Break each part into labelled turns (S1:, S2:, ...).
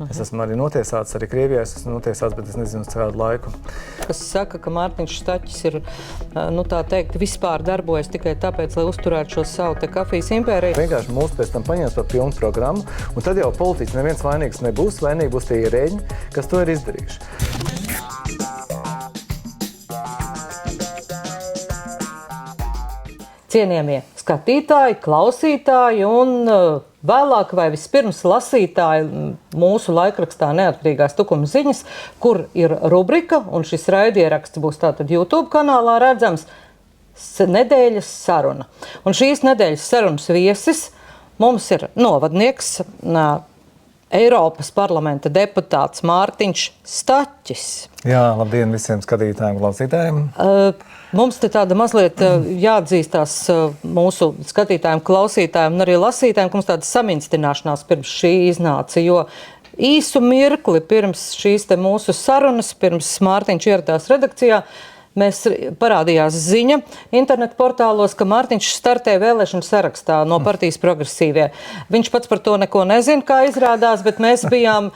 S1: Es esmu arī notiesāts, arī Krievijā es esmu notiesāts, bet es nezinu, uz kādu laiku.
S2: Kas saka, ka Mārtiņš Staķis ir, tā teikt, vispār darbojas tikai tāpēc, lai uzturētu šo savu te kafijas impēriju.
S1: Vienkārši mūs pēc tam paņems par pilnu programmu, un tad jau politiķis neviens vainīgs nebūs, vainīgi būs tie ierēģi, kas to ir izdarījuši.
S2: Cienījamie skatītāji, klausītāji un vēlāk vai vispirms lasītāji mūsu laikrakstā Neatkarīgās Tukuma ziņas, kur ir rubrika, un šis raidieraksts būs tātad YouTube kanālā redzams, nedēļas saruna. Un šīs nedēļas sarunas viesis mums ir novadnieks, Eiropas parlamenta deputāts Mārtiņš Staķis.
S1: Jā, labdien visiem skatītājiem, klausītājiem.
S2: Mums te tāda mazliet jāatzīstās mūsu skatītājiem, klausītājiem un arī lasītājiem, ka mums tāda saminstināšanās pirms šī iznāca, jo īsu mirkli pirms šīs te mūsu sarunas, pirms Mārtiņš ieradās redakcijā, mēs parādījās ziņa internetu portālos, ka Mārtiņš startē vēlēšanu sarakstā no partijas Progresīvie. Viņš pats par to neko nezina, kā izrādās, bet mēs bijām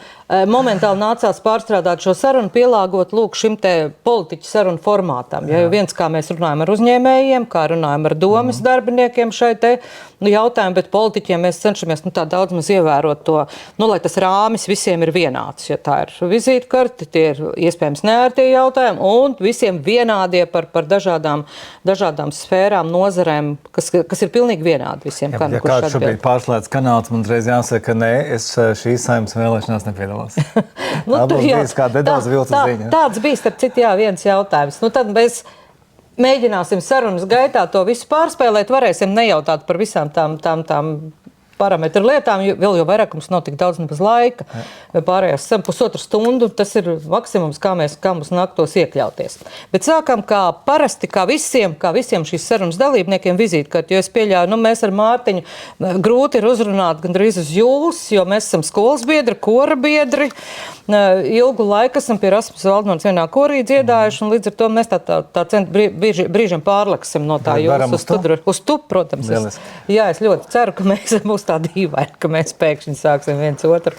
S2: momentāli nācās pārstrādāt šo sarunu, pielāgot lūk šim te politiķu sarunu formātam. Ja viens, kā mēs runājam ar uzņēmējiem, kā runājam ar domas darbiniekiem šai te jautājumu, bet politiķiem mēs cenšamies tā daudz maz ievērot to, lai tas rāmis visiem ir vienāds. Ja tā ir vizītkarte, tie ir iespējams neērtie jautājumi un visiem vienādie par dažādām sfērām, nozarēm, kas ir pilnīgi vienādi visiem.
S1: Ja kāds šobrīd pārslēdz kanāls, man reiz jāsaka, ka nē, es šīs saimnes vēlēšanās nepiedalos. Tā būs bijis kā nedaudz vilca ziņa. Tāds
S2: bija, starp citu, viens jautājums. Tad mēs mēģināsim sarunas gaitā to visu pārspēlēt, varēsim nejautāt par visām tām parametru lietām, vēl jau vairāk mums nav tik daudz nebaz laika. Pārējās pusotru stundu, tas ir maksimums, kā mums nāktos iekļauties. Bet sākam kā parasti, kā visiem šīs sarunas dalībniekiem vizītkarti, jo es pieļauju, mēs ar Mārtiņu grūti ir uzrunāt gandrīz uz jūs, jo mēs esam skolas biedri, kora biedri, ilgu laiku esam pie Rasmus Valdmanis vienā korī dziedājuši, un līdz ar to mēs tā brīžiem pārleksim no tā jūs uz tu, protams. Es ļoti ceru, ka mēs būs tā dīvaini, ka mēs pēkšņi sāksim viens otru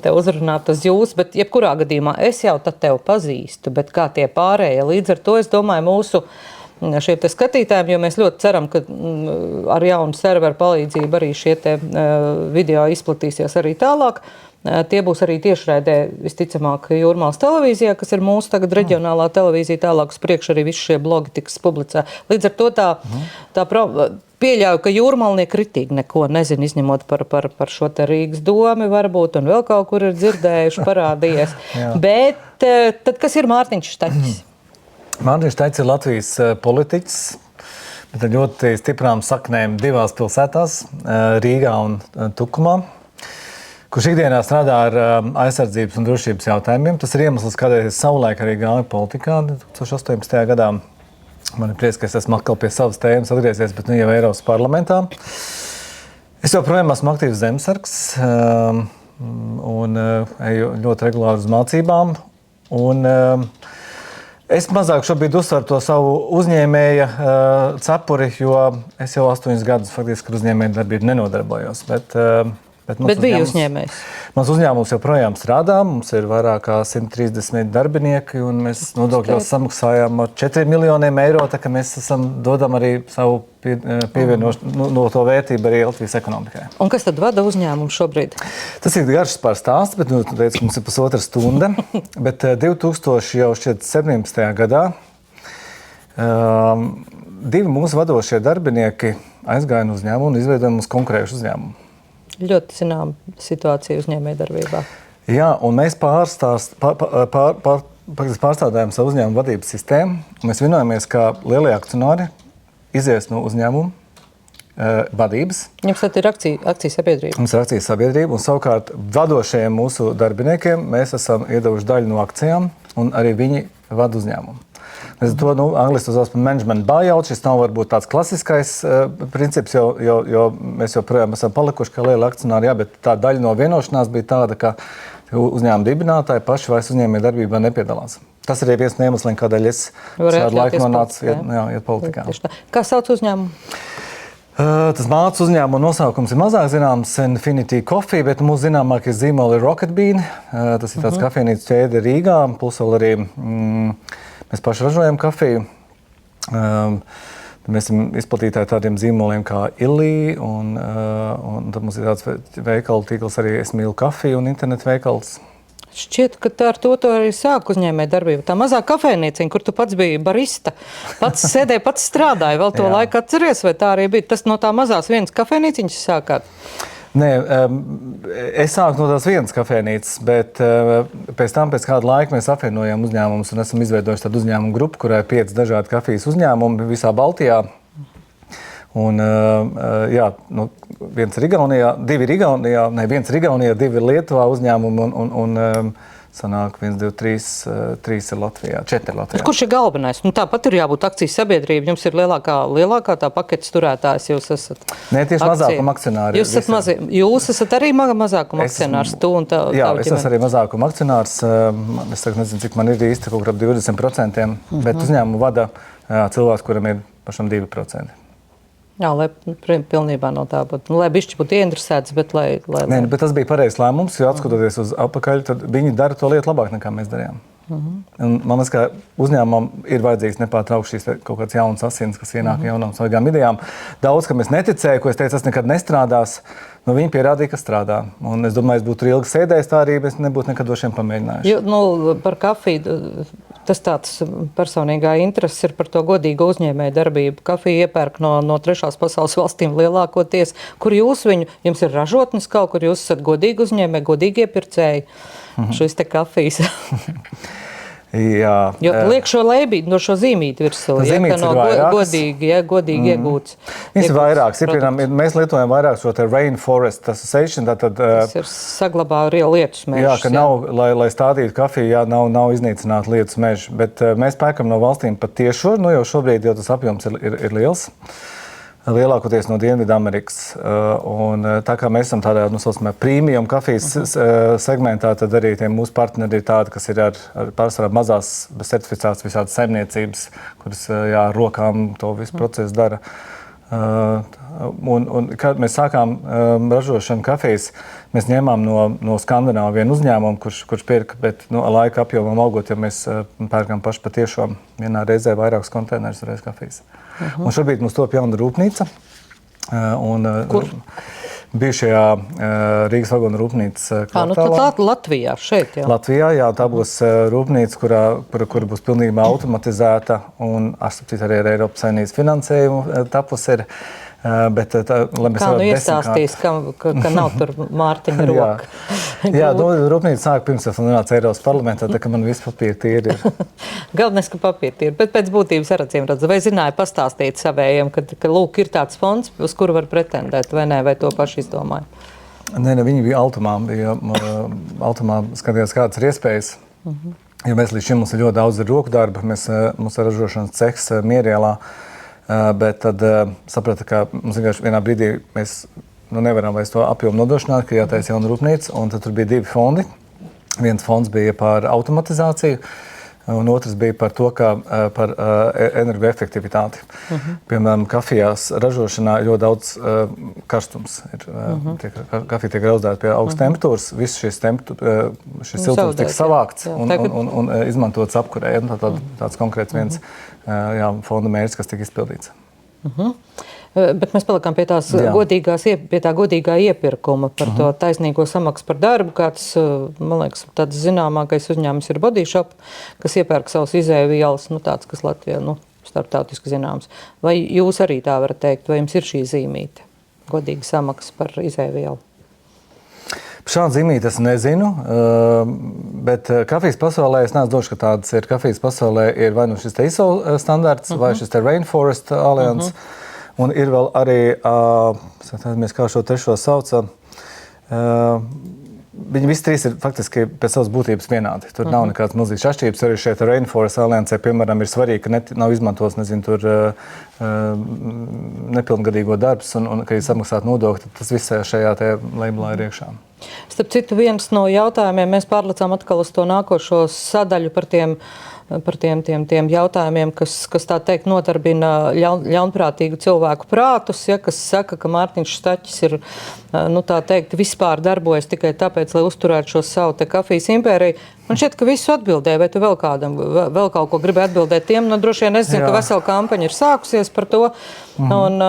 S2: te uzrunāt uz jūs, bet jebkurā gadījumā es jau tad tevi pazīstu, bet kā tie pārējie, līdz ar to es domāju mūsu šiem te skatītājiem, jo mēs ļoti ceram, ka ar jaunu serveru palīdzību arī šie te video izplatīsies arī tālāk. Tie būs arī tiešraidē, visticamāk, Jūrmālas televīzijā, kas ir mūsu tagad reģionālā televīzija, tālāk uz priekšu arī visi šie blogi tiks publicēti. Līdz ar to pieļauju, ka jūrmalnieki kritīgi neko nezina, izņemot par šo te Rīgas domi varbūt, un vēl kaut kur ir dzirdējuši, parādījies. Bet tad kas ir Mārtiņš Staķis?
S1: Mārtiņš Staķis ir Latvijas politiķis, bet ar ļoti stiprām saknēm divās pilsētās, Rīgā un Tukumā, kurš ikdienā strādā ar aizsardzības un drošības jautājumiem. Tas ir iemesls, kādēļ es savulaik arī gāju politikā 2018. gadā. Man ir prieks, ka es esmu atkal pie savas tēmas atgriezies, bet jau Eiropas parlamentā. Es joprojām esmu aktīvs zemesargs un eju ļoti regulāri uz mācībām. Un es mazāk šobrīd uzsveru to savu uzņēmēja cepuri, jo es jau 8 gadus faktiski ar uzņēmēju darbību nenodarbojos. Bet
S2: bija uzņēmējs.
S1: Mans uzņēmums joprojām strādā, mums ir vairāk kā 130 darbinieki, un mēs nodokļos samaksājām ar 4 miljoniem eiro, tā ka mēs dodam arī savu pievienošanu no to vērtību arī Latvijas ekonomikai.
S2: Un kas tad vada uzņēmumu šobrīd?
S1: Tas ir garš pārstāsts, bet tu teici, ka mums ir pusotra stunda. Bet 2017. gadā divi mūsu vadošie darbinieki aizgāja no uzņēmumu un izveidoja mums konkurējušu uzņēmumu.
S2: Ļoti zinām situāciju uzņēmējdarbībā.
S1: Jā, un mēs pārstrādājam savu uzņēmumu vadības sistēmu. Mēs vienojamies, ka lielie akcionāri izies no uzņēmuma vadības.
S2: Jums tad ir akciju sabiedrība?
S1: Mums ir akciju sabiedrība, un savukārt vadošajiem mūsu darbiniekiem mēs esam iedevuši daļu no akcijām, un arī viņi vada uzņēmumu. Mēs to angliski uzsauc par management buyout. Šis nav varbūt tāds klasiskais princips, jo mēs joprojām esam palikuši kā lieli akcionāri, bet tā daļa no vienošanās bija tāda, ka uzņēmuma dibinātāji paši vairs uzņēmēju darbībā nepiedalās. Tas arī viens no iemesliem, kādēļ es šādu laiku nonācu iet politikā.
S2: Kā sauc uzņēmumu?
S1: Tas mātes uzņēmuma nosaukums ir mazāk zināms, Infinity Coffee, bet mūsu zināmākie zīmoli ir Rocket Bean. Tas ir tāds kafejnīcu ķēde Rīgā, plus vēl arī mēs paši ražojam kafiju. Mēs esam izplatītāji tādiem zīmoliem kā Ilī, un tad mums ir tāds veikalu tīkls arī Es mīlu kafiju un internetu veikals.
S2: Šķiet, ka ar to arī sāk uzņēmē darbību. Tā mazā kafejnīciņa, kur tu pats biji barista, pats sēdēji, pats strādāji, vēl to laiku atceries, vai tā arī bija? Tas no tā mazās vienas kafejnīciņas sākāt?
S1: Nē, es sāku no tās vienas kafejnīcas, bet pēc kāda laika mēs apvienojām uzņēmumus un esam izveidojuši tādu uzņēmumu grupu, kurai ir 5 dažādi kafijas uzņēmumi visā Baltijā. Un, viens ir Igaunijā, 2 ir Igaunijā, viens ir Igaunijā, 2 ir Lietuvā uzņēmumi un sanāk 1, 2, 3 ir Latvijā, 4 ir Latvijā.
S2: Kurš ir galvenais? Tāpat ir jābūt akcijas sabiedrība. Jums ir lielākā tā paketes turētājs. Jūs esat.
S1: Nē, tieši mazākuma akcionāri.
S2: Jūs esat arī mazākuma akcionārs.
S1: Es esmu arī mazākuma akcionārs. Es nezinu, cik man ir īsti, kaut kur ap 20%, bet uzņēmumu vada cilvēks, kuram ir pašam 2%.
S2: Jā, lai pilnībā no tā būtu. Lai bišķi būtu ieinteresēts, bet lai...
S1: Nē, bet tas bija pareizs lēmums, jo atskatoties uz apakaļ, tad viņi dara to lietu labāk nekā mēs darījām. Un man liekas, ka uzņēmumam ir vajadzīgs nepārtraukti šīs kaut kāds jauns asins, kas ienāk jaunām svaigām idejām. Daudz, kam es neticēju, ko es teicu, tas nekad nestrādās, viņi pierādīja, ka strādā. Un es domāju, es būtu ilgi sēdējis tā arī, bet es nebūtu nekad došiem pamēģinājuši.
S2: Par kafiju, tas tāds personīgā interesi ir par to godīgu uzņēmēju darbību. Kafiju iepērk no trešās pasaules valstīm lielākoties. Kur jums ir ražotnes kaut kur, jūs esat godīgi uzņēmēji, godīgi iepircēji šīs te kafijas?
S1: Jā.
S2: Jo liek šo leibīti, no šo zīmīti virsū, ka no godīgi iegūts.
S1: Viņas ir vairākas. Mēs lietojam vairāk šo te Rainforest Association.
S2: Tas ir saglabā lietus mežus.
S1: Jā, ka nav, lai stādītu kafiju, nav iznīcināt lietus mežu. Bet mēs pērkam no valstīm pat tiešo, jau šobrīd jau tas apjoms ir liels. Lielākoties no Dienvidamerikas. Un tā kā mēs esam tādā, premium kafijas segmentā, tad arī tie mūsu partneri ir tādi, kas ir ar pārsvarā mazās certificētas visādas saimniecības, kuras rokām to visu procesu dara. Un kad mēs sākām ražošanu kafijas, mēs ņēmām no Skandināvu vienu uzņēmumu, kurš pirka, bet laika apjomam augot, ja mēs pērkam paši patiešām vienā reizē vairākus konteinerus reiz kafijas. Un šobrīd mums top jauna rūpnīca.
S2: Kur?
S1: Bijušajā Rīgas vagonu rūpnīcas kvartālā.
S2: Latvijā, šeit jau.
S1: Latvijā, jā, tā būs rūpnīca, kura būs pilnībā automatizēta un arī ar Eiropas Savienības finansējumu tapus ir. Bet,
S2: kā iestāstīs, ka nav tur Mārtiņa roka?
S1: Jā, rūpnīca sāk pirms nonāca Eiropas parlamentā, tā ka man viss papīri tīri ir.
S2: Galvenais, ka papīri tīri, bet pēc būtības ar acīm redz. Vai zināja pastāstīt savējiem, ka lūk, ir tāds fonds, uz kuru var pretendēt, vai nē, vai to paši izdomāja?
S1: Nē, viņi bija Altumā. Altumā skatījās, kādas ir iespējas. Jo mēs līdz šim mums ir ļoti daudz roku darba. Mums ir ražošanas cehs Mierielā. Bet tad saprata, ka mums vienkārši vienā brīdī mēs nevaram vairs to apjomu nodrošināt, ka jātaisa jauna rūpnīca, un tad tur bija 2 fondi. Viens fonds bija par automatizāciju, un otrs bija par to, par energoefektivitāti. Piemēram, kafijās ražošanā ir ļoti daudz karstums. Kafija tiek rauzdēta pie augstas temperatūras, viss šis siltums tiek savākts un izmantots apkurē. Tāds konkrēts viens fonda mērķis, kas tika izpildīts.
S2: Bet mēs palikām pie tā godīgā iepirkuma, par to taisnīgo samaksu par darbu. Kāds, man liekas, tāds zināmākais uzņēmums ir Body Shop, kas iepērk savus izēvielas, tāds, kas Latvijā starptautiski zināms. Vai jūs arī tā varat teikt, vai jums ir šī zīmīte, godīga samaksa par izēvielu?
S1: Šādu zīmīti es nezinu, bet kafijas pasaulē es neesmu došu, ka tādas ir. Kafijas pasaulē ir vai nu šis te ISO standarts, vai šis te Rainforest Alliance, un ir vēl arī, mēs kā šo trešo sauca, viņi visi 3 ir faktiski pēc savas būtības vienādi. Tur nav nekāds milzīgs atšķirības. Arī šeit Rainforest Alliance, piemēram, ir svarīgi, ka nav izmantots, tur nepilngadīgo darbs un ka ir samaksāt nodokļi, tad tas viss šajā te labelā ir iekšā.
S2: Starp citu, viens no jautājumiem, mēs pārlecām atkal uz to nākošo sadaļu par tiem jautājumiem, kas tā teikt nodarbina ļaunprātīgu cilvēku prātus, ja, kas saka, ka Mārtiņš Staķis ir, tā teikt, vispār darbojas tikai tāpēc, lai uzturētu šo savu te kafijas impēriju. Man šķiet, ka visu atbildēja, vai tu vēl kaut ko gribi atbildēt tiem? Droši vien es zinu, ka vesela kampaņa ir sākusies par to. Un,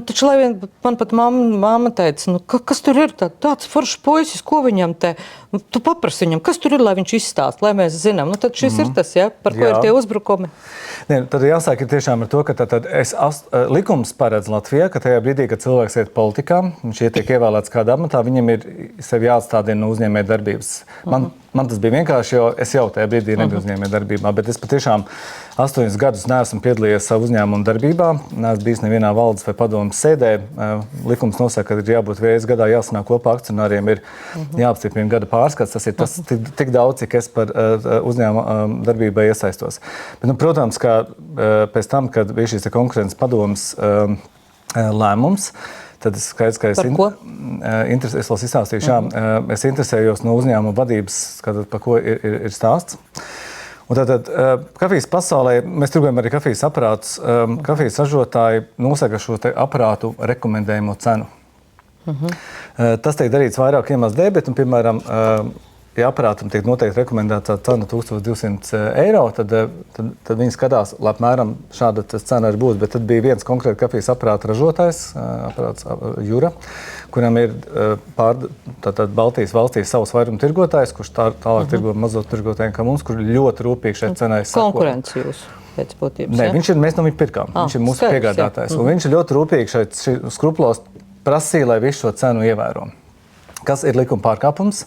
S2: taču, lai vien man pat mamma teica, kas tur ir tāds foršs puisis, ko viņam te, tu paprasi viņam, kas tur ir, lai viņš izstāst, lai mēs zinām. Tad šis ir tas, ja, par ko ir tie uzbrukumi.
S1: Tad jāsāk ir tiešām ar to, ka likums paredz Latvijā, ka tajā brīdī, kad cilvēks iet politikā, viņš ietiek ievēlēts kādā amatā, viņam ir sevi jāatstādina no uzņēmēja darbības. Man tas bija vienkārši, jo es jau tajā brīdī nebiju uzņēmēja darbībā, bet es patiešām 8 gadus neesmu piedalījies savu uzņēmumu darbībā, neesmu bijis nevienā valdes vai padomas sēdē. Likums nosaka, ka ir jābūt reizes gadā jāsanāk kopā akcionāriem, ir jāapstiprina gada pārskats. Tas ir tas tik daudz, cik es par uzņēmumu darbībai iesaistos. Bet, protams, ka pēc tam, kad bija šīs konkurences padomas lēmums, tad es skaidrs, ka es vēl izstāstīšu. Es interesējos no uzņēmuma vadības, par ko ir stāsts. Un tātad kafijas pasaulē mēs turgojam arī kafijas aparātus. Kafijas ražotāji nosaka šo te aparātu rekomendējumu cenu. Tas tiek darīts vairāk iemeslu dēļ, bet, piemēram, ja aparātam tiek noteikti rekomendēta cena 1200 eiro, tad viņi skatās, lai apmēram šāda cena arī būs. Bet tad bija viens konkrēti kafijas aparāta ražotājs, aparāts Jura, kuram ir Baltijas valstīs savs vairuma tirgotājs, kurš tālāk tirgo mazo tirgotājiem kā mums, kur ļoti rūpīgi šeit cenai sako.
S2: Konkurence jūs pēc būtības?
S1: Nē, mēs no viņa pirkām. Viņš ir mūsu piegādātājs. Un viņš ir ļoti rūpīgi šeit skruplos prasīja, lai visu šo cenu ievēro. Kas ir likuma pārkāpums?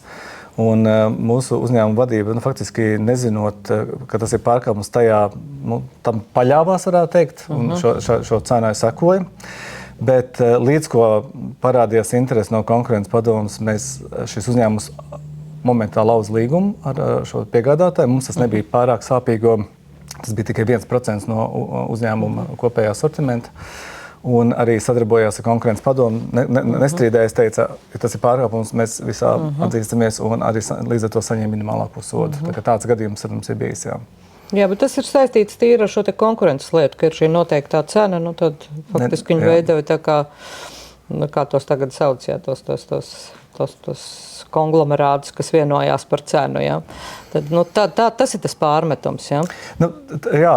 S1: Un mūsu uzņēmuma vadība, faktiski nezinot, ka tas ir pārkāpums tajā, tam paļāvās, varētu teikt, un šo cenai sekoja. Bet līdz ko parādījās interesi no konkurences padomas, šis uzņēmums momentā lauza līgumu ar šo piegādātāju. Mums tas nebija pārāk sāpīgi, tas bija tikai 1% no uzņēmuma kopējā sortimenta. Un arī sadarbojās ar konkurences padomu. Nestrīdējās, teica, ka tas ir pārkāpums, mēs visā atzīstamies un arī līdz ar to saņēma minimālāko sodu. Tāds gadījums ar mums ir bijis, jā. Jā, bet tas ir saistīts tīri ar šo te konkurences lietu, ka ir šī noteiktā cena, tad faktiski viņi veidoja tā kā tos tagad sauc, jā, tos konglomerātus, kas vienojās par cenu, jā. Tad, tas ir tas pārmetums, jā. Jā,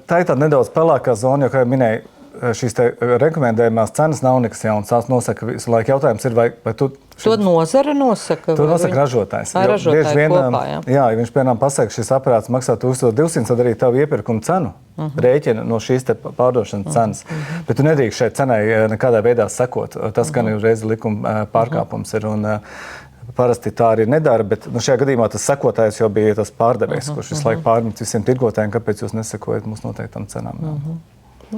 S1: tā ir tāda nedaudz pelēkā zona, jo, kā jau minēju, šīs rekomendējumās cenas nav nekas jauns. Tās nosaka visu laiku. Jautājums ir, vai tu...
S2: To nozara nosaka?
S1: To nosaka ražotājs.
S2: Ražotāji kopā, jā.
S1: Jā, ja viņš, piemēram, pasaka, šis aparāts maksā 1200, tad arī tavu iepirkumu cenu rēķina no šīs te pārdošanas cenas. Bet tu nedrīkst šeit cenai nekādā veidā sekot. Tas, gan ir reizi likuma pārkāpums ir. Un, parasti tā arī nedara, bet šajā gadījumā tas sekotājs jau bija tas pārdevējs, kurš visu laiku pārmet visiem tirgotājiem, kāpēc jūs nesakojat mūsu noteiktam cenām.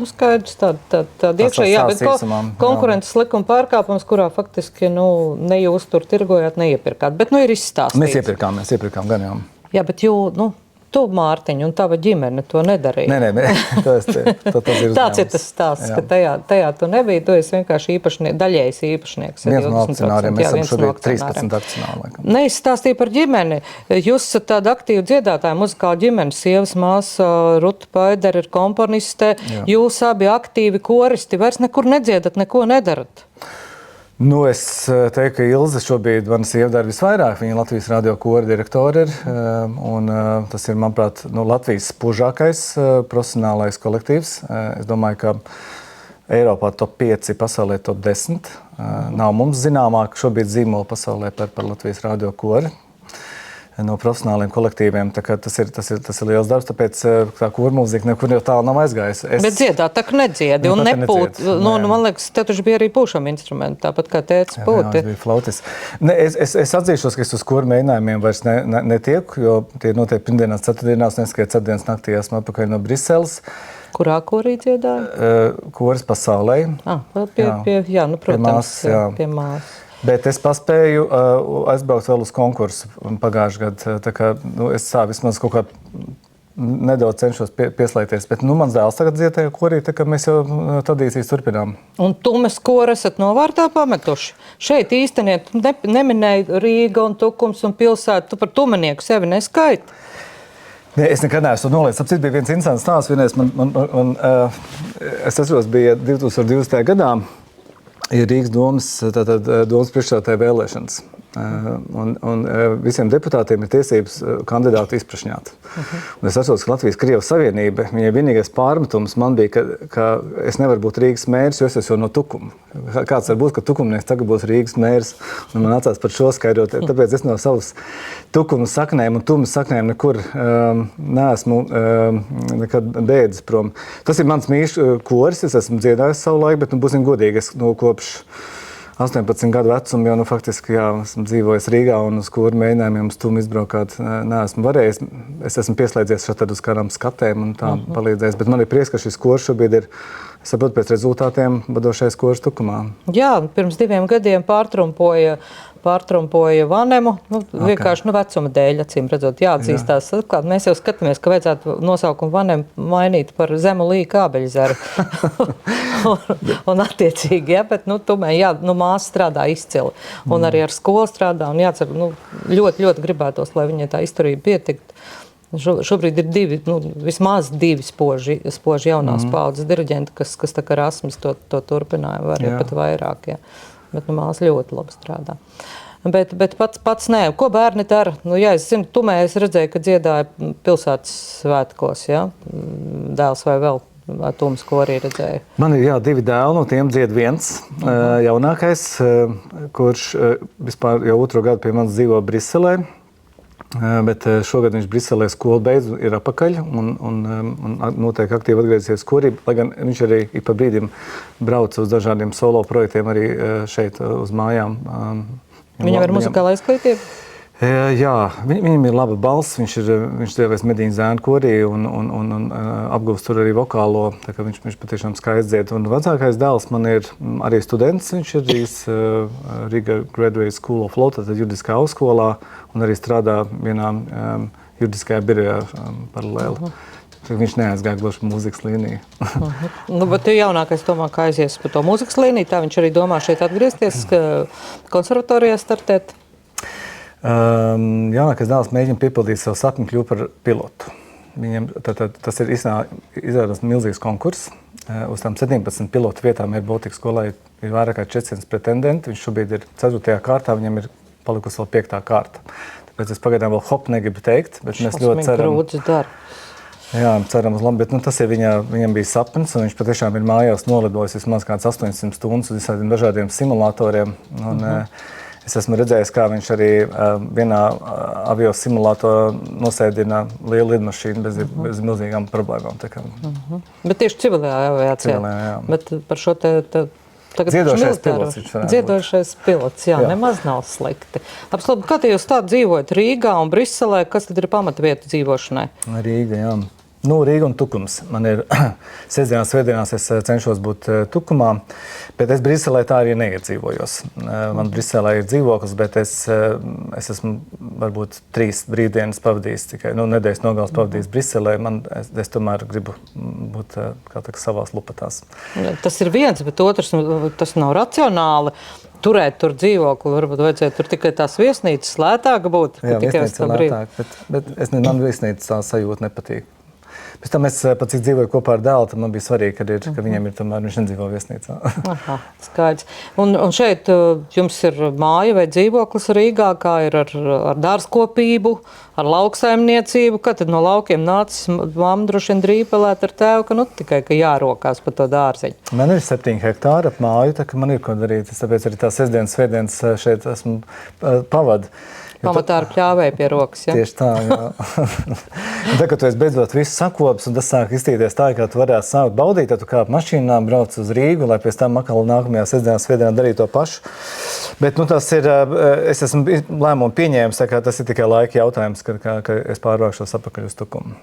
S2: Skaidrs, tāda iekšēji, jā, bet konkurences likuma pārkāpums, kurā faktiski, ne jūs tur tirgojāt, neiepirkāt, bet, ir izstāstīts.
S1: Mēs iepirkām gan jau.
S2: Jā, bet tu, Mārtiņ, un tava ģimene to nedarīja.
S1: Nē, tas ir uzņēmums.
S2: Tāds ir tas stāsts, ka tajā tu nebija, tu esi vienkārši daļējs īpašnieks.
S1: Viens no akcionāriem, mēs esam šobrīd 13 akcionāri.
S2: Neizstāstīja par ģimeni. Jūs esat tāda aktīva dziedātāja, muzikāla ģimene, sievas māsa Ruta Paidere ir komponiste. Jā. Jūs abi aktīvi koristi, vairs nekur nedziedat, neko nedarat.
S1: Es teiktu, ka Ilze šobrīd mana sieva dara visvairāk. Viņa Latvijas radio kora direktora ir. Un tas ir, manuprāt, Latvijas spožākais profesionālais kolektīvs. Es domāju, ka Eiropā top 5, pasaulē top 10. Nav mums zināmāk šobrīd zīmola pasaulē par Latvijas radio kori no profesionāliem kolektīviem. Tas ir liels darbs, tāpēc tā kora mūzika nekur jau tālu nav aizgājusi.
S2: Bet dziedāt tā, ka nedziedi un nepūt. Man liekas, tev taču bija arī pūšam instrumenti, tāpat kā tētis pūti.
S1: Jā, bija flautis. Es atzīšos, ka es uz kora mēģinājumiem vairs netieku, jo tie notiek pirmdienās, ceturtdienās, neskait ceturtdienas naktī esmu atpakaļ no Briseles.
S2: Kurā korī dziedāja?
S1: Koris pasaulē.
S2: Protams, pie māsas.
S1: Bet es paspēju aizbraukt vēl uz konkursu pagājušajā gadā. Es tā vismaz kaut kā nedaudz cenšos pieslēgties. Bet mans dēls tagad dziedāja korī, tā kā mēs jau tradīcijas turpinām.
S2: Un Tumes koru esat novārtā pametuši? Šeit īsteniet neminēja Rīga un Tukums un pilsētu. Tu par tumenieku sevi neskaiti?
S1: Es nekad neesmu noliec. Apcīt bija viens interesants stāsts. Vienreiz es atceros, bija 2020. gadā ir Rīgas domas priekšsēdētāja vēlēšanas. Un visiem deputātiem ir tiesības kandidātu izprašņāt. Un es atceros, ka Latvijas-Krievijas Savienība, viņai vienīgais pārmetums man bija, ka es nevaru būt Rīgas mērs, jo es esmu no Tukuma. Kāds var būt, ka tukumnieks tagad būs Rīgas mērs? Un man nācās par šo skaidrot. Tāpēc es no savas Tukumas saknēm un Tumas saknēm nekur neesmu nekad bēdzis prom. Tas ir mans mīļš koris, es esmu dziedājis savu laiku, bet būsim godīgi, es kopš 18 gadu vecuma jau faktiski esmu dzīvojis Rīgā un uz kuru mēģinājumiem uz Tumu izbraukāt neesmu varējis. Es esmu pieslēdzies šeit uz kādām skatēm un tā palīdzējis, bet man ir prieks, ka šis kurs šobrīd ir, es saprotu, pēc rezultātiem vadošais kurs Tukumā. Jā,
S2: pirms 2 gadiem pārtrumpoja Vanemu, vienkārši vecuma dēļ, acīm redzot, jāatzīstās. Mēs jau skatāmies, ka vajadzētu nosaukumu Vanemu mainīt par Zemu Līja Kābeļzeru. un attiecīgi, bet Tumē, māsa strādā izcili. Un arī ar skolu strādā, un jācer, ļoti, ļoti gribētos, lai viņai tā izturība pietiktu. Šobrīd ir vismaz 2 spoži jaunās paudzes diriģenti, kas tā kā Rasmus to turpināja, vai arī pat vairāk, Bet māsa ļoti labi strādā. Bet pats nē. Ko bērni dara? Es zinu, Tumē es redzēju, ka dziedāja pilsētas svētkos, Dēls vai vēl Tumas korī redzēju.
S1: Man ir 2 dēli, no tiem dzied viens jaunākais, kurš vispār jau 2. gadu pie manis dzīvo Briselē. Bet šogad viņš Briselē skolu beidz ir apakaļ un noteikti aktīvi atgriezīsies korī, lai gan viņš arī pa brīdim brauc uz dažādiem solo projektiem arī šeit uz mājām.
S2: Viņam ir muzikāla izglītība?
S1: Jā, viņam ir laba balss, viņš dzīvojas Medīņu zēnu korī un apgūst tur arī vokālo, tā kā viņš patiešām skaisti dzied. Un vecākais dēls man ir arī students, viņš ir Riga Graduate School of Law, tātad juridiskā augstskolā, un arī strādā vienā juridiskajā birojā paralēli. Viņš neaizgāja gluži pa mūzikas līniju.
S2: Bet jaunākais domā, kā aizies pa to mūzikas līniju, tā viņš arī domā šeit atgriezties, konservatorijā startēt?
S1: Jaunākais dēls mēģina piepildīt savu sapni, kļūt par pilotu. Tas ir izrādās milzīgs konkurss. Uz tām 17 pilotu vietām Air Baltica skolā ir vairāk kā 400 pretendenti. Viņš šobrīd ir 4. kārtā, viņam ir palikusi vēl 5. kārta. Tāpēc es pagaidām vēl hop negribu teikt, bet mēs ļoti ceram. Jā, ceram uz labi, bet tas ir viņam bija sapnis, un viņš patiešām ir mājās nolidojis vismaz kāds 800 stundas uz visādiem dažādiem simulatoriem. Es esmu redzējis, kā viņš arī vienā avio simulatorā nosēdina lielu lidmašīnu bez milzīgām problēmām.
S2: Bet tieši civilajā aviācijā. Bet par šo
S1: dziedošais pilots.
S2: Dziedošais pilots, nemaz nav slikti. Absolūti, kā jūs tā dzīvojat Rīgā un Briselē, kas tad ir pamatvieta dzīvošanai?
S1: Rīga, jā. Rīga un Tukums. Man ir sestdienās, svētdienās es cenšos būt Tukumā, bet es Briselē tā arī neiedzīvojos. Man Briselē ir dzīvoklis, bet es esmu varbūt 3 brīvdienas pavadījis tikai, nedēļas nogales pavadījis Briselē. Es tomēr gribu būt kā savās lupatās.
S2: Tas ir viens, bet otrs, tas nav racionāli. Turēt tur dzīvokli, varbūt vajadzētu tur tikai tās viesnīcas lētāk būt.
S1: Jā, viesnīca lētāk, bet man viesnīca tā sajūta nepatīk. Pēc tam es pat cik dzīvoju kopā ar dēlu, tad man bija svarīgi, ka viņam ir tomēr, viņš nedzīvo viesnīcā.
S2: Aha, skaidrs. Un šeit jums ir māja vai dzīvoklis Rīgā, kā ir ar dārzkopību, ar lauksaimniecību, kad tad no laukiem nācis mamma droši vien drīpelēt ar tēvu, ka tikai jārokās pa to dārziņu.
S1: Man ir 7 hektāri ap māju, tā ka man ir ko darīt. Tāpēc arī tā sestdienas, svētdienas šeit esmu pavadu.
S2: Pamatā ar pļāvēju pie rokas, ja?
S1: Tieši tā, jā. Tad, kad tu esi beidzot visu sakops, un tas sāk iztīties tā, kā tu varētu sākt baudīt, tad tu kāp mašīnā brauc uz Rīgu, lai pēc tam atkal nākamajā sestdienā, svētdienā darītu to pašu. Bet tas ir, es esmu lēmumu pieņēmis, tā kā tas ir tikai laika jautājums, ka es pārvākšos atpakaļ uz Tukumu.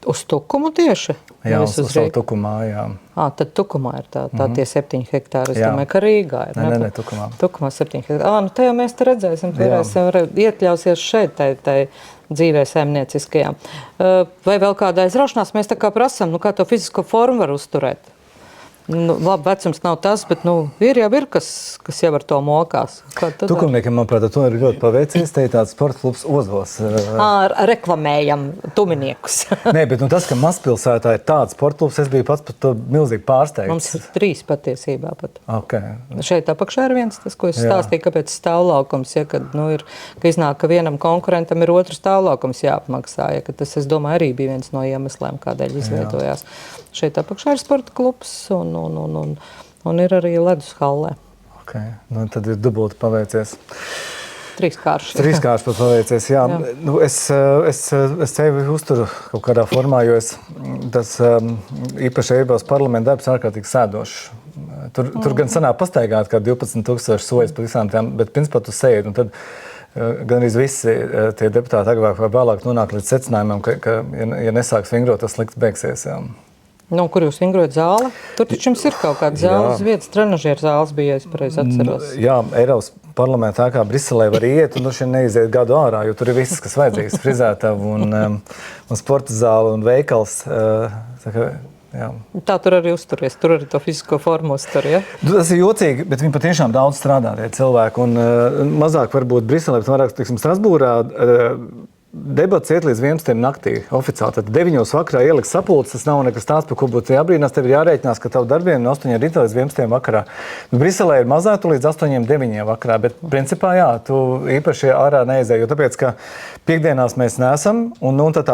S2: Uz Tukumu tieši?
S1: Jā,
S2: Nevis
S1: uz savu Tukumā, jā.
S2: Tad Tukumā ir tā tie 7 hektāri. Es domāju, ka Rīgā ir.
S1: Nē, Tukumā.
S2: Tukumā 7 hektāri. Te jau mēs te redzēsim, iekļausies šeit, tai dzīvē saimnieciskajā. Vai vēl kāda aizraušanās mēs tā kā prasam, kā to fizisko formu var uzturēt? Labi, vecums nav tas, bet ir kas jau ar to mokās.
S1: Tukumniekiem, manuprāt, to ir ļoti paveicies. Te ir tāds sporta klubs Ozols.
S2: Reklamējam tuminiekus.
S1: Nē, bet tas, ka mazpilsētā ir tāds sporta klubs, es biju pats par to milzīgi pārsteigts.
S2: Mums ir 3 patiesībā pat.
S1: Okay.
S2: Šeit apakšā ir viens, tas, ko es stāstīju, kāpēc stāvlaukums, ka iznāk, ka vienam konkurentam ir otrs stāvlaukums jāapmaksā. Ka tas, es domāju, arī bija viens no iemesliem, kādēļ izveidojās. Šeit apakšā ir sporta klubs un ir arī ledus hallē.
S1: Okay. Tad ir dubulti paveicies.
S2: 3 kārši.
S1: 3 kārši pat paveicies, jā. Es tevi uzturu kaut kādā formā, jo tas īpaši Eiropas parlamenta darbs ārkārtīgi sēdošs. Tur gan sanāk pastaigāt kā 12,000 soļus pa visām tām, bet principā tu sēdi. Un tad gan arī visi tie deputāti agrāk vai vēlāk nonāk līdz secinājumam, ka ja nesāks vingrot, tas slikti beigsies. Jā.
S2: Kur jūs vingrojat zāli? Tur taču jums ir kaut kāda zāles vietas, trenažieru zāles bija, ja es pareizi atceros.
S1: Jā, Eiropas parlamentā kā Briselē var iet un šeit neiziet gadu ārā, jo tur ir viss, kas vajadzīgs. Frizētava un sporta zāle un veikals.
S2: Tā tur arī uzturies, tur arī to fizisko formu uztur, ja?
S1: Tas ir jocīgi, bet viņi patiešām daudz strādā, tie cilvēki. Un mazāk varbūt Briselē, bet vairāk, Strasbūrā, debats iet līdz 11. naktī oficiāli. Tad 9. vakarā ieliks sapulces, tas nav nekas tāds, par ko būtu jābrīnās. Tev ir jārēķinās, ka tavu darbienu no 8 rītā līdz 11. vakarā. Briselē ir mazāk, tu līdz 8-9 vakarā, bet principā jā, tu īpaši ārā neizēji, jo tāpēc, ka piekdienās mēs neesam, un tad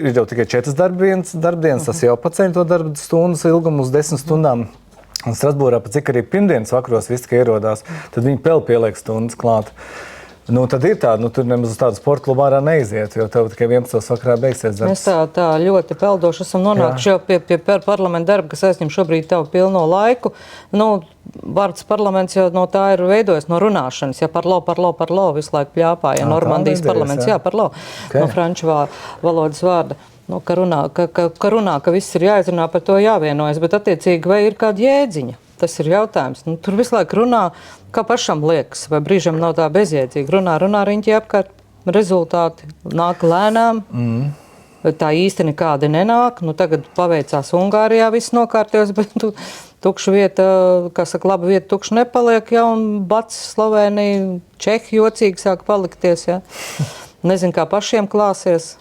S1: ir jau tikai 4 darbdienas, tas jau paceļ to darba stundas ilgumu uz 10 stundām. Un Strasbūrā, pat cik arī pirmdienas vakaros visi tikai ierodās, tad viņi vēl pieliek stundas klāt. Tad ir tāda, tur nemaz uz tādu sporta klubu ārā neiziet, jo tev tikai 11. vakarā beigsies darbs.
S2: Mēs tā ļoti peldoši esam nonākuši jau pie parlamenta darba, kas aizņem šobrīd tavu pilno laiku. Vārds parlaments jau no tā ir veidojis no runāšanas, ja parlo visu laiku pļāpā, ja Normandijas parlaments, jā, parlo, no franču valodas vārda. Ka runā, ka viss ir jāizrunā, par to jāvienojas, bet attiecīgi vai ir kāda jēdziņa? Tas ir jautājums. Tur visu laiku runā, kā pašam liekas, vai brīžam nav tā bezjēdzīgi. Runā riņķi apkārt, rezultāti nāk lēnām, tā īsti nekādi nenāk. Tagad paveicās Ungārijā, viss nokārtojās, bet tukša vieta, kā saka, laba vieta tukša nepaliek, ja, un Bats, Slovēnija, Čehi jocīgi sāk palikties, ja. Nezinu, kā pašiem klāsies.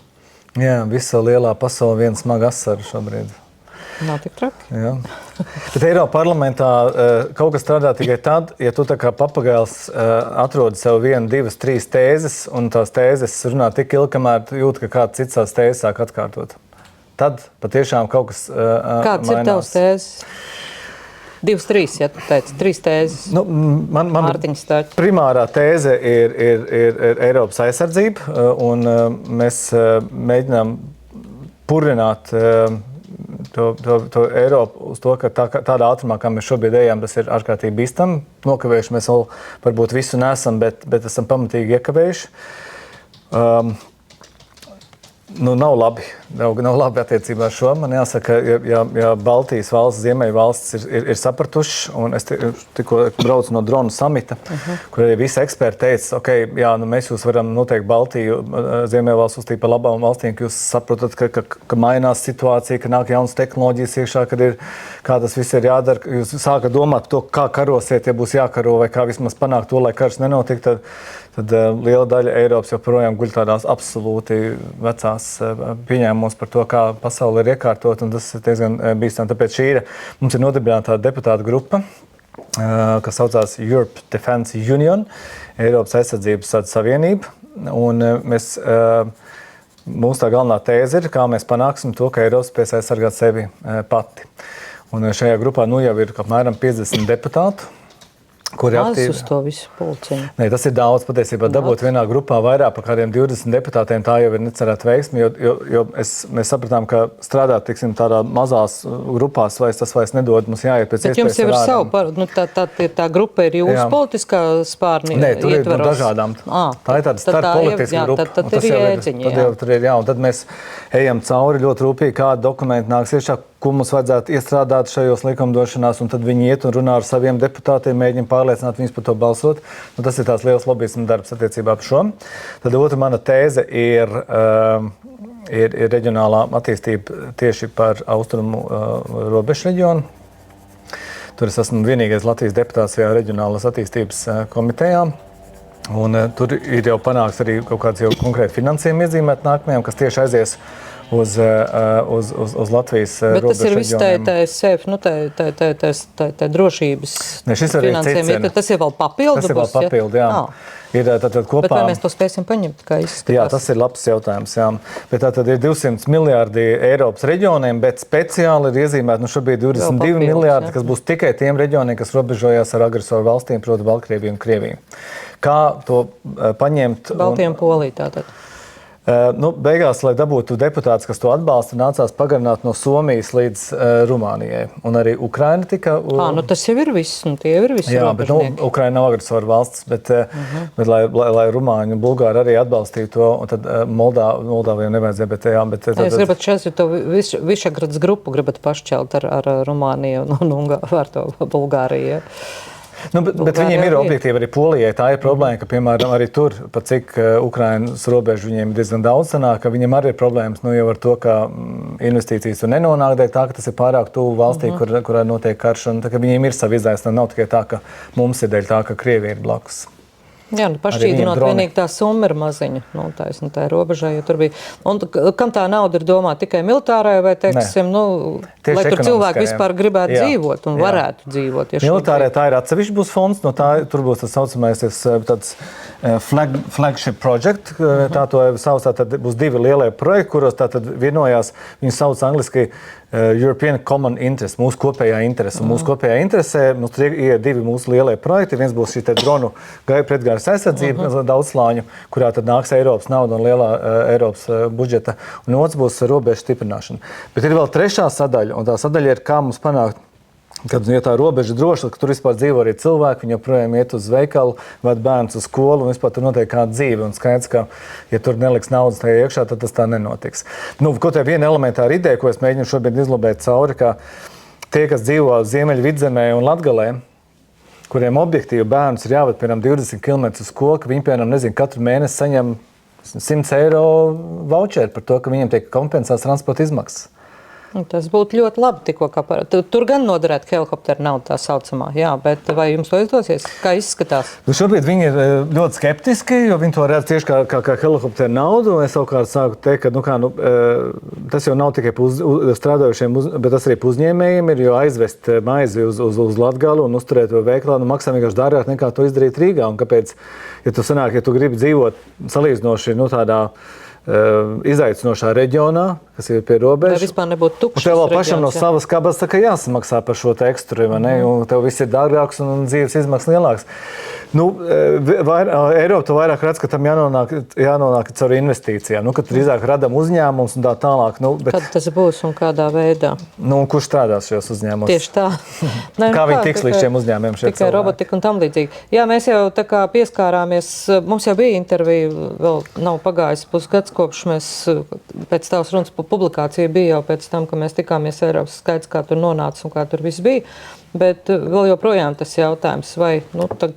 S1: Jā, visa lielā pasaule viena smaga asara šobrīd.
S2: Nav tik traki.
S1: Jā. Bet Eiropas parlamentā kaut kas strādā tikai tad, ja tu tā kā papagailis atrodi sev 1, 2, 3 tēzes, un tās tēzes runā tik ilgi, kamēr jūt, ka kāds cits tās tēzes sāk atkārtot. Tad patiešām kaut kas
S2: Kāds
S1: mainās.
S2: Ir tavs tēzes? 2, 3, ja tu teici, 3 tēzes. Man
S1: primārā tēze ir Eiropas aizsardzība, un mēs mēģinām purināt to Eiropu uz to, ka tādā ātrumā, kā mēs šobrīd ejam, tas ir ārkārtīgi bīstami. Nokavējuši mēs vēl varbūt visu nesam, bet esam pamatīgi iekavējuši. Nav labi attiecībā ar šo. Man jāsaka, ja Baltijas valsts, Ziemeļu valsts ir sapratuši, un es tikko braucu no dronu samita, kur arī visi eksperti teica, mēs jūs varam noteikt Baltiju, Ziemeļu valsts uztīt par labām valstīm, ka jūs saprotat, ka mainās situācija, ka nāk jaunas tehnoloģijas iekšā, kā tas viss ir jādara. Jūs sākat domāt to, kā karosiet, ja būs jākaro, vai kā vismaz panākt to, lai karš nenotiek, tad liela daļa Eiropas joprojām guļ tādās absolūti vecās pieņēmumos par to, kā pasaule ir iekārtot, un tas ir diezgan bīstami. Tāpēc mums ir nodibināta deputāta grupa, kas saucās Europe Defence Union, Eiropas aizsardzības savienība, un mūsu tā galvenā tēze ir, kā mēs panāksim to, ka Eiropa spēs aizsargāt sevi pati. Un šajā grupā jau ir apmēram 50 deputātu. kuri aktīvi.
S2: Uz to visu pulciņu.
S1: Nē, tas ir daudz patiesībā. Dabūt vienā grupā vairāk par kādiem 20 deputātiem, tā jau ir necerēta veiksme, jo mēs sapratām, ka strādāt, tiksim, tādā mazās grupās tas vairs nedod, mums jāiet pēc iespējas.
S2: Bet jums jau ir savu, tā grupa ir jūsu politiskā spārni ietvaros?
S1: Nē, tur ir dažādām. Tā ir tāda starppolitiska grupa.
S2: Tad ir jēdziņi, jā.
S1: Un tad mēs ejam cauri ļoti rūpīgi, kādi dokumenti nāks iekšā, ko mums vajadzētu iestrādāt šajos likumdošanās, un tad viņi iet un runā ar saviem deputātiem, mēģina pārliecināt viņus par to balsot. Nu, tas ir tās liels lobbyisma darbs attiecībā par šo. Tad otra mana tēze ir reģionālā attīstība tieši par austrumu robežu reģionu. Tur es esmu vienīgais Latvijas deputāts šajā reģionālās attīstības komitejā. Un tur ir jau panāks arī kaut kāds jau konkrēti finansējumi iezīmēt nākamajam, kas tieši aizies uz Latvijas robežu reģioniem. Bet tas ir viss tā drošības finansējumi. Tas ir vēl papildu? Tas ir vēl papildu, jā. Ir tātad kopā...
S2: Bet vai mēs to spēsim paņemt, kā izskatās?
S1: Jā, tas ir labs jautājums, jā. Bet tātad ir 200 miljārdi Eiropas reģioniem, bet speciāli ir iezīmēti, šobrīd 22 miljārdi, kas būs tikai tiem reģioniem, kas robežojās ar agresoru valstīm, proti Baltkrieviju un Krieviju. Kā to paņemt?
S2: Baltija un Polija tātad.
S1: Beigās, lai dabūtu deputātus, kas to atbalsta, nācās pagarināt no Somijas līdz Rumānijai. Un arī Ukraina tika...
S2: Tas jau ir viss, tie jau ir visi robežnieki.
S1: Bet Ukraina nav agresoru valsts, bet lai Rumāņi un Bulgāri arī atbalstītu to, un tad Moldāvijai nevajadzēja, bet...
S2: Es gribat šeit to Višegrads grupu gribat pašķelt ar Rumāniju un ar to Bulgāriju, ja?
S1: Bet viņiem ir objektīvi arī Polijai. Tā ir problēma, ka, piemēram, arī tur, pat cik Ukrainas robežu viņiem ir diezgan daudz sanāk, ka viņiem arī ir problēmas jau ar to, ka investīcijas tur nenonāk dēļ tā, ka tas ir pārāk tuvu valstī, kurā notiek karš. Un tā, ka viņiem ir savi izaicinājumi, nav tikai tā, ka mums ir dēļ tā, ka Krievija ir blakus.
S2: Jā, pašķīdinot, vienīgi tā summa ir maziņa, tā robežā, jo tur bija. Un kam tā nauda ir domāta tikai militārai, vai, teiksim, lai tur cilvēki vispār gribētu dzīvot un varētu dzīvot?
S1: Militārai tā ir atsevišķi būs fonds, tur būs tas saucamais tāds flagship project, tā to sauc, tad būs divi lielie projekti, kuros tātad vienojās, viņi sauc angliski European Common Interest, mūsu kopējā interese. Un mūsu kopējā interesē mums ir divi mūsu lielie projekti. Viens būs šī dronu pretgājas aizsardzība, daudzslāņu, kurā tad nāks Eiropas nauda un lielā Eiropas budžeta. Un otrs būs robežu stiprināšana. Bet ir vēl trešā sadaļa, un tā sadaļa ir, kā mums panākt, kad tā robeža droša, ka tur vispār dzīvo arī cilvēki, viņi joprojām iet uz veikalu, ved bērnus uz skolu un vispār tur notiek kāda dzīve. Un skaidrs, ka, ja tur neliks naudas tajā iekšā, tad tas tā nenotiks. Ko te viena elementāra ideja, ko es mēģinu šobrīd izlobēt cauri, ka tie, kas dzīvo Ziemeļu Vidzemē un Latgalē, kuriem objektīvi bērnus ir jāved, piemēram, 20 km uz skolu, ka viņi, piemēram, katru mēnesi saņem 100 eiro voucheri par to, ka viņiem tiek kompensēts transporta izmaksas.
S2: Tas būtu ļoti labi tikko, tur gan noderētu helikoptera nauda tā saucamā, jā, bet vai jums to izdosies? Kā izskatās?
S1: Šobrīd viņi ir ļoti skeptiski, jo viņi to redz tieši kā helikoptera naudu. Es savukārt sāku teikt, ka tas jau nav tikai strādājušiem, bet tas arī uzņēmējiem ir, jo aizvest maizi uz Latgalu un uzturēt to veikalā, maksā vienkārši dārgāk nekā to izdarīt Rīgā. Un kāpēc, ja tu gribi dzīvot salīdzinoši, tādā izaicinošā reģionā, kas ir pie robežas.
S2: Tā vispār nebūtu tukšs.
S1: Tev vēl pašam no savas kabas jāsamaksā par šo teksturu, vai ne? Un tev viss ir dārgāks un dzīves izmaksas lielāks. Eiropa to vairāk redz, ka tam jānonāk caur investīcijām. Ka drīzāk radam uzņēmums un tā tālāk.
S2: Kad tas būs un kādā veidā?
S1: Kurš strādās šajos uzņēmumos?
S2: Tieši tā.
S1: Kā viņi tiks līdz šiem uzņēmumiem?
S2: Tikai robotika un tam līdzīgi. Jā, mēs jau tā kā pieskārāmies, mums jau bija intervija, vēl nav pagājis pusgads, kopš mēs pēc tavas runas publikācija bija jau pēc tam, ka mēs tikāmies Eiropas skaidrs, kā tur nonāca un kā tur viss bija. Bet vēl joprojām tas jautājums, vai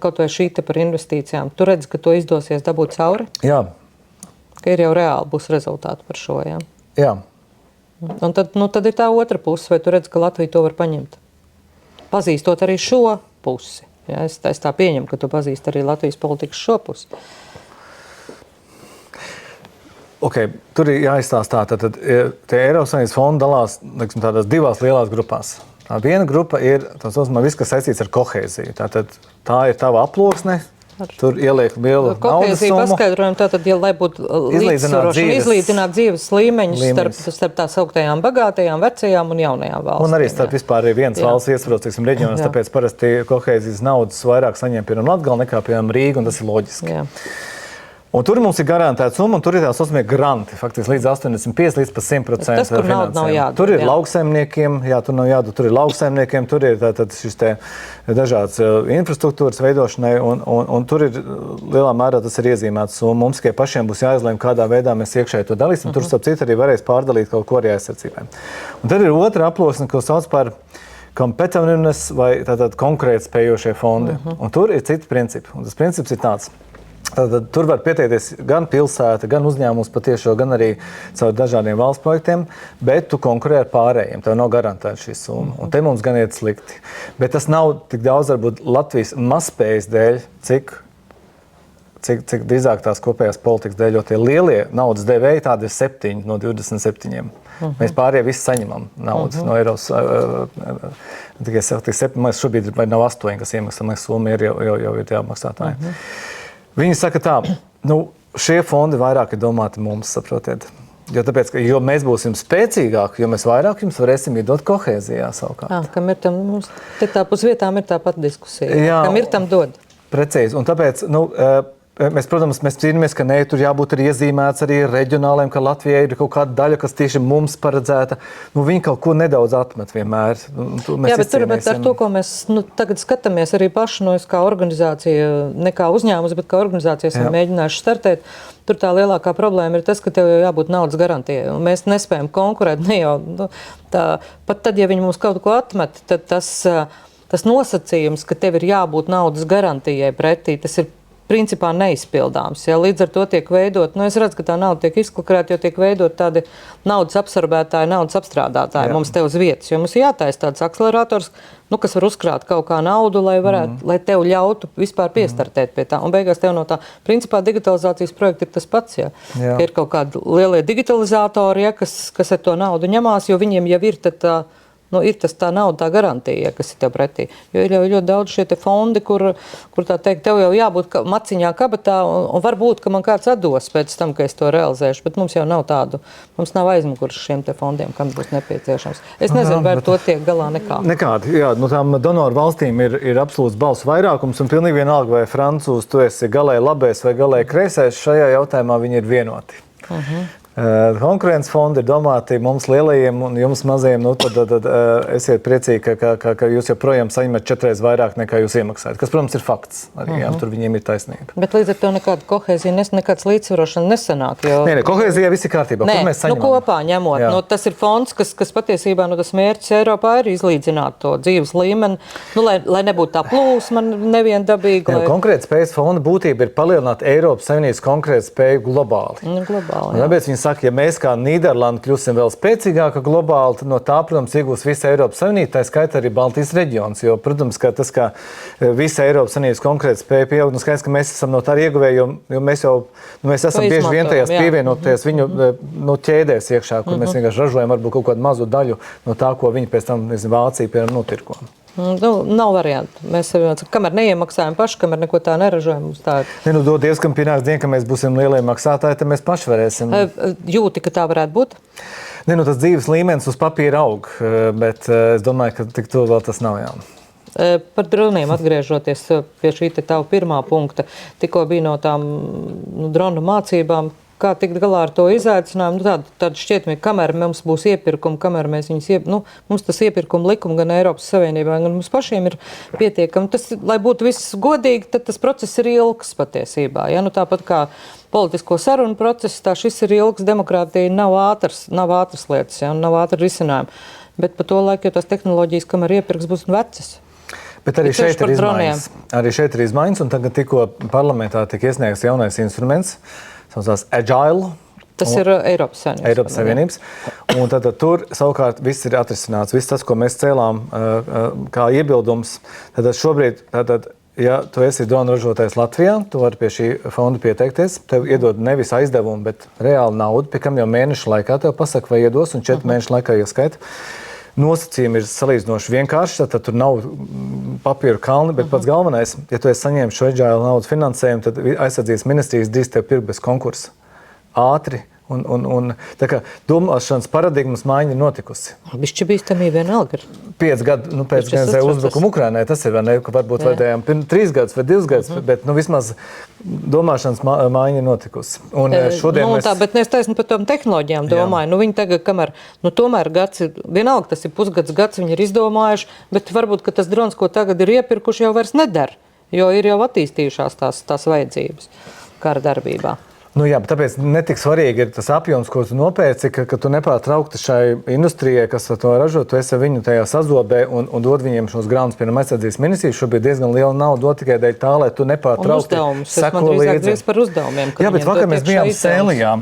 S2: kaut vai šī te par investīcijām, tu redzi, ka to izdosies dabūt cauri?
S1: Jā.
S2: Ka ir jau reāli būs rezultāti par šo, jā?
S1: Jā.
S2: Un tad ir tā otra puse, vai tu redzi, ka Latvija to var paņemt? Pazīstot arī šo pusi. Ja? Es tā pieņemu, ka tu pazīsti arī Latvijas politikas šo pusi.
S1: Okay, tur ir jāizstāstā, tad Eiropas Savienības fondi dalās tādās divās lielās grupās. Tā viena grupa ir viss, kas saistīts ar kohēziju. Tā ir tava aploksne, Tur ieliek lielu naudas
S2: kohēziju
S1: summu.
S2: paskaidrojumu, tātad, lai būtu līdzsvarošana, izlīdzināt dzīves līmeņus starp tās augtajām, bagātajām, vecajām un jaunajām valstīm.
S1: Un arī starp vispār viens valsts iesvaros, teiksim, reģionos, tāpēc parasti kohēzijas naudas vairāk saņem piemēram Latgale nekā piemēram Rīga, un tas ir loģiski.
S2: Jā.
S1: Un tur mums ir garantēta summa, un tur ir tā saucamie granti, faktiski līdz 85 līdz 100%
S2: Tas, kur nauda nav jādod,
S1: Tur ir
S2: jā.
S1: lauksaimniekiem, tur nav jādod, tur ir lauksaimniekiem, tur ir tātad šis te dažāds infrastruktūras veidošanai, un tur ir lielā mērā tas ir iezīmēts summa. Mums tikai pašiem būs jāizlēm, kādā veidā mēs iekšēji to dalīsim. Tur, starp citu, arī varēs pārdalīt kaut ko arī aizsardzībai. Un tad ir otra aplosne, ko sauc par competitiveness vai tātad konkrēti spējošie fondi. Un tur ir citi principi. Un tas princips ir tāds. Tad tur var pieteikties gan pilsēta, gan uzņēmums patiešo, gan arī caur dažādiem valsts projektiem, bet tu konkurē ar pārējiem. Tev nav garantēta šī summa. Un te mums gan iet slikti. Bet tas nav tik daudz varbūt Latvijas mazspējas dēļ, cik drīzāk tās kopējās politikas dēļ, jo tie lielie naudas devēji tādi ir 7 no 27. Mēs pārējie visi saņemam naudu no Eiropas. Tikai 7, mēs šobrīd vai nav 8, kas iemaksā, mēs summa ir jau ir jāmaksātāji. Viņi saka tā, šie fondi vairāk ir domāti mums, saprotiet. Jo mēs būsim spēcīgāki, jo mēs vairāk jums varēsim iedot kohēzijā savukārt.
S2: Kam ir tam, mums te tā pus vietām ir tāpat diskusija. Jā, kam ir tam dod?
S1: Precīzi. Un tāpēc, mēs, protams, cīnāmies, ka tur jābūt arī iezīmēts arī reģionāliem, ka Latvijai ir kaut kāda daļa, kas tieši mums paredzēta. Viņi kaut ko nedaudz atmet vienmēr.
S2: Jā, bet ar to, ko mēs tagad skatāmies arī paši, kā organizācija, ne kā uzņēmums, bet kā organizācija esam mēģinājuši startēt, tur tā lielākā problēma ir tas, ka tev jau jābūt naudas garantijai. Un mēs nespējam konkurēt. Ne jau, pat tad, ja viņi mums kaut ko atmet, tad tas nosacījums, ka tev ir jābūt naudas garantijai pretī, tas ir principā neizpildāms. Ja, līdz ar to tiek veidot, es redzu, ka tā nauda tiek izklakrēta, jo tiek veidot tādi naudas absorbētāji, naudas apstrādātāji mums te uz vietas. Jo mums jātaisa tāds akcelerators, kas var uzkrāt kaut kā naudu, lai tev ļautu vispār piestartēt pie tā. Un beigās tev no tā, principā digitalizācijas projekta ir tas pats, ka ir kaut kādi lielie digitalizatori, kas ar to naudu ņemās, jo viņiem jau ir ir tas tā nauda, tā garantija, kas ir tev pretī. Jo ir jau ļoti daudz šie te fondi, kur tā teikt, tev jau jābūt maciņā kabatā, un varbūt, ka man kāds atdos pēc tam, ka es to realizēšu, bet mums jau nav tādu, mums nav aizmugurs šiem te fondiem, kam būs nepieciešams. Es nezinu, vai ar to tiek galā nekā.
S1: Nekādi, jā, tām donoru valstīm ir absolūts balsu vairākums, un pilnīgi vienalga, vai francūzi tu esi galēji labais vai galēji kreisais, šajā jautājumā viņi ir vienoti. Konkurences fondi ir domāti mums lielajiem un jums mazajiem. Tad esiet priecīgi, ka jūs joprojām saņemat 4 reizes vairāk nekā jūs iemaksājat. Kas, protams, ir fakts. Arī, tur viņiem ir taisnība.
S2: Bet līdz ar to nekāda kohēzija, nekāds līdzsvarošana nesanāk. Jo...
S1: Nē, kohēzijā viss ir kārtībā. Nē, mēs saņemam?
S2: Kopā ņemot. Tas ir fonds, kas patiesībā tas mērķis Eiropā ir izlīdzināt to dzīves līmeni, lai nebūtu tā plūsma neviendabīga.
S1: Konkrēta spējas fonda būtība ir palielināt Eiropas Savienības konkrētu spēju globāli. Tāpēc viņi saka, ja mēs kā Nīderlanda kļūsim vēl spēcīgāka globāli, tad no tā, protams, iegūs visa Eiropas Savienība, tā skaitā arī Baltijas reģions. Jo, protams, ka tas, kā visa Eiropas Savienības konkrēta spēja pieaugt, skaidrs, ka mēs esam no tā ieguvēji, jo mēs jau mēs esam bieži vien tajās pievienoties viņu ķēdēs iekšā, kur mēs vienkārši ražojam varbūt kaut kādu mazu daļu no tā, ko viņi pēc tam, Vācija, piemēram, notirko.
S2: Nav variantu. Mēs kamēr neiemaksājam paši, kamēr neko tā neražojam.
S1: Dievs, kam pienāks diena, ka mēs būsim lielie maksātāji, tad mēs paši varēsim.
S2: Jūti, ka tā varētu būt?
S1: Tas dzīves līmenis uz papīra aug, bet es domāju, ka tik to vēl tas nav jā.
S2: Par droniem atgriežoties pie šī tava pirmā punkta, tikko bija no tām dronu mācībām. Kā tikt galā ar to izaicinājumu? Tāda šķietamība, kamēr mums būs iepirkumi, kamēr mēs viņus mums tas iepirkuma likuma gan Eiropas Savienībā, gan mums pašiem ir pietiekami. Tas, lai būtu viss godīgi, tad tas process ir ilgs patiesībā. Ja? Tāpat kā politisko sarunu process, tā šis ir ilgs, demokrātija nav ātras lietas, ja? Nav ātri risinājumi. Bet pa to laiku, jo tās tehnoloģijas, kamēr iepirks, būs vecas.
S1: Bet arī šeit ir izmaiņas. Arī šeit ir izmaiņas, un tagad tikko parlamentā tika iesniegts jaunais instruments, saucās Agile.
S2: Tas ir Eiropas
S1: Savienības. Un tad tur savukārt viss ir atrisināts. Viss tas, ko mēs cēlām kā iebildums. Tad šobrīd, ja tu esi drona ražotājs Latvijā, tu vari pie šī fonda pieteikties. Tev iedod nevis aizdevumu, bet reāli naudu, pie kam jau mēnešu laikā tev pasaka, vai iedos, un 4 mēnešu laikā ieskaita. nosacījumi ir salīdzinoši vienkārši, tad tur nav papīru kalni, bet pats galvenais, ja tu esi saņēmis šo agile naudas finansējumu, tad aizsardzības ministrijas drīz tev pirkt bez konkursa. Ātri. Un tā kā domāšanas paradigmas maiņa ir notikusi.
S2: Bišķi bīstamība vienalga.
S1: 5 gadu pēc uzbrukuma Ukrainai tas ir, vai ne, ka varbūt vajadzējām 3 gadus vai 2 gadus, bet vismaz domāšanas maiņa ir notikusi. Un šodien mēs...
S2: Bet es taisnu par tām tehnoloģijām domāju. Viņi tagad, kamēr, tomēr gads ir, vienalga tas ir pusgads, viņi ir izdomājuši, bet varbūt, ka tas drons, ko tagad ir iepirkuši, jau vairs nedara, jo ir jau attīstījušās tās vajadzības kara darbībā.
S1: Jā, bet tāpēc netik svarīgi ir tas apjoms, ko tu nopērci, ka tu nepārtraukti šai industrijai, kas to ražo, tu esi ar viņu tajā sazobē un dod viņiem šos grāmatus, piemēram, aizsardzības ministrijas. Šobrīd diezgan liela nauda dod tikai dēļ tā, lai tu nepārtraukti seko līdzi.
S2: Par uzdevumiem.
S1: Jā, bet vakar mēs bijām Sēlijā.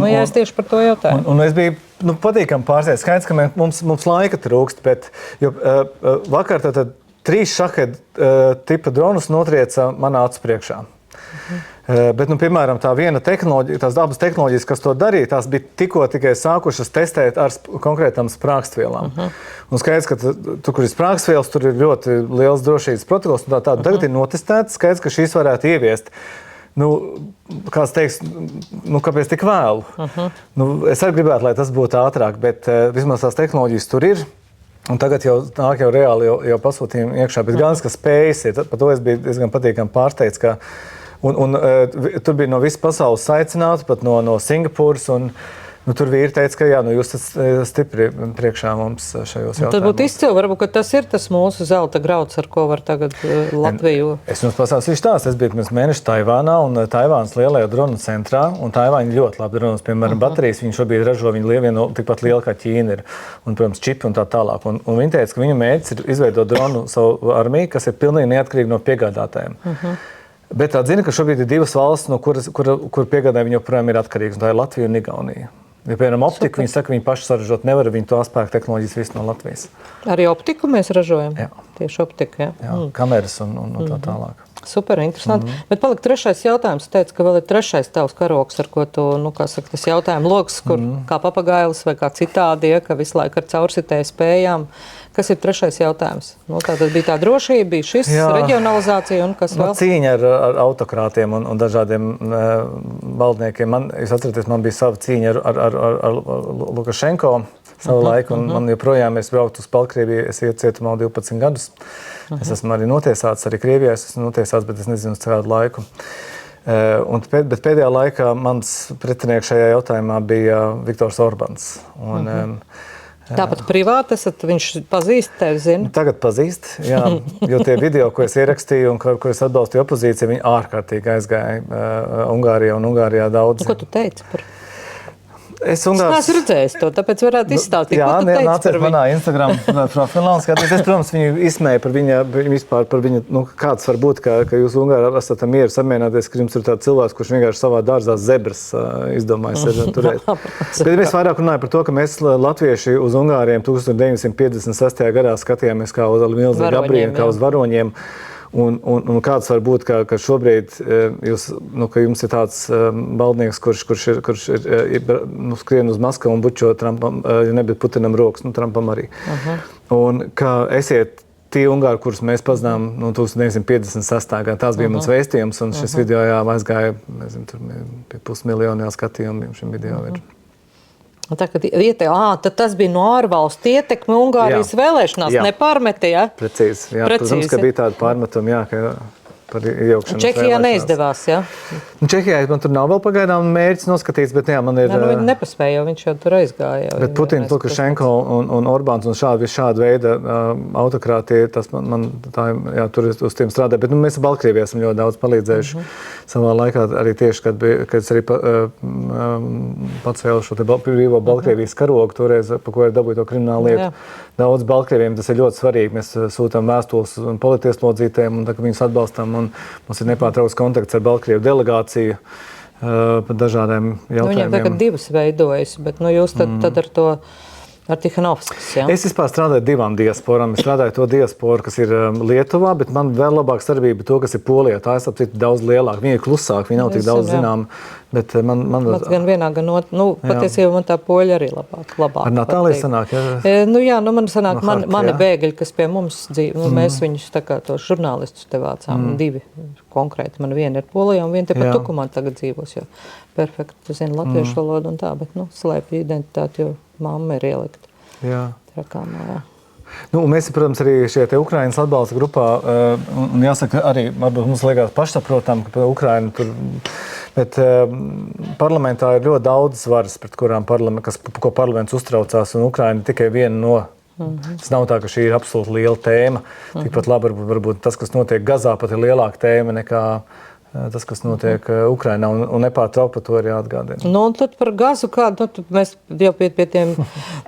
S2: Jā, es tieši par to jautāju.
S1: Un es biju patīkami pārsteigts. Skaidrs, ka mums laika trūkst, bet vakar tad 3 šaheda tipa dronus notrieca manā acu priekšā. Bet, piemēram, tā viena tehnoloģija, tās dabas tehnoloģijas, kas to darīja, tās bija tikai sākušas testēt ar konkrētām sprākstvielām. Un skaidrs, ka tur, kur ir sprākstvielas, tur ir ļoti liels drošības protokols. Tagad ir notestēts, skaidrs, ka šīs varētu ieviest. Kāds teiks, kāpēc tik vēlu? Es arī gribētu, lai tas būtu ātrāk, bet vismaz tās tehnoloģijas tur ir. Un tagad jau nāk reāli jau pasūtījumi iekšā, bet gan, ka spējas ir. Par to es biju diezgan patīkami pārsteigts, ka tur bija no visas pasaules aicināti, pat no Singapūras. Tur vīri teica, ka jūs esat stipri priekšā mums šajos jautājumos.
S2: Tad būtu izcili, varbūt, ka tas ir tas mūsu zelta grauds, ar ko var tagad Latviju.
S1: Es jums pasāstīšu tās. Es biju pirms mēneša Taivānā un Taivānas lielajā dronu centrā. Un Taivāņi ļoti labi dronas, piemēram, baterijas. Viņi šobrīd ražo vienu tikpat lielu kā Ķīna ir. Un, protams, čipi un tā tālāk. Un viņi teica, ka viņu mērķis ir izveidot dronu savu armiju, kas ir pilnīgi neatkarīgi no piegādātājiem. Bet tā zina, ka šobrīd ir 2 valstis, no kur piegādāji viņi joprojām ir atkarīgas. Tā ir Latvija un Igaunija. Ja, piemēram, optiku, viņi saka, ka viņi paši saražot nevar, viņi to spēku tehnoloģijas visu no Latvijas.
S2: Arī optiku mēs ražojam?
S1: Jā.
S2: Tieši optiku, jā.
S1: Kameras un tā tālāk.
S2: Super, interesanti. Bet palika 3. jautājums. Teicu, ka vēl ir 3. tavs karoks, ar ko tu, tas jautājuma loks, kur kā papagailis vai kā citādi, ka visu laiku ar caursitēju spējām. Kas ir 3. jautājums? Tātad bija tā drošība, bija šis reģionalizācija un kas vēl?
S1: Cīņa ar autokrātiem un dažādiem valdniekiem. Jūs atceraties, man bija sava cīņa ar Lukašenko savu laiku, un man joprojām es brauktu uz Baltkrieviju, es ietu cietumā 12 gadus. Es esmu arī notiesāts, arī Krievijā es esmu notiesāts, bet es nezinu uz kādu laiku. Bet pēdējā laikā mans pretinieks šajā jautājumā bija Viktors Orbāns.
S2: Tāpat privāti esat, viņš pazīst tevi, zina?
S1: Tagad pazīst, jā, jo tie video, ko es ierakstīju un ko es atbalstīju opozīciju, viņi ārkārtīgi aizgāja Ungārijā un Ungārijā daudz.
S2: Ko tu teici par? Es neesmu redzējis to, tāpēc varētu izstāstīt.
S1: Jā, nāciet manā Instagram profilā un skatīties. Es, protams, viņu izsmēju par viņu, kāds var būt, ka jūs Ungāri esat mieru samierināties, ka jums ir tāds cilvēks, kurš vienkārši savā dārzā zebras izdomājis turēt. Bet mēs vairāk runājam par to, ka mēs latvieši uz Ungāriem 1956. gadā skatījāmies kā uz milzīgu abrīnu, kā uz varoņiem. Un kāds var būt, ka šobrīd ka jums ir tāds valdnieks, kurš ir skrien uz Maskavu un bučo Trumpam, ja nebija Putinam rokas, Trumpam arī. Un kā esiet tie Ungāri, kurus mēs pazinām no 1956. gadā, tās bija mans vēstījums, un šis video aizgāja, nezinu, tur pie 500 000 skatījumu šim video ir.
S2: Tad tas bija no ārvalstu ietekme Ungārijas vēlēšanās, nepārmeti, jā?
S1: Precīzi, jā. Protams, ka bija tāda pārmetuma, jā, ka par iejaukšanos
S2: Čehijā neizdevās, jā?
S1: Čehijā man tur nav vēl pagaidām mērķis noskatīts, bet jā, man ir...
S2: Viņi nepaspēja, jo viņš jau tur aizgāja.
S1: Bet Putins, Lukašenko un Orbāns un šāda veida autokrātie, tas man tā, jā, tur uz tiem strādā. Bet mēs Baltkrievijā esam ļoti daudz palīdzējuši. Savā laikā arī tieši, kad es arī pacēlu šo te brīvo Baltkrievijas karogu, toreiz, pa ko ir dabūju to kriminālu lietu. Daudz Baltkrieviem tas ir ļoti svarīgi. Mēs sūtām vēstules politieslodzītēm un tā, ka viņus atbalstam. Un mums ir nepārtraukts kontakts ar Baltkrievu delegāciju par dažādiem jautājumiem.
S2: Viņiem tagad 2 veidojas, bet jūs tad ar to Ar Tihanovskis, jā?
S1: Es vispār strādāju divām diasporām. Es strādāju to diasporu, kas ir Lietuvā, bet man vēl labāk sadarbība to, kas ir Polijā. Tā ir apcīt daudz lielāka. Viņa ir klusāka, viņa nav tik daudz zinām. Bet man
S2: gan vienā, gan otrā. Nu, patiesībā man tā poļa arī labāk.
S1: Ar Natāliju sanāk, jā?
S2: Man sanāk, mani bēgļi, kas pie mums dzīvo, mēs viņus tā kā tos žurnālistus te vācām. Divi konkrēti. Man viena ir Polijā un viena te pat Tukumā tagad dzīvos, jo perfekti zina latviešu valodu un tā, bet, slēpj identitāti, jo mamma ir ielikta.
S1: Jā.
S2: Trakāmā, jā.
S1: Mēs, protams, arī šie te Ukrainas atbalsta grupā, un jāsaka, arī varbūt mums liekas pašsaprotam, ka Ukraina tur, bet parlamentā ir ļoti daudz svaras, pret kurām ko parlaments uztraucās, un Ukraina tikai viena no. Tas nav tā, ka šī ir absolūti liela tēma. Tikpat labi varbūt tas, kas notiek Gazā, pat ir lielāka tēma nekā tas, kas notiek Ukrainā, un nepārtraukti par to ir jāatgādina.
S2: Un tad par Gazu kādu, mēs jau pie tiem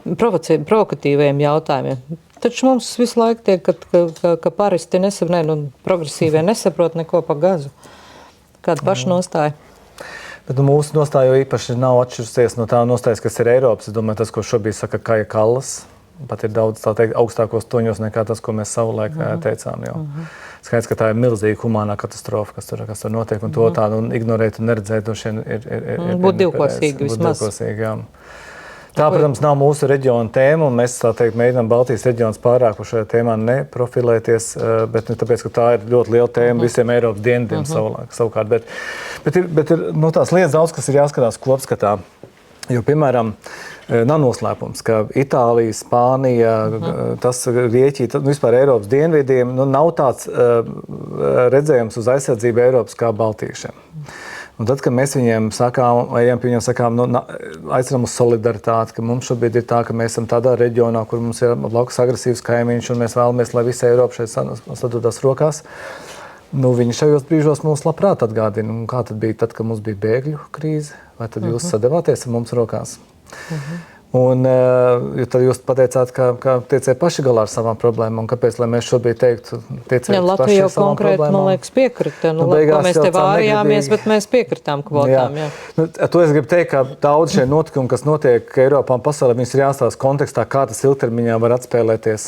S2: provokatīviem jautājumiem. Taču mums visu laiku tiek, ka paristi progresīvie nesaprot neko par Gazu. Kāda paša nostāja?
S1: Bet mūsu nostāja jau īpaši nav atšķirsies no tā nostājas, kas ir Eiropas. Es domāju, tas, ko šobrīd saka Kaja Kallas, pat ir daudz, tā teikt, augstākos toņos nekā tas, ko mēs savulaik teicām jau. Skaidrs, ka tā ir milzīga humānā katastrofa, kas tur notiek, un to tā ignorēt un neredzēt, un šeit ir
S2: būt divkosīgi vismaz.
S1: Jā. Tā, protams, nav mūsu reģiona tēma, un mēs, tā teikt, mēģinām Baltijas reģionus pārāk par šajā tēmā neprofilēties, bet tāpēc, ka tā ir ļoti liela tēma visiem Eiropas dienvidiem savukārt. Bet ir tās lietas daudz, kas ir jāskatās kopskatā. Jo, piemēram, nav noslēpums, ka Itālija, Spānija, tas Grieķija, vispār Eiropas dienvidiem, nav tāds redzējums uz aizsardzību Eiropas kā baltīšiem. Un tad, kad mēs viņiem sakām, aicinām uz solidaritāti, ka mums šobrīd ir tā, ka mēs esam tādā reģionā, kur mums ir blakus agresīvs kaimiņš, un mēs vēlamies, lai visa Eiropa šeit sadodās rokās, viņi šajos brīžos mums labprāt atgādina. Un kā tad bija tad, kad mums bija bēgļu krīze? Vai tad jūs sadevāties ar mums rokās? Un tad jūs pateicāt, ka tieciet paši galā ar savām problēmām. Un kāpēc, lai mēs šobrīd teiktu, tieciet paši ar savām problēmām?
S2: Latvija jau konkrēti, man liekas, piekrita. Mēs te vārījāmies, bet mēs piekritām kvotām. Jā.
S1: To es gribu teikt, ka daudz šie notikumi, kas notiek Eiropā un pasaulē, viņas ir jāstāsta kontekstā, kā tas ilgtermiņā var atspēlēties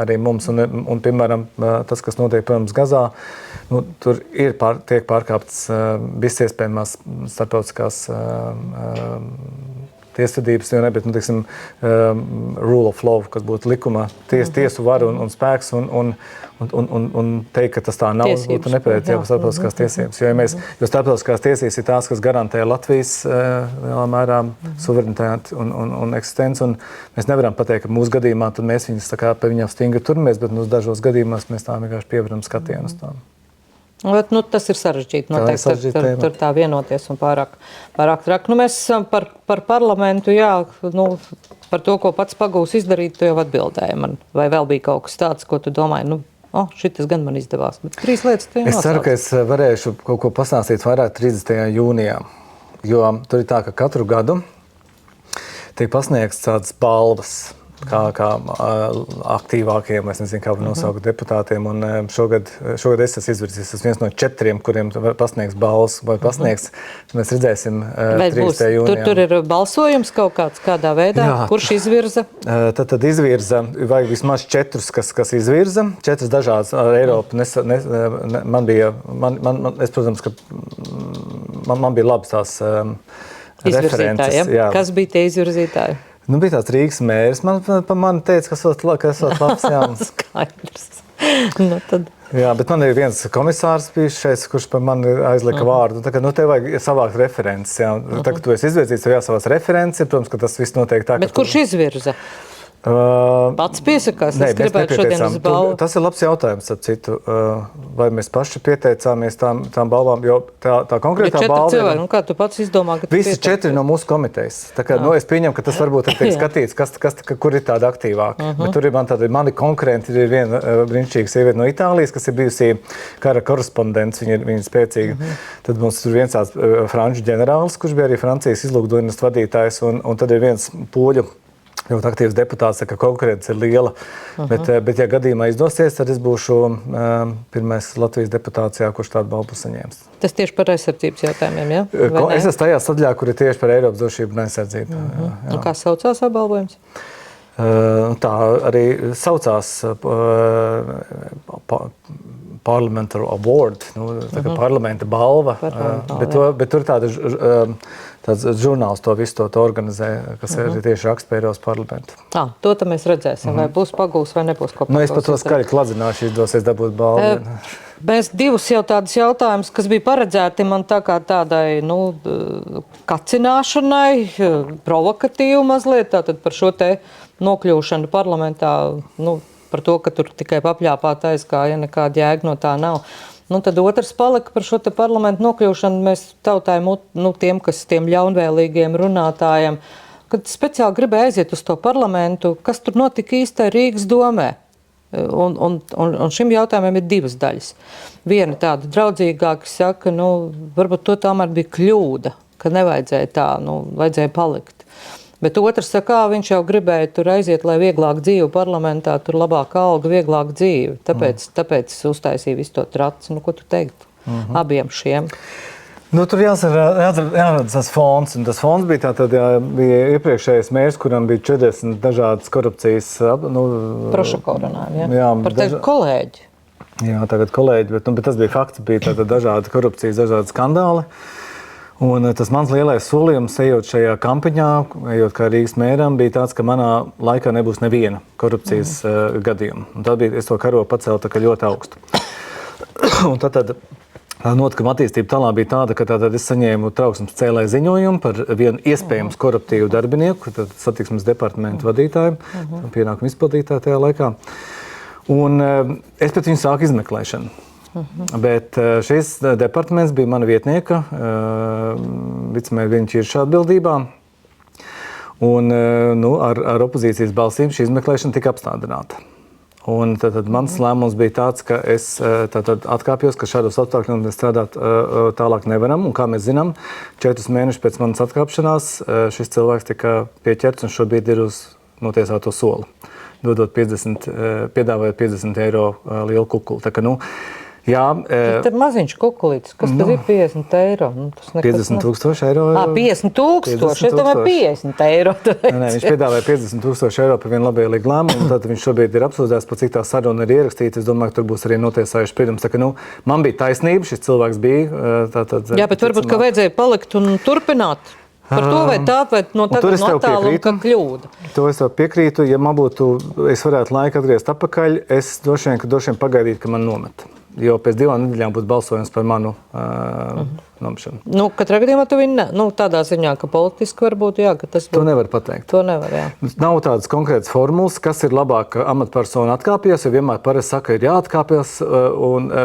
S1: arī mums. Un piemēram, tas, kas notiek, protams, Gazā, tur tiek pārkāptas visas iespējamās starptautiskās tiesvedības, bet, rule of law, kas būtu likuma, tiesu varu un spēks, un teikt, ka tas tā nav, būtu nepareizi starptautiskās tiesības. Jo starptautiskās tiesības ir tās, kas garantē Latvijas lielā mērā suverenitāti un eksistenci, un mēs nevaram pateikt, ka mūsu gadījumā tad mēs viņus tā kā pie viņām stingri turamies, bet dažos gadījumos mēs tā vienkārši pievaram skatienu uz tām.
S2: Tas ir sarežģīti. Noteikti tur tā vienoties un pārāk traki. Mēs esam par parlamentu, par to, ko pats pagūs izdarīt, tu jau atbildēji man. Vai vēl bija kaut kas tāds, ko tu domāji, šitas gan man izdevās. Bet 3 lietas tu jau nosauc.
S1: Es ceru, ka es varēšu kaut ko pastāstīt vairāk 30. jūnijā. Jo tur ir tā, ka katru gadu tiek pasniegts tādas balvas. Kā aktīvākiem, es nezinu, kā nosaukt deputātiem. Un šogad es esmu izvirzījies. Tas viens no 4, kuriem pasniegs balvas vai pasniegs. Mēs redzēsim 30. jūnijā. Tur ir balsojums kaut kādā veidā, kurš izvirza? Tad izvirza, vajag vismaz 4, kas izvirza. 4 dažādas ar Eiropu. Es, protams, ka man bija labas tās references.
S2: Kas bija tie izvirzītāji?
S1: Bija tāds Rīgas mērs. Man teica, ka esot labs.
S2: Skaidrs. Tad.
S1: Jā, bet man ir viens komisārs bijis šeit, kurš par mani aizlika vārdu. Tev vajag savākt references. Kad tu esi izvirzīts, tev jāsavāc references. Protams, ka tas viss notiek tā,
S2: bet kurš izvirza? Pats piesakās, es gribētu šodien uz balvu.
S1: Tas ir labs jautājums, ap citu. Vai mēs paši pieteicāmies tām balvām, jo tā konkrētā balva... Bet 4 cilvēki,
S2: kā tu pats izdomā, ka tu
S1: visi 4 no mūsu komitejas. Tā kā, es pieņemu, ka tas varbūt ir tiek skatīts, kur ir tāda aktīvāka. Bet tur ir mani konkurenti, ir viena brīnišķīga sieviete no Itālijas, kas ir bijusi kara korespondents, viņa ir spēcīga. Tad mums tur viens tāds franču ģenerālis, kurš bija arī Francijas izlūkdienestu vadītājs, un tad ir viens poļu ļoti aktīvs deputāts, ka konkurence ir liela. Bet ja gadījumā izdosies, tad es būšu pirmais Latvijas deputāts, kurš tādu balvu saņēmis.
S2: Tas tieši par aizsardzības jautājumiem, ja?
S1: Es esmu tajā sadaļā, kur ir tieši par Eiropas drošību un aizsardzību.
S2: Un kā saucās apbalvojums?
S1: Tā arī saucās Parliamentary Award, tā kā parlamenta balva, bet tur tāds žurnāls to visu to organizē, kas arī tieši raksta par Eiropas parlamentu.
S2: To tam mēs redzēsim, vai būs pagūs vai nebūs ko pagūs.
S1: Es par to skaļi kladzināšu, izdosies dabūt balvu.
S2: Mēs divus jau tādus jautājumus, kas bija paredzēti man tā kā tādai, kacināšanai, provokatīvu mazliet, tātad par šo te nokļūšanu parlamentā, par to, ka tur tikai papļāpāt aizgāja, nekāda jēga no tā nav. Tad otrs palika par šo te parlamentu nokļūšanu. Mēs tautājam, tiem ļaunvēlīgiem runātājiem, kad speciāli gribēja aiziet uz to parlamentu, kas tur notika īstai Rīgas domē. Un šim jautājumam ir divas daļas. Viena tāda draudzīgāka saka, varbūt to tomēr bija kļūda, ka nevajadzēja tā, vajadzēja palikt. Bet otrs saka, viņš jau gribēja tur aiziet, lai vieglāk dzīve parlamentā, tur labāka alga, vieglāk dzīve. Tāpēc uztaisīja visu to traci. Ko tu teiktu abiem šiem?
S1: Tur jāredz tas fonds. Un tas fonds bija bija iepriekšējais mērs, kuram bija 40 dažādas korupcijas.
S2: Prošako runājam, ja? Par tevi kolēģi.
S1: Jā, tagad kolēģi, bet tas bija fakts, bija dažādi korupcijas, dažādi skandāli. Un tas mans lielais solījums, ejot šajā kampaņā, ejot kā Rīgas mēram, bija tāds, ka manā laikā nebūs neviena korupcijas gadījuma. Un tad es to karogu pacēlu ļoti augstu. Un tad notikuma attīstība tālāk bija tāda, ka es saņēmu trauksmes cēlēju ziņojumu par vienu iespējams koruptīvu darbinieku, satiksmes departamentu vadītāju, pienākumu izpildītāju tajā laikā. Un es pēc viņu sāku izmeklēšanu. Bet šis departaments bija mana vietnieka, vicamēr viņš ir šāda atbildībā. Un ar opozīcijas balsīm šī izmeklēšana tika apstādināta. Un tad mans lēmums bija tāds, ka es atkāpjos, ka šādos apstākļos mēs strādāt tālāk nevaram. Un kā mēs zinām, 4 mēnešus pēc manas atkāpšanās šis cilvēks tika pieķerts un šobrīd ir uz notiesāto soli, piedāvājot 50 eiro lielu kukuli. Tā kā,
S2: tad ir maziņš kukulītis. Kas tad ir 50 eiro?
S1: 50,000 eiro.
S2: 50,000? Es domāju 50 eiro.
S1: Nē, viņš piedāvāja 50,000 eiro par vienu labvēlīgu lēmumu, un tad viņš šobrīd ir apsūdzēts, par cik tā saruna ir ierakstīta. Es domāju, ka tur būs arī notiesājuši spriedums. Tā kā, man bija taisnība, šis cilvēks bija.
S2: Jā, bet varbūt, ka vajadzēja palikt un turpināt. Par to vai tā, vai no tagad no attāluma, ka kļūda.
S1: To es tev piekrītu. Ja man būtu, es varētu laiku atgriezt atpakaļ, es droši vien pagaidītu, ka man nomet. Jo pēc 2 nedēļām būs balsojums par manu nomšanu.
S2: Katrā gadījumā tu viņi tādā ziņā, ka politiski varbūt, jā, ka tas būtu.
S1: To nevar pateikt.
S2: To nevar, jā.
S1: Nav tādas konkrētas formulas, kas ir labāk amatpersona atkāpjas, jo vienmēr parasti saka, ir jāatkāpjas,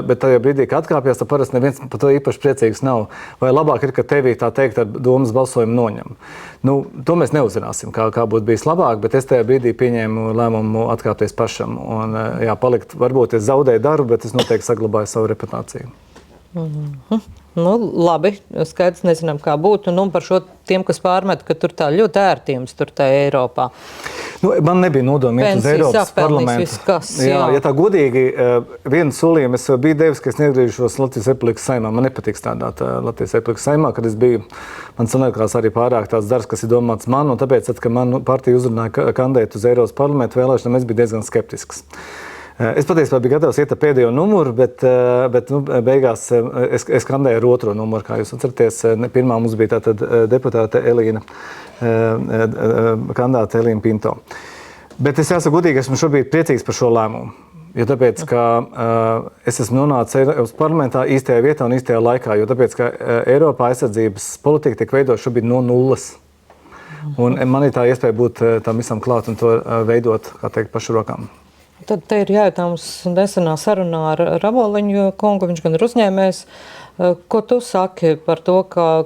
S1: bet tajā brīdī, kad atkāpjas, tad parasti neviens par to īpaši priecīgs nav. Vai labāk ir, ka tevī tā teikt ar domas balsojumu noņem. To mēs neuzzināsim, kā būtu bijis labāk, bet es tajā brīdī pieņēmu lēmumu atkāpties pašam. Un, palikt, varbūt es zaudēju darbu, bet es noteikti saglabāju savu reputāciju.
S2: Labi, skaidrs, nezinām, kā būtu. Par šo tiem, kas pārmet, ka tur tā ļoti ērtījums tur tā Eiropā.
S1: Man nebija nodomi iet uz Eiropas parlamentu. Ja tā godīgi, vienu solījumu es biju devis, ka es neatgriežos Latvijas Republikas Saeimā. Man nepatīk strādāt Latvijas Republikas Saeimā, kad es biju, man sanākās arī pārāk tāds darbs, kas ir domāts man, un tāpēc, kad man partija uzrunāja kandidēt uz Eiropas parlamentu vēlēšanām, es biju diezgan skeptisks. Es patiesībā biju gatavs iet ar pēdējo numuru, bet beigās es kandēju ar otro numuru, kā jūs atceraties. Pirmā mums bija tātad deputāte kandidāte Elīna Pinto. Bet es jāsaka godīgi, esmu šobrīd priecīgs par šo lēmumu. Jo tāpēc, ka es esmu nonācis Eiropas parlamentā īstajā vietā un īstajā laikā, jo tāpēc, ka Eiropā aizsardzības politika tiek veidot šobrīd no nulles. Un man ir tā iespēja būt tam visam klāt un to veidot, kā teikt, pašu rokām.
S2: Tad te ir jājautā mums nesenā sarunā ar Raboliņu kungu, viņš gan ir uzņēmējs. Ko tu saki par to,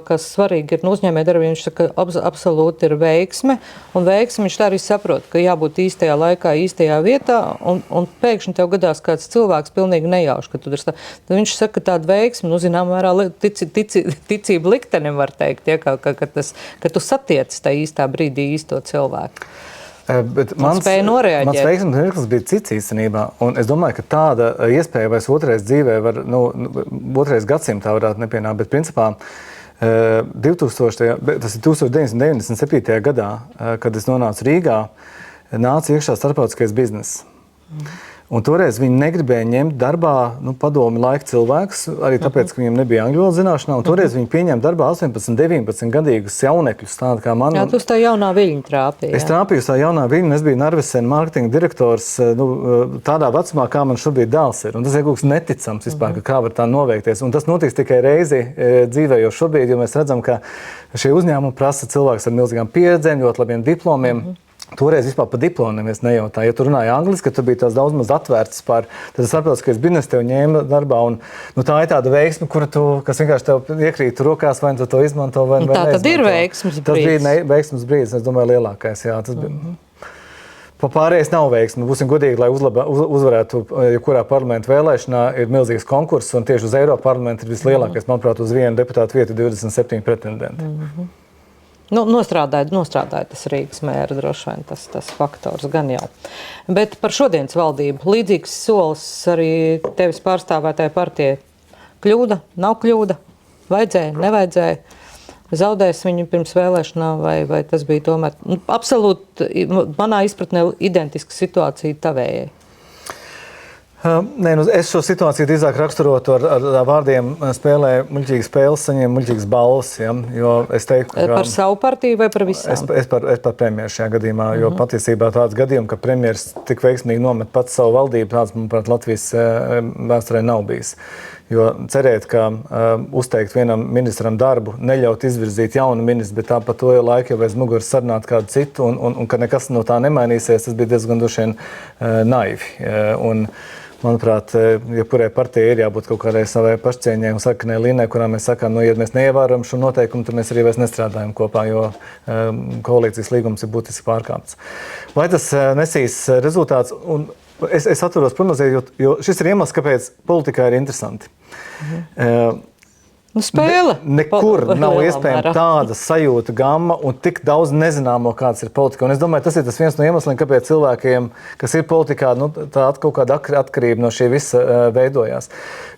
S2: kas svarīgi ir uzņēmēja darbība? Viņš saka, absolūti ir veiksme, un veiksme viņš tā arī saprot, ka jābūt īstajā laikā, īstajā vietā, un pēkšņi tev gadās kāds cilvēks pilnīgi nejauši, ka tu tur stāv. Tad viņš saka, ka tāda veiksme, zinām mērā ticība liktenim var teikt, ja, ka tu satiec tā īstā brīdī īsto cilvēku.
S1: Bet mans veiksmes mirklis bija cits īstenībā. Un es domāju, ka tāda iespēja vairs otrais dzīvē var, otrais gadsimtā varētu nepienākt. Bet principā 1997. gadā, kad es nonācu Rīgā, nāca iekšā starptautiskais bizness. Un toreiz viņi negribēja ņemt darbā padomi laika cilvēkus, arī tāpēc, ka viņiem nebija angļu valodas zināšanā. Un toreiz viņi pieņēma darbā 18, 19 gadīgus jaunekļus, tādi kā man.
S2: Jā, tu uz tā jaunā viļņa trāpīji.
S1: Es trāpīju uz tā jaunā viļņa, es biju Narvesen mārketinga direktors tādā vecumā, kā man šobrīd dēls ir. Un tas ir kaut kas neticams vispār, ka kā var tā noveikties. Un tas notiks tikai reizi dzīvē, jo šobrīd, jo mēs redzam, ka šie uzņēmumi prasa cilvēks ar milzīgām pieredzēm, ļoti labiem diplomiem. Toreiz vispār par diplomu neviens nejautāja. Ja tu runāji angliski, tad tu biji tās daudz maz atvērts par, tad starptautiskais bizness tev ņēma darbā. Un, tā ir tāda veiksme, kas vienkārši tev iekrīt rokās, vai tu to izmanto, vai neizmanto. Tā tad ir veiksmes brīdis. Tas bija veiksmes brīdis, es domāju, lielākais. Jā, tas bija. Pārējais nav veiksme. Būsim godīgi, lai uzvarētu jebkurā parlamenta vēlēšanā, ir milzīgs konkurss, un tieši uz Eiropas parlamentu ir vislielākais, manuprāt, uz vienu deputātu vietu 27 pretendenti.
S2: Nostrādāja tas Rīgas mēra droši vien tas faktors gan jau. Bet par šodienas valdību līdzīgs solis arī tevis pārstāvētāja partija. Kļūda, nav kļūda, vajadzēja, nevajadzēja, zaudēs viņu pirms vēlēšanām vai tas bija tomēr absolūti manā izpratnē identiska situācija tavējai.
S1: Nē, es šo situāciju drīzāk raksturotu ar vārdiem spēlēju muļķīgas spēles, saņēmu muļķīgas balvas, ja, jo es teiktu, ka...
S2: Par savu partiju vai par visām?
S1: Es par premjeru šajā gadījumā, jo patiesībā tāds gadījums, ka premjeras tik veiksmīgi nomet pats savu valdību, tāds, manuprāt, Latvijas vēsturē nav bijis. Jo cerēt, ka uzteikt vienam ministram darbu, neļaut izvirzīt jaunu ministru, bet tāpat to laiku jau aiz muguras sarunāt kādu citu, un ka nekas no tā nemainīsies, tas bija diezgan droši vien naivi. Manuprāt, jebkurai partijai ir jābūt kaut kādai savai pašcieņai un sarkanai līnijai, kurā mēs sakām, ja mēs neievērojam šo noteikumu, tad mēs arī vairs nestrādājam kopā, jo koalīcijas līgums ir būtiski pārkāpts. Vai tas nesīs rezultāts? Un es atturos prognozēt, jo šis ir iemesls, kāpēc politikā ir interesanti.
S2: Spēle.
S1: Nekur nav iespējama tāda sajūta gamma un tik daudz nezināmo, kāds ir politika. Un es domāju, tas ir tas viens no iemesliem, kāpēc cilvēkiem, kas ir politikā, tā kaut kāda atkarība no šī visa veidojās.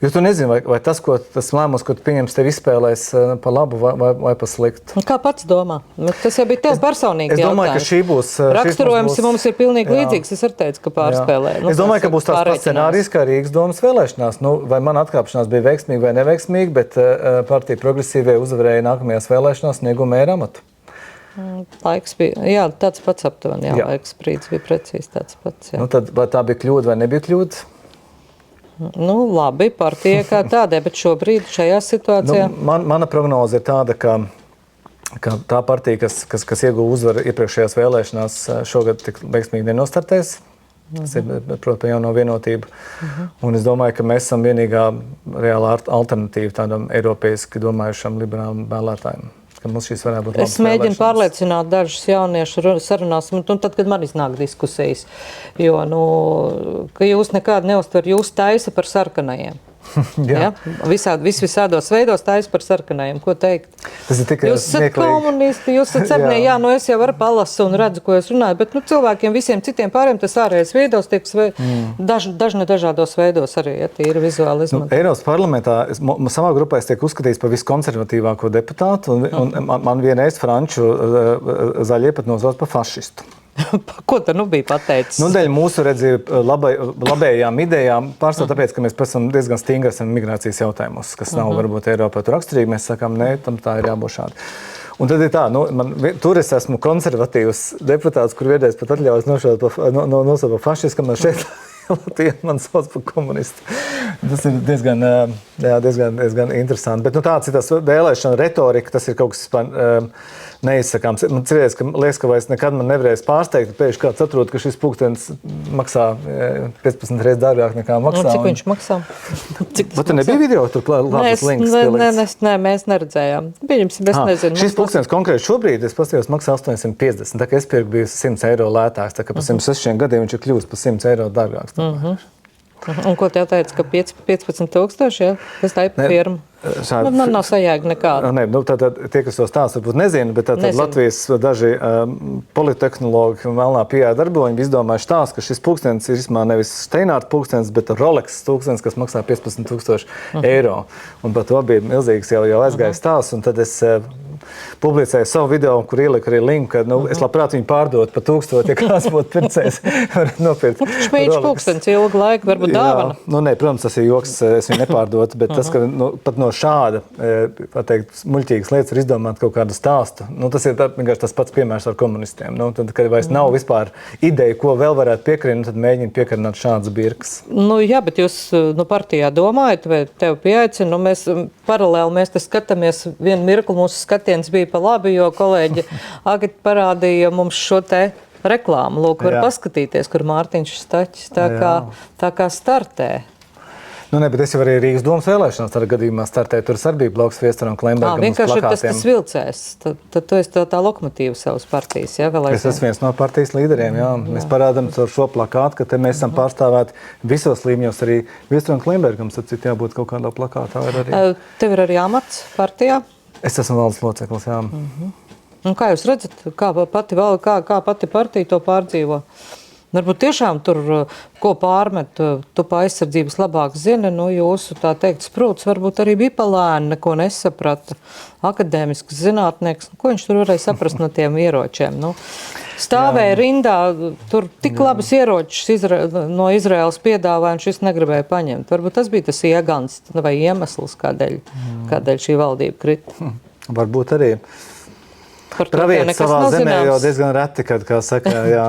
S1: Jo tu nezini, vai tas lēmums, ko tu pieņems, tev izspēlēs pa labu vai pa sliktu.
S2: Kā pats domā? Tas jau bija tev personīgi jautājums.
S1: Es domāju, ka šī būs...
S2: Raksturojums mums ir pilnīgi līdzīgs. Es arī teicu, ka pārspēlē.
S1: Es domāju, ka būs tāds pats scenārijs kā Rīgas domas vēlēšanās. Vai mana atkāpšanās bija veiksmīga vai neveiksmīga, bet partija progresīvie uzvarēja nākamajās vēlēšanās un ieguva mēra amatu.
S2: Laiks bija, jā, tāds pats aptuveni, jā, laiks brīdis bija precīzi tāds pats, jā.
S1: Tad vai tā bija kļūda vai nebija kļūda?
S2: Labi, partija kā tādē, bet šobrīd šajā situācijā...
S1: Mana prognoze ir tāda, ka tā partija, kas ieguva uzvaru iepriekšējās vēlēšanās, šogad tik veiksmīgi nenostartēs. Tas ir, protams, par jauno vienotību. Un es domāju, ka mēs esam vienīgā reālā alternatīva tādam eiropeiski domājušam liberālam vēlētājiem. Ka mums šīs varētu būt labas
S2: vēlēšanas. Es mēģinu pārliecināt dažus jauniešu sarunās, un tad, kad man iznāk diskusijas, jo, ka jūs nekādu neuztver, jūs taisa par sarkanajiem. Ja? Visādos veidos taisa par sarkanajiem. Ko teikt?
S1: Tas ir tikai
S2: jūs esat komunisti, jūs esat sarkanie, es jau varu palasu un redzu, ko jūs runājat, bet cilvēkiem visiem citiem pāriem tas ārējais veidos tiek dažādos veidos arī, ja tīri vizuāli izmantot.
S1: Eiropas parlamentā savā grupā es tiek uzskatīts par viskonservatīvāko deputātu, un man vienreiz franču zaļie pat nosauc par fašistu.
S2: Ko tad bija pateicis?
S1: Dēļ mūsu labējām idejām, pārstāv tāpēc, ka mēs esam diezgan stingri esam migrācijas jautājumos, kas nav varbūt Eiropā tur raksturīgi, mēs sakām, nē, tam tā ir jābūt šādi. Un tad ir tā, tur es esmu konservatīvs deputāts, kur viedējais pat atļaujas nosaukt par fašisku, kamēr šeit Latvija man sauc par komunistu. Tas ir diezgan interesanti. Bet tāds ir tas vēlēšana retorika, tas ir kaut kas neizsakāms. Man liekas, ka vairs nekad man nevarēs pārsteigt, pēkšņi kāds atrod, ka šis pulkstenis maksā 15 reizes dārgāk nekā maksā.
S2: Cik viņš maksā?
S1: Bet tu nebija video, tur labas links pieliks?
S2: Nē, mēs neredzējām. Pieņemsim, es nezinu.
S1: Šis pulkstenis konkrēti šobrīd, es paskatījos, maksā 850. Tā kā es pirku bija 100 eiro lētāks, tā kā pa 106 gadiem viņš ir kļūst pa 100 eiro dārgāks.
S2: Un ko tev teica, ka 15,000, ja? Tas tā ir firma. Man nav sajēga nekāda.
S1: Nē, tātad tie, kas to stāsta, varbūt nezina, bet tātad Latvijas daži politehnologi un vēlnā pieeja darboņi izdomājuši tās, ka šis pulkstenis ir vismā nevis Steinārta pulkstenis, bet Rolex pulkstenis, kas maksā 15,000 eiro. Un par to bija milzīgs jau aizgājis stāsts, un tad es publicēju savu video, kur ieliku arī linku, ka es labprāt viņu pārdotu par 1000, ja kāds būtu pircējs, varat nopirkt.
S2: Šmīčs pulkstenis ilgu laiku, varbūt dāvana.
S1: Nē, protams, tas ir joks, es viņu nepārdotu, bet tas, ka pat no šāda, pateikt, muļķīgas lietas ir izdomāt kaut kādu stāstu. Tas ir vienkārši tas pats piemērs ar komunistiem. Tad, kad vairs nav vispār ideja, ko vēl varētu piekrīt, tad mēģina piekarināt šādas birkas.
S2: Jā, bet jūs partijā domājat, vai tev pieaicina? Mēs paralēli te skatāmies, vienu mirkli mūsu skatiens bija pa labi, jo kolēģi Agita parādīja mums šo te reklāmu. Lūk, var paskatīties, kur Mārtiņš Staķis tā kā startē.
S1: Bet es jau arī Rīgas domas vēlēšanās tādā gadījumā startēju. Tur arī bija bloks Viestaram Klembergam uz plakātiem.
S2: Vienkārši tas vilcējs. Tad tu esi tā lokomotīva savas partijas, ja?
S1: Es esmu viens no partijas līderiem, jā. Mēs parādām ar šo plakātu, ka te mēs esam pārstāvēti visos līmeņos. Arī Viestaram Klembergam, sapcīt, jābūt kaut kādā plakātā.
S2: Tev ir arī amats partijā?
S1: Es esmu valdes loceklis, jā.
S2: Un kā jūs redzat, kā pati partija to pārdzīvo? Varbūt tiešām tur, ko pārmet, tu pa aizsardzības labāk zini, jūsu, tā teikt, sprūts varbūt arī bija palēni, neko nesaprata. Akadēmisks zinātnieks, ko viņš tur varēja saprast no tiem ieročiem? Stāvēja rindā, tur tik labas ieročus no Izraēlas piedāvāja, un šis negribēja paņemt. Varbūt tas bija tas iegans vai iemesls, kādēļ šī valdība krita.
S1: Varbūt arī. Pravietis savā zemē jau diezgan reti, kad, kā saka, jā.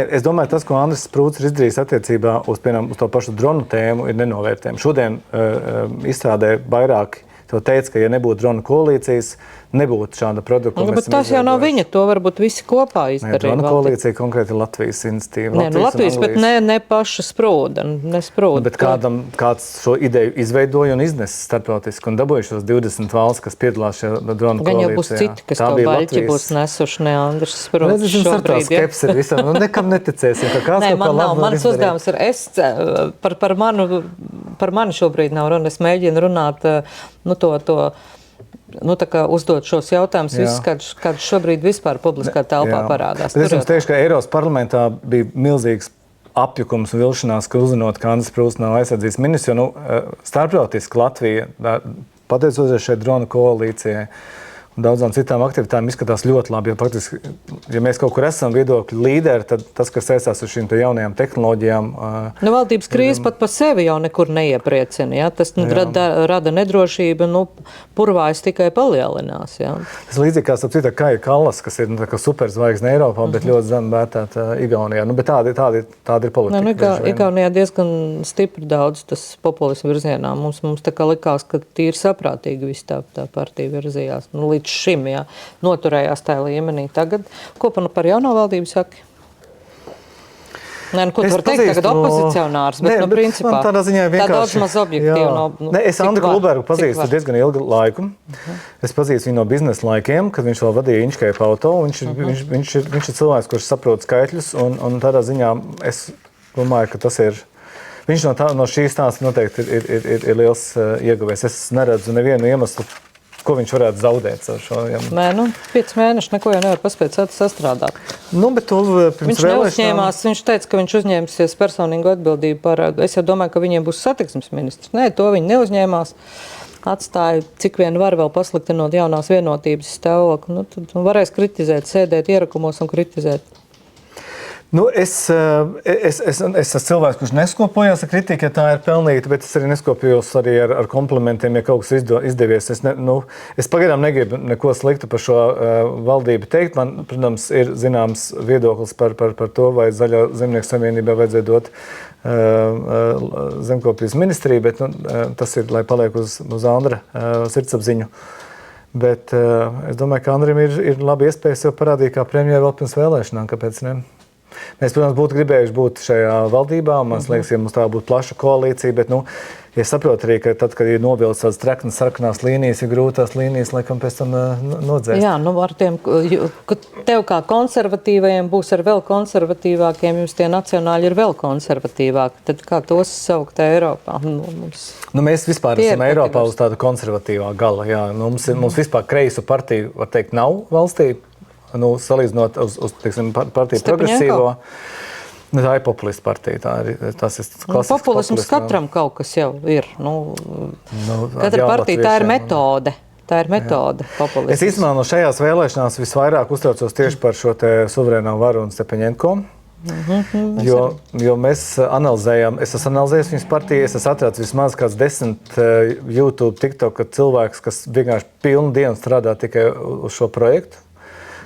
S1: Es domāju, tas, ko Andris Sprūts ir izdarījis attiecībā uz to pašu dronu tēmu, ir nenovērtējami. Šodien izstrādē vairāki to teica, ka ja nebūtu dronu koalīcijas, nebūtu šāda produkta.
S2: Bet tas jau nav viņa, to varbūt visi kopā izdarīja.
S1: Dronu koalīcija konkrēti Latvijas iniciatīva.
S2: Latvijas, bet ne paša Sprūda.
S1: Bet kāds šo ideju izveidoja un iznesa starptautiski un dabūja šos 20 valsts, kas piedalās šajā dronu koalīcijā.
S2: Gan jau būs citi, kas to baļķi būs nesuši, ne Andris Sprūds šobrīd.
S1: Skepsi visam, nekam neticēsim.
S2: Mans uzdevums ir, par mani šobrīd nav runa, es mēģinu runāt tā kā uzdot šos jautājumus, visus, kāds šobrīd vispār publiskā telpā parādās.
S1: Es jums teikšu, ka Eiropas parlamentā bija milzīgs apjukums un vilšanās, ka uzzinot, ka Andris Sprūts nav aizsardzības ministrs, jo starptautiski Latvija, pateicoties šai dronu koalīcijai un daudzām citām aktivitātēm, izskatās ļoti labi, jo faktiski, ja mēs kaut kur esam viedokļu līderi, tad tas, kas saistās ar šīm jaunajām tehnoloģijām...
S2: Valdības krīze pat pa sevi jau nekur neiepriecina, ja? Tas rada nedrošību, purvājas tikai palielinās, ja?
S1: Tas līdzīgi kā sapcīt ar Kaja Kallas, kas ir superzvaigzne Eiropā, bet ļoti zem vērtēta Igaunijā. Bet tāda ir politika.
S2: Igaunijā diezgan stipri daudz tas populismu virzienā. Mums tā kā likās, ka tīri saprātīgi viss tā partija virzījās. Līdz šim, noturējās tajā līmenī. Tagad, ko par jauno valdību saki? Ko tu var teikt tagad opozicionārs, bet, principā,
S1: tādā ziņā vienkārši...
S2: Tā daudz maz objektīvi.
S1: Es Andru Klubergu pazīstu diezgan ilgu laiku. Es pazīstu viņu no biznesa laikiem, kad viņš vēl vadīja Inčkēpa auto. Viņš ir cilvēks, kurš saprot skaitļus, un tādā ziņā es domāju, ka tas ir... Viņš no šīs stāsta noteikti ir liels ieguvējs. Es neredzu nevienu iemeslu, ko viņš varētu zaudēt ar šo?
S2: 5 mēneši neko jau nevar paspēt sastrādāt.
S1: Bet to pirms
S2: neuzņēmās, viņš teica, ka viņš uzņēmsies personīgu atbildību par... Es jau domāju, ka viņiem būs satiksmes ministrs. Nē, to viņi neuzņēmās. Atstāja, cik vien var vēl pasliktinot jaunās vienotības stāvokli. Tad varēs kritizēt, sēdēt ierakumos un kritizēt.
S1: Es esmu cilvēks, kurš neskopojās ar kritiku, ja tā ir pelnīta, bet es arī neskopojos arī ar komplimentiem, ja kaut kas izdevies. Es pagaidām negribu neko sliktu par šo valdību teikt. Man, protams, ir zināms viedoklis par to, vai Zaļo zemnieku savienībā vajadzētu dot zemkopības ministriju, bet tas ir, lai paliek uz Andra sirdsapziņu. Bet es domāju, ka Andrim ir labi iespējas jau parādīt kā premjeru vēl pirms vēlēšanām, kāpēc ne? Mēs, protams, būtu gribējuši būt šajā valdībā. Man liekas, ja mums tā būtu plaša koalīcija, bet, es saprotu arī, ka tad, kad ir novilcis tādas treknas, sarkanās līnijas, ir grūtās līnijas, laikam pēc tam nodzēst.
S2: Jā, ar tiem, ka tev kā konservatīvajiem būs ar vēl konservatīvākiem, jums tie nacionāļi ir vēl konservatīvāki. Tad kā tos saukt Eiropā?
S1: Mēs vispār esam Eiropā uz tādu konservatīvā gala. Jā. Mums vispār kreisu partiju, var teikt, nav valstī. Salīdzinot uz teiksim, partiju progresīvo. Tā ir populistu partija. Tas ir klasisks
S2: populisms katram kaut kas jau ir. Katra partija tā ir metode. Tā ir metode populisms.
S1: Es īstenībā no šajās vēlēšanās visvairāk uztraucos tieši par šo te suverēno varu un Stepaņenko. Jo mēs analizējām, es esmu analizējis viņas partiju, es esmu atrādis vismaz kāds 10 YouTube, TikTok cilvēks, kas vienkārši pilnu dienu strādā tikai uz šo projektu,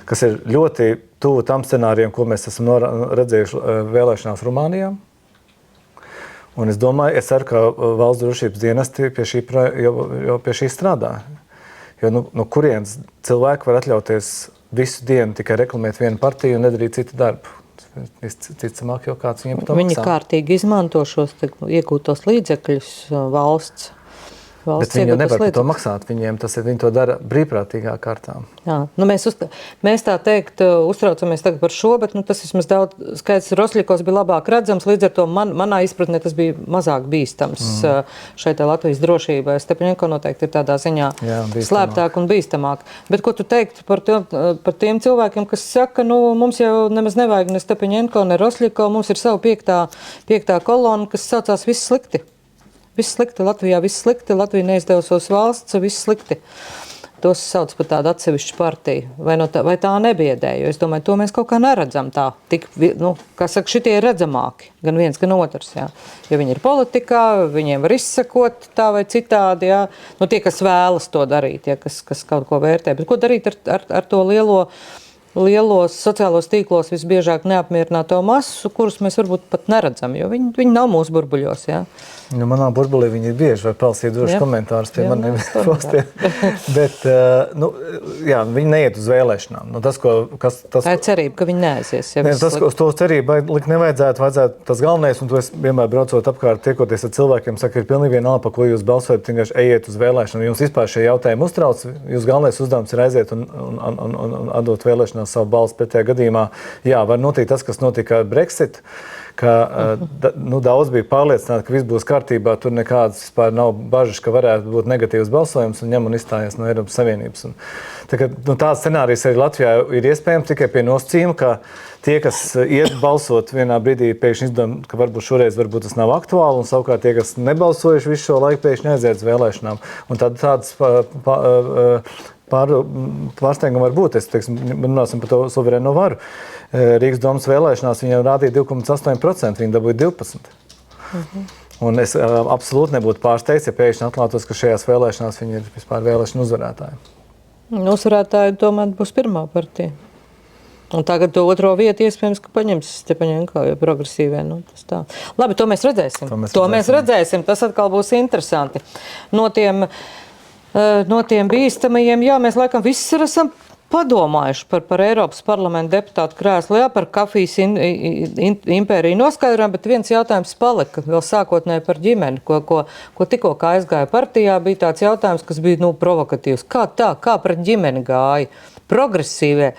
S1: kas ir ļoti tuvu tam scenārijam, ko mēs esam redzējuši vēlēšanās Rumānijā. Un es domāju, es ceru, ka valsts drošības dienesti pie šī strādā. Jo kurienes cilvēki var atļauties visu dienu tikai reklamēt vienu partiju un nedarīt citu darbu. Visticamāk, jau kāds viņiem par to maksā.
S2: Viņi kārtīgi izmanto šos iegūtos līdzekļus valsts.
S1: Bet viņi jau nevar par to maksāt. Viņi to dara brīvprātīgā kārtā.
S2: Jā, mēs tā teikt uztraucamies tagad par šo, bet tas vismaz daudz skaidrs. Rosļikos bija labāk redzams, līdz ar to manā izpratnē tas bija mazāk bīstams šeit Latvijas drošībai. Stepaņenko noteikti ir tādā ziņā slēptāk un bīstamāk. Bet ko tu teikt par tiem cilvēkiem, kas saka, mums jau nemaz nevajag ne Stepaņenko, ne Rosļiko, mums ir savu piektā kolona, kas saucās viss slikti. Viss slikti Latvijā, viss slikti, Latvija neizdevusies valsts, viss slikti. Tos sauc par tādu atsevišķu partiju. Vai tā nebiedē? Jo es domāju, to mēs kaut kā neredzam tā. Kā saka, šitie ir redzamāki, gan viens, gan otrs. Jā. Jo viņi ir politikā, viņiem var izsakot tā vai citādi. Jā. Tie, kas vēlas to darīt, jā, kas kaut ko vērtē. Bet ko darīt ar to lielos sociālos tīklos visbiežāk neapmierināto masu, kurus mēs varbūt pat neredzam, jo viņi nav mūsu burbuļos. Jā.
S1: Manā burbulī viņi ir bieži, var palasīt droši komentārus pie maniem postiem. Bet, viņi neiet uz vēlēšanām. Tā
S2: ir cerība, ka viņi neaizies.
S1: Uz to cerību likt nevajadzētu tas galvenais, un to es vienmēr braucot apkārt, tiekoties ar cilvēkiem, saka, ir pilnīgi vienalga, par ko jūs balsojat, vienkārši ejiet uz vēlēšanām. Jums vispār šie jautājumi uztrauc, jūs galvenais uzdevums ir aiziet un atdot vēlēšanās savu balsu. Pretējā gadījumā, var notikt tas, kas notika ar Brexit, ka daudz bija pārliecināti, ka viss būs kārtībā, tur nekādas vispār nav bažas, ka varētu būt negatīvs balsojums un ņem un izstājies no Eiropas Savienības. Tāds scenārijs arī Latvijā ir iespējams tikai pie nosacījuma, ka tie, kas iet balsot vienā brīdī, pēkšņi izdomā, ka varbūt šoreiz tas nav aktuāli, un savukārt tie, kas nebalsojuši visu šo laiku, pēkšņi aiziet uz vēlēšanām. Un tad tādas pārsteigumi var būt. Runāsim par to suverēno varu. Rīgas domas vēlēšanās viņam rādīja 2,8%, viņi dabūja 12%. Un es absolūti nebūtu pārsteigts, ja pēkšņi atklātos, ka šajās vēlēšanās viņi ir vispār vēlēšanu uzvarētāji.
S2: Uzvarētāji tomēr būs pirmā partija. Un tagad to otro vietu iespējams, ka paņems Stepaņenko, jo progresīvie. Labi, to mēs redzēsim. Mēs redzēsim. Tas atkal būs interesanti. No tiem bīstamajiem, mēs laikam visi esam padomājuši par Eiropas parlamenta deputātu krēslu, par kafijas impēriju noskaidrojumu, bet viens jautājums palika vēl sākotnēji par ģimeni, ko tikko aizgāja partijā, bija tāds jautājums, kas bija provokatīvs. Kā pret ģimeni gāja? Progresīvie.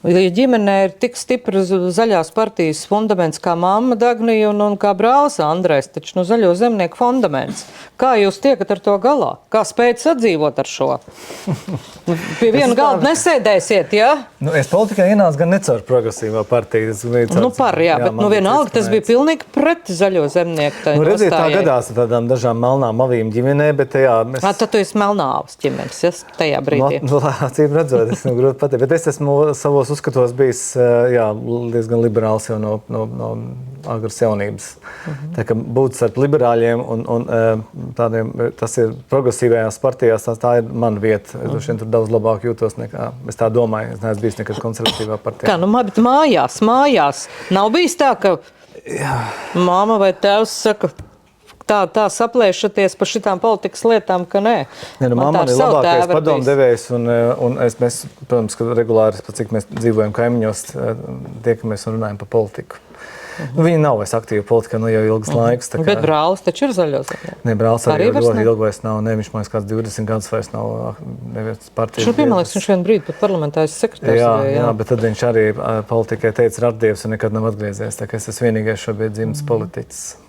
S2: Ja ģimenē ir tik stipra zaļās partijas fundaments kā mamma Dagnija un kā brālis Andrēs, taču zaļo zemnieku fundaments. Kā jūs tiekat ar to galā? Kā spējat sadzīvot ar šo? Pie viena galda nesēdēsiet, jā?
S1: Es politikā ienācu gan necaur progresīvā partija.
S2: Bet vienalga tas bija pilnīgi pret zaļo zemnieku.
S1: Redziet, tā gadās ar tādām dažām melnām avīm ģimenē, bet
S2: Tad tu esi melnāvas ģimenes, tajā brīdī.
S1: Acīm redzot, es grūti pateikt, bet es esmu savos uzskatos bijis diezgan liberāls jau no agras jaunības. Tā kā būt starp liberāļiem un tādiem, tas ir progresīvajās partijās, tā ir mana vieta. Es tur daudz labāk jūtos nekā, es tā domāju, es neesmu bijis nekad konservatīvā partijā.
S2: Kā, bet mājās. Nav bijis tā, ka māma vai tēvs saka, tā saplēšaties par šitām politikas lietām, ka nē.
S1: Mamma ir labākais padomdevējs, un mēs, protams, ka regulāri, cik mēs dzīvojam kaimiņos, tiekamies un runājam par politiku. Viņa nav vairs aktīva politikā jau ilgas laiks.
S2: Bet brālis taču ir zaļos.
S1: Ne, brālis arī ļoti ilgi vairs nav. Ne, viņš man kāds 20 gadus vairs nav nevienas partijas.
S2: Viņš piemēlēs, viņš vienu brīdi pat parlamentārais sekretārs.
S1: Jā, bet tad viņš arī politikai teica radievs un nekad nav atgriezies. Tā kā es esmu vienīgais šobrīd dzimis politiķis.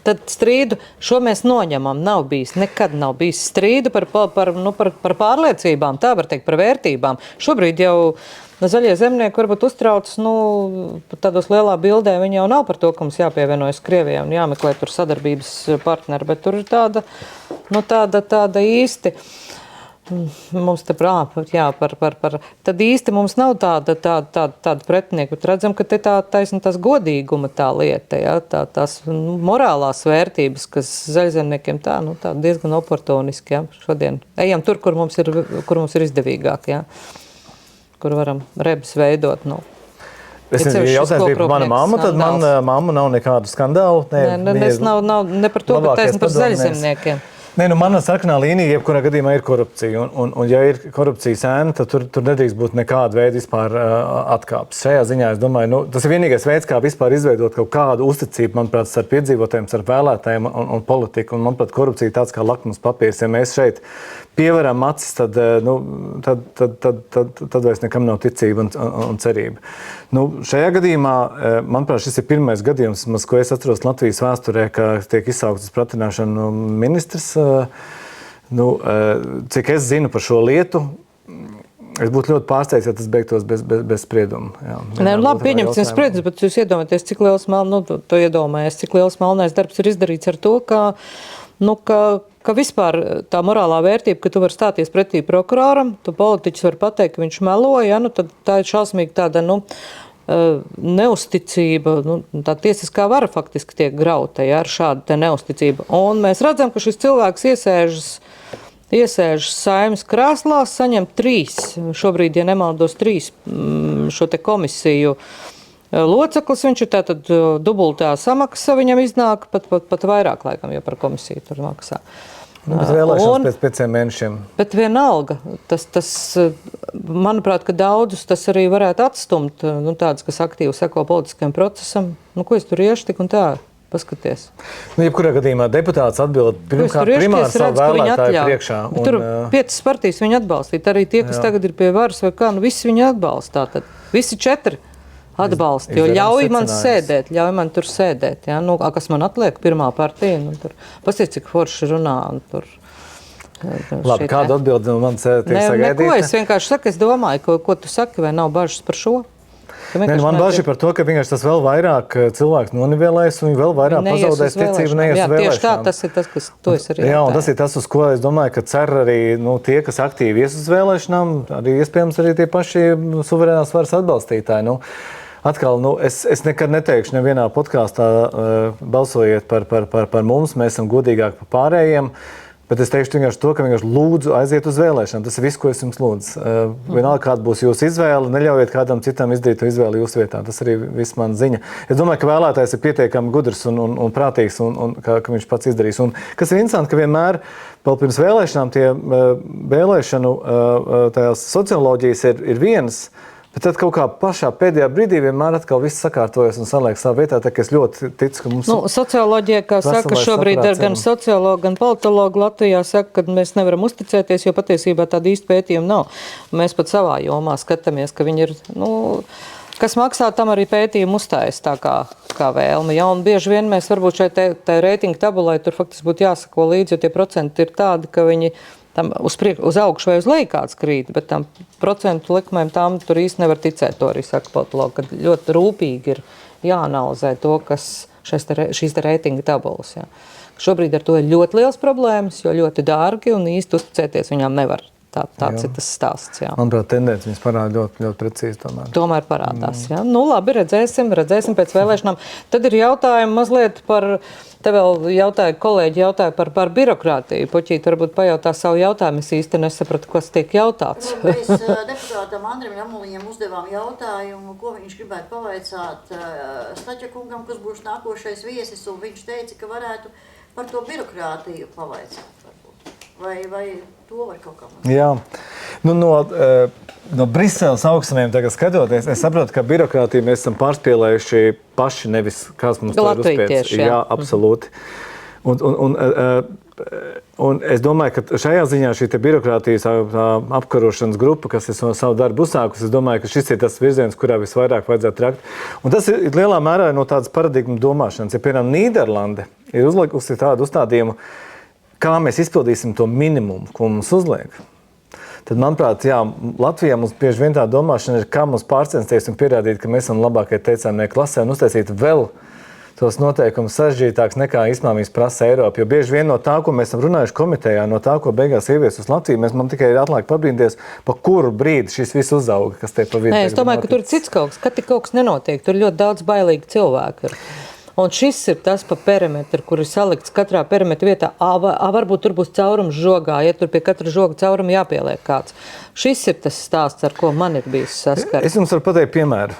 S2: Tad strīdu šo mēs noņemam. Nav bijis, nekad nav bijis strīdu par pārliecībām, tā var teikt, par vērtībām. Šobrīd jau zaļie zemnieki varbūt uztrauc, tādos lielā bildē viņi jau nav par to, ka mums jāpievienojas Krievijai un jāmeklē tur sadarbības partneri, bet tur ir tāda īsti. Mums te tad īsti mums nav tāda pretinieka, bet redzam, ka te tās godīguma tā lieta, jā, tās morālās vērtības, kas zaļzemniekiem tā diezgan oportuniski, jā, šodien ejam tur, kur mums ir izdevīgāk, jā, kur varam rebus veidot,
S1: Es nezinu, ja jautājums bija par manu mammu, tad mana mamma nav nekādu skandālu.
S2: Es nav ne par to, bet taisni par zaļzemniekiem.
S1: Mana sarkanā līnija, jebkurā gadījumā, ir korupcija. Un ja ir korupcijas ēna, tad tur nedrīkst būt nekāda veida vispār atkāpes. Šajā ziņā, es domāju, tas ir vienīgais veids, kā vispār izveidot kaut kādu uzticību, manuprāt, starp iedzīvotājiem, starp vēlētājiem un politiku. Un, manuprāt, korupcija tāds kā lakmus papīrs. Ja mēs šeit pievaram acis, tad vairs nekam nav ticība un cerība. Šajā gadījumā, manuprāt, šis ir pirmais gadījums, ko es atceros Latvijas vēsturē, ka tiek izsaukts uz pratināšanu ministrs. Cik es zinu par šo lietu, es būtu ļoti pārsteigts, ja tas beigtos bez sprieduma.
S2: Labi, pieņemsim spriedums, bet jūs iedomājaties, cik liels melnais darbs ir izdarīts ar to, ka vispār tā morālā vērtība, ka tu vari stāties pretī prokuroram, tu politiķis var pateikt, ka viņš meloja, tad tā ir šausmīgi tāda, neusticība, tā tiesiskā vara faktiski tiek grauta, ja, ar šādu te neusticību. Un mēs redzam, ka šis cilvēks iesēžas Saeimas krēslā, saņem 3, šobrīd, ja nemaldos, 3 šo te komisiju loceklis, viņš ir tātad dubultā samaksa, viņam iznāk pat vairāk laikam, jo par komisiju tur maksā.
S1: Bet vēlēšanas pēc 5 mēnešiem.
S2: Bet vienalga, tas manuprāt, ka daudzus tas arī varētu atstumt, tādus, kas aktīvi seko politiskajam procesam. Ko es tur iešu tik un tā? Paskaties.
S1: Jebkurā gadījumā deputāts atbild primāri savu vēlētāju priekšā.
S2: Tur 5 partijas viņu atbalstīt, arī tie, kas tagad ir pie varas vai kā, visi viņu atbalstā. Tad visi 4 atbalsta, jo ļauj man tur sēdēt. Ja? Kas man atliek, pirmā partija, tur pasties, cik forši runā.
S1: Labi, kādu atbildi man tiek sagaidīta?
S2: Neko, es vienkārši saku, es domāju, ko tu saki, vai nav bažas par šo?
S1: Man bažas par to, ka vienkārši tas vēl vairāk cilvēks nonivelēs un vēl vairāk pazaudēs ticību neies uz vēlēšanām.
S2: Tieši tā, tas ir tas, kas to es arī
S1: Jā, un tas ir tas, uz ko es domāju, ka cer arī tie, kas aktīvi ies uz vēlēšanām, arī iespējams arī tie paši suverēnās varas atbalstītāji. Atkal, es nekad neteikšu nevienā podkāstā balsojiet par mums, mēs esam godīgāki par pārējiem, bet es teikšu vienkārši to, ka vienkārši lūdzu aiziet uz vēlēšanām. Tas ir viss, ko es jums lūdzu. Vienalga, kāda būs jūsu izvēle, neļaujiet kādam citam izdarīt to izvēli jūsu vietā. Tas arī viss man ziņa. Es domāju, ka vēlētājs ir pietiekami gudrs un prātīgs, un ka viņš pats izdarīs. Un kas ir interesanti, ka vienmēr vēl pirms vēlēšanām tie vēlēšanu tās socioloģijas ir vienas, bet tad kaut kā pašā pēdējā brīdī vienmēr atkal viss sakārtojas un saliek savā vietā, tā ka es ļoti ticu, ka mums...
S2: Socioloģija, kā saka, šobrīd ir gan sociologi, gan politologi Latvijā saka, ka mēs nevaram uzticēties, jo patiesībā tāda īsta pētījuma nav. Mēs pat savā jomā skatāmies, ka viņi ir, kas maksā, tam arī pētījumu uzstājas tā kā vēlme. Ja, un bieži vien mēs varbūt šeit tā reitinga tabulai tur faktiski būtu jāsako līdzi, jo tie procenti ir tādi, ka viņi uz augšu vai uz leju kāds krīt, bet tam procentu likmēm tām tur īsti nevar ticēt, to arī saka politologi, ka ļoti rūpīgi ir jāanalizē to, kas šīs reitinga tabulas. Jā. Šobrīd ar to ir ļoti liels problēmas, jo ļoti dārgi un īsti uzticēties viņām nevar. Tāds ir tas stāsts. Jā.
S1: Manuprāt, tendence viņas parāda ļoti precīzi tomēr.
S2: Tomēr parādās, jā. Labi, redzēsim pēc vēlēšanām. Tad ir jautājumi mazliet par, te vēl kolēģi jautāja par birokrātiju. Puķīt, varbūt pajautā savu jautājumu, es īsti nesapratu, kas tiek jautāts.
S3: Mēs deputātam Andrim Jamuliņam uzdevām jautājumu, ko viņš gribētu pavaicāt Staķa kungam, kas būs nākošais viesis, un viņš teica, ka varētu par to birokrātiju pavaicāt, varbūt. Vai to var kaut kā mazliet?
S1: Jā. No Briseles augstumiem tagad skatoties, es saprotu, ka birokrātiju mēs esam pārspīlējuši paši, nevis kāds mums to ir uzspiedis. Jā, absolūti. Un es domāju, ka šajā ziņā šī birokrātijas apkarošanas grupa, kas ir savu darbu uzsākusi, es domāju, ka šis ir tas virziens, kurā visvairāk vajadzētu trakt. Un tas ir lielā mērā no tādas paradigmu domāšanas. Ja, piemēram, Nīderlande ir uzlikusi tādu uzstādījumu, kā mēs izpildīsim to minimumu, ko mums uzliek. Tad, manuprāt, jā, Latvijā mums bieži vien tā domāšana ir, kā mums pārcensties un pierādīt, ka mēs esam labākie teicāmie klasē un uztaisīt vēl tos noteikumus sarežģītāks nekā īstenībā prasa Eiropa. Jo bieži vien no tā, ko mēs esam runājuši komitejā, no tā, ko beigās ievies uz Latviju, man tikai ir atliek pabrīnties, pa kuru brīdi šis viss uzauga, kas te pa vidu.
S2: Nē, es domāju, ka tur ir cits kaut kas, ka tik kaut kas nenotiek. Tur ļoti daudz bailīgi cilvēku ir. Un šis ir tas pa perimetru, kur ir salikts katrā perimetra vietā. Varbūt tur būs caurums žogā, ja tur pie katra žoga cauruma jāpieliek kāds. Šis ir tas stāsts, ar ko man ir bijis saskars.
S1: Es jums varu pateikt piemēru.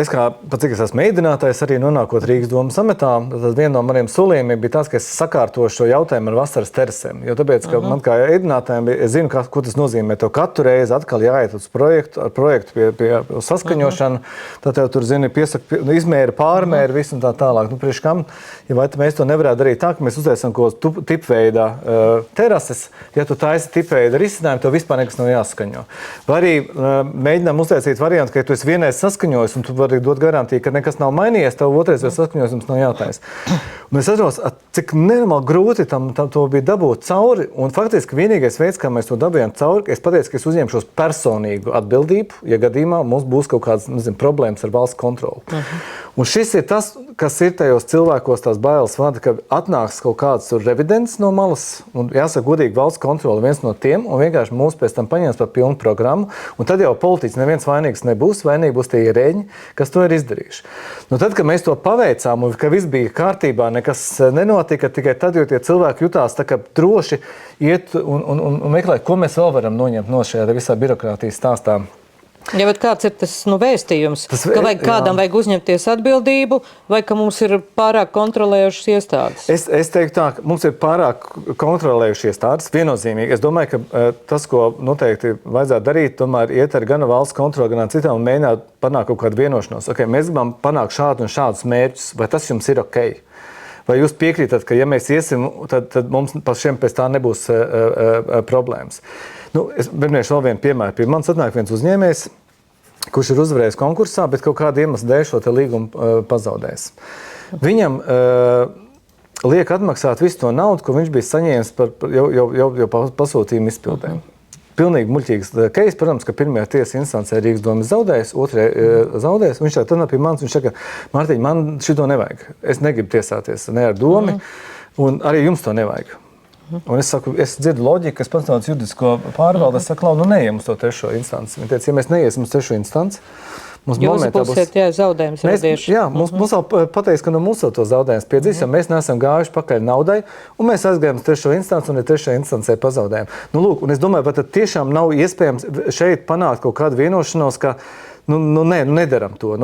S1: Es kā, cik es esmu mēģinātājs, arī nonākot Rīgas domas amatā, tad viena no maniem solījumiem bija tas, ka es sakārtošu šo jautājumu ar vasaras terasēm. Jo tāpēc, ka man kā mēģinātājiem, es zinu, ko tas nozīmē. Tev katru reizi atkal jāiet uz projektu pie saskaņošanu. Tad tev tur, zini, izmēra, pārmēra, visu un tā tālāk. Priekš kam, ja vai mēs to nevarētu darīt tā, ka mēs uztaisam ko tipveida terases, ja tu taisi tipveida risinājumu, tev vispār nekas nav jāsaskaņo. Vai arī mēģinām uztaisīt variantu, ka tu esi vienreiz saskaņojis un tu vari dot garantiju, ka nekas nav mainījies, tev otrais vai saskaņojums nav jātaisa. Un es atceros, cik nenormāli grūti tam to bija dabūt cauri, un faktiski vienīgais veids, kā mēs to dabījām cauri, es pateicu, ka es uzņemšos personīgu atbildību, ja gadījumā mums būs kaut kādas, problēmas ar valsts kontroli. Un šis ir tas, kas ir tajos cilvēkos tās bailes vada, ka atnāks kaut kāds revidents no malas, un jāsaka godīgi, valsts kontrole viens no tiem, un vienkārši mūs pēc tam paņems par pilnu programmu, un tad jau politiķis neviens vainīgs nebūs, vainīgi būs tie ierēģi, kas to ir izdarījuši. Tad, kad mēs to paveicām, un ka viss bija kārtībā, nekas nenotika, tikai tad, jo tie cilvēki jutās tā kā droši iet un meklēt, ko mēs vēl varam noņemt no šajā visā birokrātijas stāstā.
S2: Ja, bet kāds ir tas vēstījums? Ka kādam vajag uzņemties atbildību, vai ka mums ir pārāk kontrolējušas iestādes?
S1: Es teiktu tā, ka mums ir pārāk kontrolējušas iestādes, viennozīmīgi. Es domāju, ka tas, ko noteikti vajadzētu darīt, tomēr iet ar gan valsts kontroli, gan citām un mēģināt panākt kaut kādu vienošanos. Okay, mēs gribam panākt šādu un šādus mērķus, vai tas jums ir ok? Vai jūs piekrītat, ka ja mēs iesim, tad mums pašiem pēc tā nebūs problēmas? Es minēšu vēl vienu piemēru. Pie manis atnāk viens uzņēmējs, kurš ir uzvarējis konkursā, bet kaut kādu iemeslu dēļ šo te līgumu pazaudējis. Viņam liek atmaksāt visu to naudu, ko viņš bija saņēmis par jau pasūtījumu izpildēm. Pilnīgi muļķīgs case, protams, ka pirmajā tiesa instancē Rīgas doma zaudējis, otrajā zaudējis. Viņš tā pie manis, viņš saka, Mārtiņ, man šito nevajag. Es negribu tiesāties ne ar domu, un arī jums to nevajag. Un es saku, es dzirdu loģiku, es pastāvu juridisko pārvaldu, es saku, neejam uz to trešo instanci. Viņi teica, ja mēs neiesim uz trešo instanci, mums momentā būs...
S2: zaudējums radījuši.
S1: Jā, mums vēl pateiks, ka mums to zaudējums piedzīs, jo mēs neesam gājuši pakaļ naudai, un mēs aizgājām uz trešo instanci, un ir trešajā instancē pazaudējām. Lūk, un es domāju, vai tad tiešām nav iespējams šeit panākt kaut kādu vienošanos, ka nedaram to.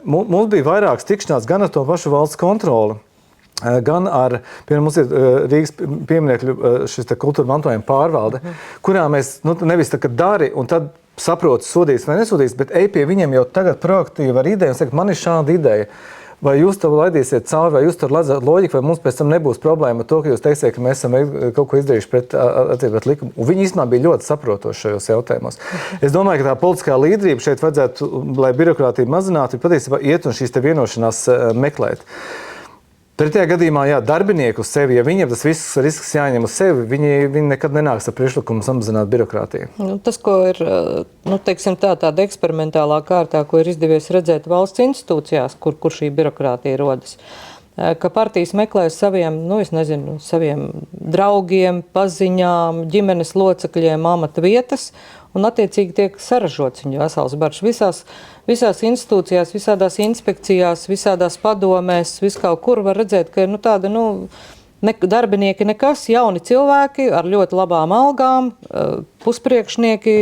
S1: Mums bija vairākas tikšanās gan ar to pašu valsts kontroli, gan ar, piemēram, mums ir Rīgas pieminekļu šis kultūra mantojuma pārvalde, kurā mēs nevis tā, ka dari un tad saproti, sodīs vai nesodīs, bet ej pie viņiem jau tagad proaktīvi ar ideju un saka, man ir šāda ideja. Vai jūs to laidīsiet cauri, vai jūs tur redzat loģiku, vai mums pēc tam nebūs problēma ar to, ka jūs teiksiet, ka mēs esam kaut ko izdarījuši pret likumu. Un viņi īstenībā bija ļoti saprotoši šajos jautājumos. Es domāju, ka tā politiskā līderība šeit vajadzētu, lai birokrātija mazinātu, patiesībā iet un šīs te vienošanās meklēt. Pretējā gadījumā, darbinieku uz sevi, ja viņiem tas viss risks jāņem uz sevi, viņi nekad nenāks ar priekšlikumu samazināt birokrātiju.
S2: Tas, ko ir, teiksim tāda eksperimentālā kārtā, ko ir izdevies redzēt valsts institūcijās, kur šī birokrātija rodas, ka partijas meklē saviem, saviem draugiem, paziņām, ģimenes locekļiem amata vietas, un attiecīgi tiek saražots viņu vesels barš. Visās institūcijās, visādās inspekcijās, visādās padomēs, kaut kur var redzēt, ka ir tāda, darbinieki nekas, jauni cilvēki ar ļoti labām algām, puspriekšnieki,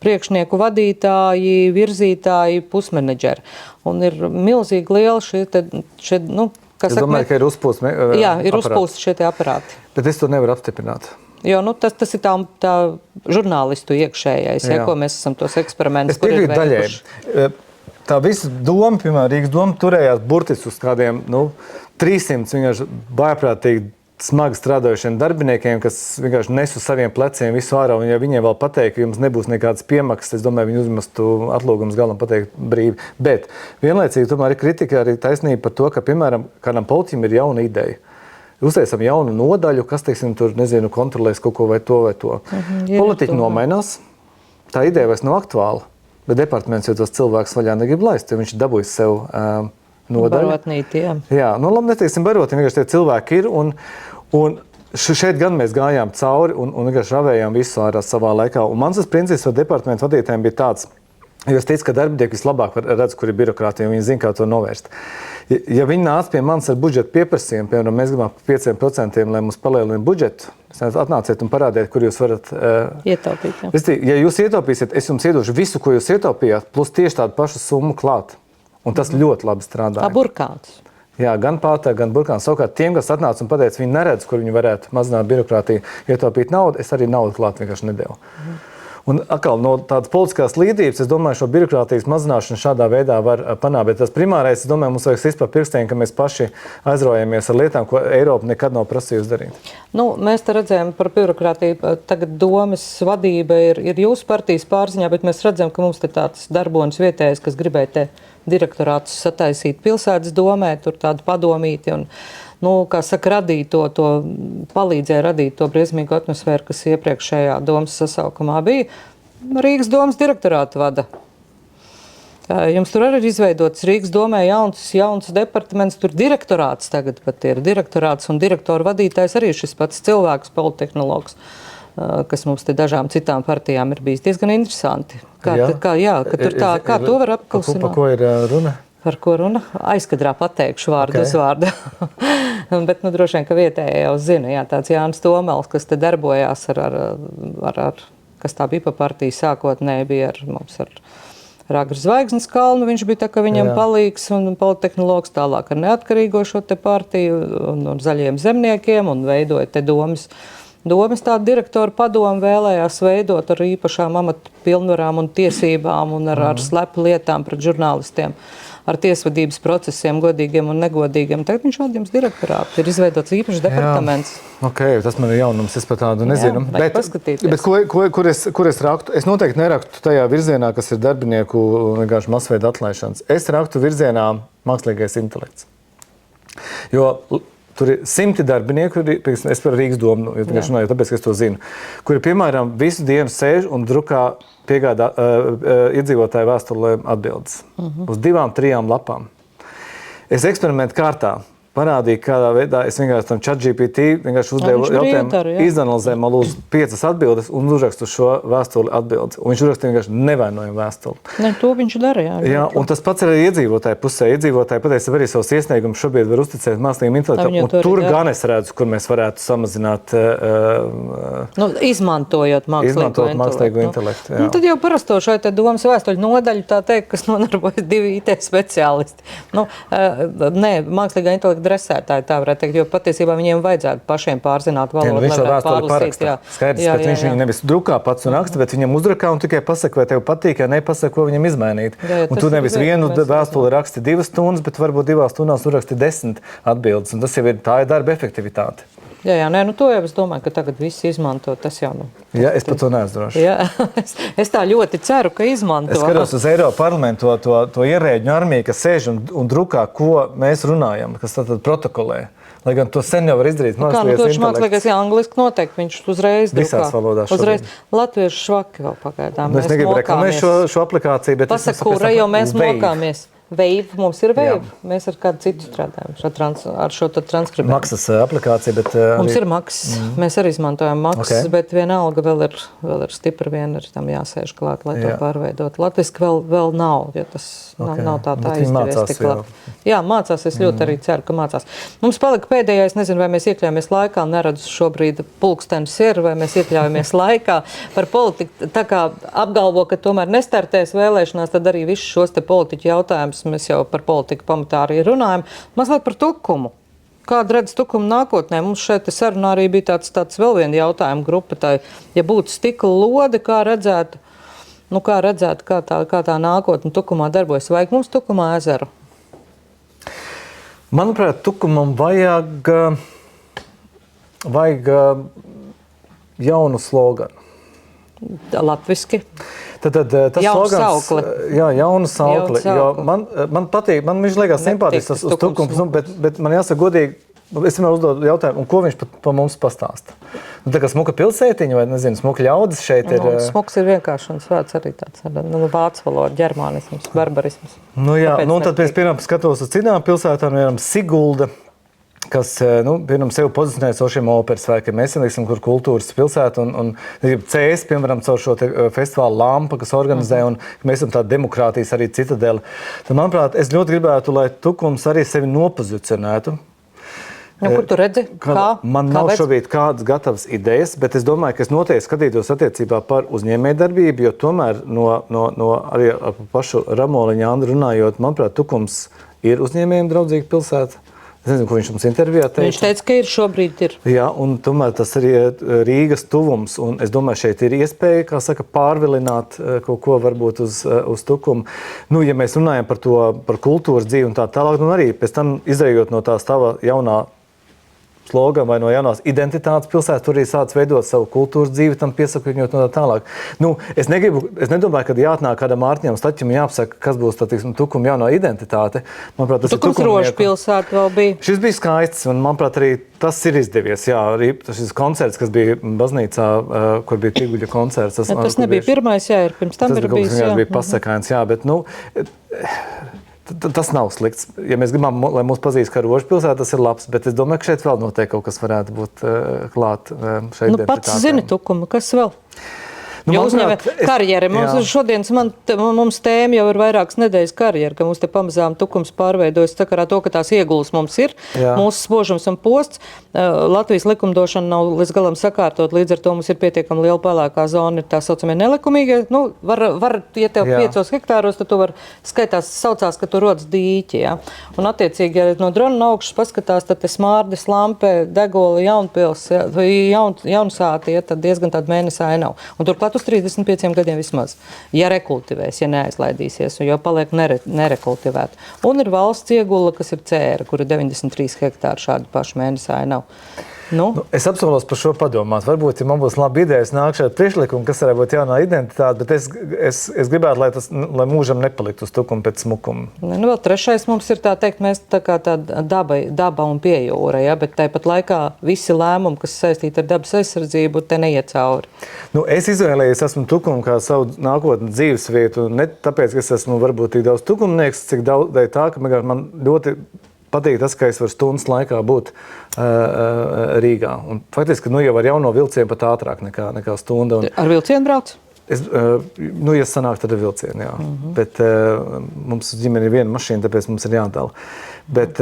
S2: priekšnieku vadītāji, virzītāji, pusmenedžeri. Un ir milzīgi liela šie
S1: Es domāju, ka ir uzpūsts
S2: Jā, ir uzpūsti šie aparāti.
S1: Bet es to nevaru apstiprināt.
S2: Jo tas ir tā žurnālistu iekšējais, ko mēs esam tos eksperimentus, kur ir veikuši.
S1: Tā visa doma, piemēram, Rīgas doma turējās burtiski uz kādiem 300 vienkārši vājprātīgi smagi strādājušiem darbiniekiem, kas vienkārši nes uz saviem pleciem visu ārā. Un ja viņiem vēl pateikt, ka jums nebūs nekādas piemaksas, es domāju, viņi uzmestu atlūgumus galam pateikt brīvi. Bet vienlaicīgi tomēr ir kritika arī taisnība par to, ka, piemēram, kādam politiķim ir jauna ideja. Uztaisam jaunu nodaļu, kas, teiksim, tur, nezinu, kontrolēs kaut ko vai to. Politiķi nomainās, tā ideja vairs nav aktuāla, bet departaments jau tos cilvēkus vaļā negrib laist, jo viņš dabūjis sev nodaļu.
S2: Barotnīti, jā.
S1: Jā, labi, neteiksim barotni, vienkārši tie cilvēki ir, un šeit gan mēs gājām cauri un vienkārši ravējām visu ārā savā laikā. Un mans princips ar departamentu vadītājiem bija tāds, jo es teicu, ka darbinieki vislabāk redz, kur ir birokrātija, un viņi zina, kā to novērst. Ja viņi nāca pie manis ar budžetu pieprasījumu, piemēram, mēs gribam 5%, lai mums palielina budžetu, atnāciet un parādiet, kur jūs varat
S2: ietaupīt.
S1: Ja jūs ietaupīsiet, es jums iedošu visu, ko jūs ietaupījāt, plus tieši tādu pašu summu klāt. Un tas ļoti labi strādā.
S2: Burkāns.
S1: Jā, gan pātā, gan burkāns. Savukārt tiem, kas atnāca un pateica, viņi neredz, kur viņi varētu mazināt birokrātiju, ietaupīt naudu, es arī naudu klāt vienkārši nedevu. Un atkal no tādas politiskās līdības, es domāju, šo birokrātijas mazināšanu šādā veidā var panākt. Bet tas primārais, es domāju, mums vajag sist pa pirkstiem, ka mēs paši aizraujamies ar lietām, ko Eiropa nekad nav prasījusi darīt.
S2: Mēs te redzējām par birokrātiju. Tagad domas vadība ir jūsu partijas pārziņā, bet mēs redzam, ka mums te tāds darbonis vietējais, kas gribēja te direktorātus sataisīt pilsētas domē, tur tādu padomīti un, kā saka, palīdzēja radīt to briesmīgu atmosfēru, kas iepriekšējā domas sasaukumā bija. Rīgas domas direktorātu vada. Jums tur arī ir izveidots Rīgas domē jauns departaments, tur direktorāts tagad pat ir. Direktorāts un direktoru vadītājs arī šis pats cilvēks, politehnologs, kas mums te dažām citām partijām ir bijis diezgan interesanti. Kā to var apklusināt?
S1: Par ko ir runa?
S2: Par ko runa? Aizkadrā pateikšu vārdu uz vārdu. Bet, droši vien, ka vietējie jau zina, tāds Jānis Tomels, kas te darbojās kas tā bija pa partiju sākotnēji, bija ar Ragras Zvaigznes kalnu, viņš bija tā, ka viņam palīgs un politehnologs tālāk ar neatkarīgo šo te partiju un zaļiem zemniekiem un veidoja te domas tādu direktoru padomu vēlējās veidot ar īpašām amatu pilnvarām un tiesībām un ar slepu lietām pret žurnālistiem, ar tiesvedības procesiem, godīgiem un negodīgiem. Tagad viņš vada jums direktorātu. Ir izveidots īpašs departaments.
S1: Tas man ir jaunums, es par tādu nezinu.
S2: Bet
S1: kur es raktu? Es noteikti neraktu tajā virzienā, kas ir darbinieku vienkārši masveida atlaišanas. Es raktu virzienā mākslīgais intelekts. Jo tur ir 100 darbinieku, es par Rīgas domu, tāpēc, ka es to zinu, kuri, piemēram, visu dienu sēž un drukā piegādā iedzīvotāju vēstulēm atbildes uz 2-3 lapām. Es eksperimentu kārtā parādīju, kādā veidā es vienkārši tam ChatGPT vienkārši uzdevu jautājumu, izanalizēju man lūdzu 5 atbildes un uzrakstu šo vēstuli atbildes. Un viņš uzrakstīja vienkārši nevainojumu vēstuli.
S2: To viņš dara,
S1: jā. Un tas pats ir arī iedzīvotāju pusē. Iedzīvotāji pateica arī savus iesniegumus šobrīd var uzticēt mākslīgiem intelektam. Un tur gan es redzu, kur mēs varētu samazināt
S2: izmantojot mākslīgo
S1: intelektu.
S2: Tad jau parasto šai te domas vēstuļu nodaļu, tā teikt, kas nodarbojas 2 IT speciālisti. Mākslīgā intelekta dresētāji, tā varētu teikt, jo patiesībā viņiem vajadzētu pašiem pārzināt valodu,
S1: lai varētu pārlasīt. Skaidrs, bet viņš viņu nevis drukā pats un raksta, bet viņam uzdrukā un tikai pasaka, vai tev patīk, ja nepasaka, ko viņam izmainīt. Un tu nevis vienu vēstuli raksti 2 stundas, bet varbūt 2 stundās uzraksti 10 atbildes, un tas jau ir, tā ir darba efektivitāte.
S2: To jau es domāju, ka tagad visi izmanto, tas jau
S1: es par to neesmu drošs.
S2: Es tā ļoti ceru, ka izmanto.
S1: Es skatos uz Eiropas parlamentu to ierēģņu armiju, kas sēž un drukā, ko mēs runājam, kas tad protokolē. Lai gan to sen jau var izdarīt
S2: mākslīgais angliski noteikti, viņš uzreiz drukā.
S1: Visās valodās
S2: uzreiz. Latviešu švaki vēl pagaidām.
S1: Es negribu reklamēt šo aplikāciju, bet
S2: pasaka, kura jau mēs mokāmies. Wave, mums ir Wave. Mēs ar kādu citu strādājam ar šo transkribējumu.
S1: Maksas aplikācija, bet
S2: mums ir maksas. Mēs arī izmantojam maksas, bet vienalga vēl ir stipri vien ir tam jāsēž klāt, lai to pārveidot. Latviski vēl nav, jo tas nav tā izdevies tik labi. Jā, mācās, es ļoti arī ceru, ka mācās. Mums palika pēdējais, nezinu, vai mēs iekļaujamies laikā, neredzu šobrīd pulkstenis ir, vai mēs iekļaujamies laikā par politiku. Tā kā apgalvo, ka tomēr nestartēs vēlēšanās, tad arī visus šos te politiķu jautājumus mēs jau par politiku pamatā arī runājam. Mazliet par Tukumu. Kāda redz Tukumu nākotnē? Mums šeit sarunā arī bija tāds vēl viena jautājuma grupa. Tā, ja būtu stikla lode, kā redzētu, kā tā nākotne Tukumā darbojas? Vajag mums Tukumā ezeru?
S1: Manuprāt, Tukumam vajag jaunu sloganu.
S2: Latviski.
S1: Tad tas slogans, jaunu saukli. Man patīk, man viņš liekas simpātisks uz Tukums, bet man jāsaka godīgi, es vienmēr uzdodu jautājumu, un ko viņš pa mums pastāsta? Tā kā smuka pilsētiņa vai, nezinu, smuka ļaudis šeit ir.
S2: Smuks ir vienkārši un svēts arī tāds vācu valoda, ģermānisms, barbarisms.
S1: Tad pēc piemēram skatos uz citām pilsētām, Sigulda, kas piemēram sev pozicionē caur šiem operas svētkiem. Mēs esam, kur kultūras pilsēta un CS, piemēram, caur šo festivālu Lampa, kas organizē, un mēs esam tāda demokrātijas arī citadela. Tad, manuprāt, es ļoti gribētu, lai Tukums arī sevi nopozicionētu.
S2: Kur tu redzi?
S1: Man nav šobrīd kādas gatavas idejas, bet es domāju, ka es noteikti skatītos attiecībā par uzņēmējdarbību, jo tomēr no arī ar pašu Ramoliņu Andru runājot, manuprāt, Tukums ir uzņēmējiem draudzīga pilsēta. Es nezinu, ko viņš mums intervijā teica.
S2: Viņš teica, ka šobrīd ir.
S1: Jā, un tomēr tas arī Rīgas tuvums, un es domāju, šeit ir iespēja, kā saka, pārvilināt kaut ko varbūt uz Tukumu. Ja mēs runājam par kultūras dzīvi un tā tālāk, arī pēc tam izējot no tās tava jaunā slogana vai no jaunās identitātes pilsētas, tur arī sāc veidot savu kultūras dzīvi, tam piesakļot no tā tālāk. Es nedomāju, ka jāatnāk kādam Mārtiņam Staķim jāapsaka, kas būs tā, Tukuma jaunā identitāte. Manuprāt, tas
S2: Tukums rožu pilsēta vēl bija.
S1: Šis bija skaists, un manuprāt, arī tas ir izdevies. Jā, arī šis koncerts, kas bija baznīcā, kur bija Tiguļa koncerts.
S2: Tas nebija pirmais, ir pirms tam ir bijis.
S1: Tas bija pasakains, bet tas nav slikts. Ja mēs gribam, lai mūs pazīst kā rožu pilsēta, tas ir labs, bet es domāju, ka šeit vēl noteikti kaut kas varētu būt klāt šai identitātei.
S2: Pats zini Tukumu, kas vēl? Karjera. Mums tēma jau ir vairākas nedēļas karjera, ka mums te pamazām Tukums pārveidojas sakarā to, ka tās iegulas mums ir, mūsu spožums un posts. Latvijas likumdošana nav līdz galam sakārtot, līdz ar to mums ir pietiekami liela pelēkā zona, ir tā saucamie nelikumīgie. Var, ja tev 5 hektāros, tad tu var skaitās, saucās, ka tu rodas dīķi. Ja? Un attiecīgi, ja no drona augšas paskatās, tad te Smārdes, Lampe, Degola, Jaunpils, Jaunsāti, tad diezgan tāda mēnesa ainava. Un turklāt uz 35 gadiem vismaz, ja rekultivēs, ja neaizlaidīsies, jo paliek nerekultivēt. Un ir valsts iegula, kas ir Cēra, kur ir 93 hektāri šādu pašu mēnesi ainavu.
S1: Es apsolos par šo padomāt. Varbūt, ja man būs laba ideja, es nāku šeit priekšlikumu, kas varētu būt jaunā identitāte, bet es gribētu, lai mūžam nepaliktu uz Tukumu pēc smukuma.
S2: Vēl trešais mums ir tā teikt, mēs tā kā tāda daba un piejūra, ja, bet tāpat laikā visi lēmumi, kas saistīti ar dabas aizsardzību, te neiet cauri.
S1: Es izvēlējies esmu Tukumu kā savu nākotnes dzīves vietu, ne tāpēc, ka es esmu varbūt tik daudz tukumnieks, cik daudz tā, ka man ļoti patīk tas, ka es varu stundas laikā būt Rīgā. Un faktiski, jau ar jauno vilcienu pat ātrāk nekā stunda.
S2: Ar vilcienu brauc?
S1: Ja sanāk, tad ar vilcienu, jā. Bet mums ģimene ir viena mašīna, tāpēc mums ir jādala. Bet,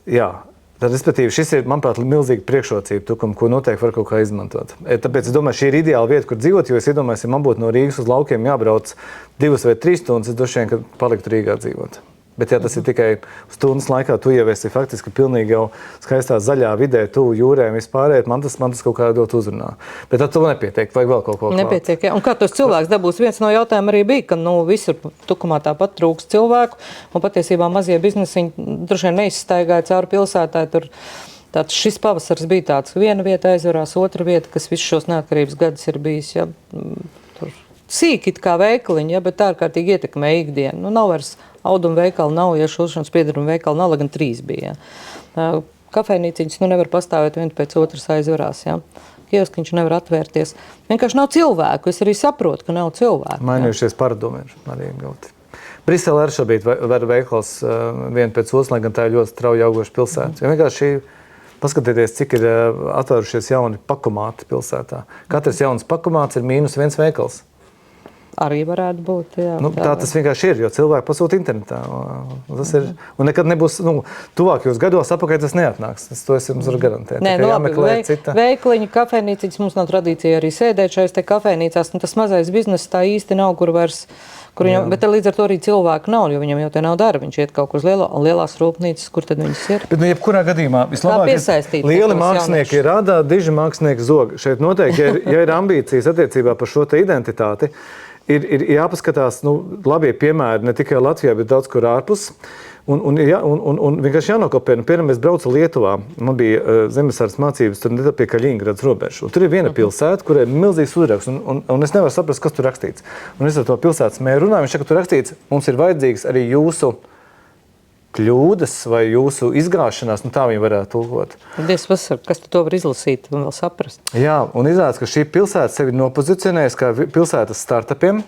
S1: jā. Tad, respektīvi, šis ir, manuprāt, milzīga priekšrocība Tukumu, ko noteikti var kaut kā izmantot. Tāpēc es domāju, šī ir ideāla vieta, kur dzīvot, jo es iedomājos, ja man būtu no Rīgas uz laukiem jābrauc 2 vai 3 stundas, es droši vien, ka paliktu Rīgā dzīvot. Bet, ja tas ir tikai stundas laikā, tu jau esi faktiski pilnīgi jau skaistā zaļā vidē, tuvu jūrēm vispārēt, man tas kaut kā ļoti uzrunā. Bet tad to nepietiek, vajag vēl kaut ko klāt.
S2: Nepietiek, jā. Un kā tos cilvēks dabūs? Viens no jautājumiem arī bija, ka visur Tukumā tāpat trūks cilvēku, un patiesībā mazie biznesiņi droši vien neizstaigāja cauri pilsētai. Tāds šis pavasars bija tāds, viena vieta aizvarās, otra vieta, kas visus šos neatkarības gadus ir bijis. Ja, tur sīki kā veikaliņi, ja, bet ārkārtīgi ietekmē ikdienu. Nav vairs auduma veikala, nav, ja šūšanas piedaruma veikala nav, lai gan 3 bija. Ja. Kafejnīciņas nevar pastāvēt viena pēc otras aizvarās. Ja. Kioskiņš nevar atvērties. Vienkārši nav cilvēku. Es arī saprotu, ka nav cilvēku.
S1: Mainījušies paradumi ir arī ļoti. Briselē arī šobrīd var veikals viena pēc otras, lai gan tā ir ļoti strauji augoša pilsēta. Ja vienkārši paskatieties, cik ir atvērušies jauni pakomāti pilsētā. Katrs jauns pakomāts ir -1 veikals.
S2: Arī varētu būt, jā.
S1: Tā tas vienkārši ir, jo cilvēki pasūta internetā. Tas ir, un nekad nebūs, tuvākajos gados apakaļ tas neatnāks. To es jums varu garantēt.
S2: Nē, veikliņi, kafejnīciņas, mums nav tradīcija arī sēdēt šajās te kafejnīcās. Tas mazais bizness tā īsti nav, kur Kur viņam, bet līdz ar to arī cilvēku nav, jo viņam jau te nav dara. Viņš iet kaut kur uz lielās rūpnīcas, kur tad viņas ir.
S1: Bet, jebkurā gadījumā vislabāk
S2: piesaistīt
S1: lieli
S2: tos
S1: mākslinieki rādā, diži mākslinieki zog. Šeit noteikti, ja ir ambīcijas attiecībā par šo te identitāti, ir jāpaskatās, labie piemēri ne tikai Latvijā, bet daudz kur ārpus. Un vienkārši jānokopē. Piemēram, es braucu Lietuvā, man bija zemesardzes mācības, tur pie Kaļiņgradas robežas. Un tur ir viena pilsēta, kur ir milzīgs uzraksts, un es nevaru saprast, kas tur rakstīts. Un es ar to pilsētas mēru runāju, viņš saka, ka tur rakstīts, mums ir vajadzīgs arī jūsu kļūdas vai jūsu izgāšanās, tā viņi varētu tulkot.
S2: Kas tu to var izlasīt un vēl saprast?
S1: Jā, un izrādās, ka šī pilsēta sevi nopozicionējas kā pilsētas startupiem,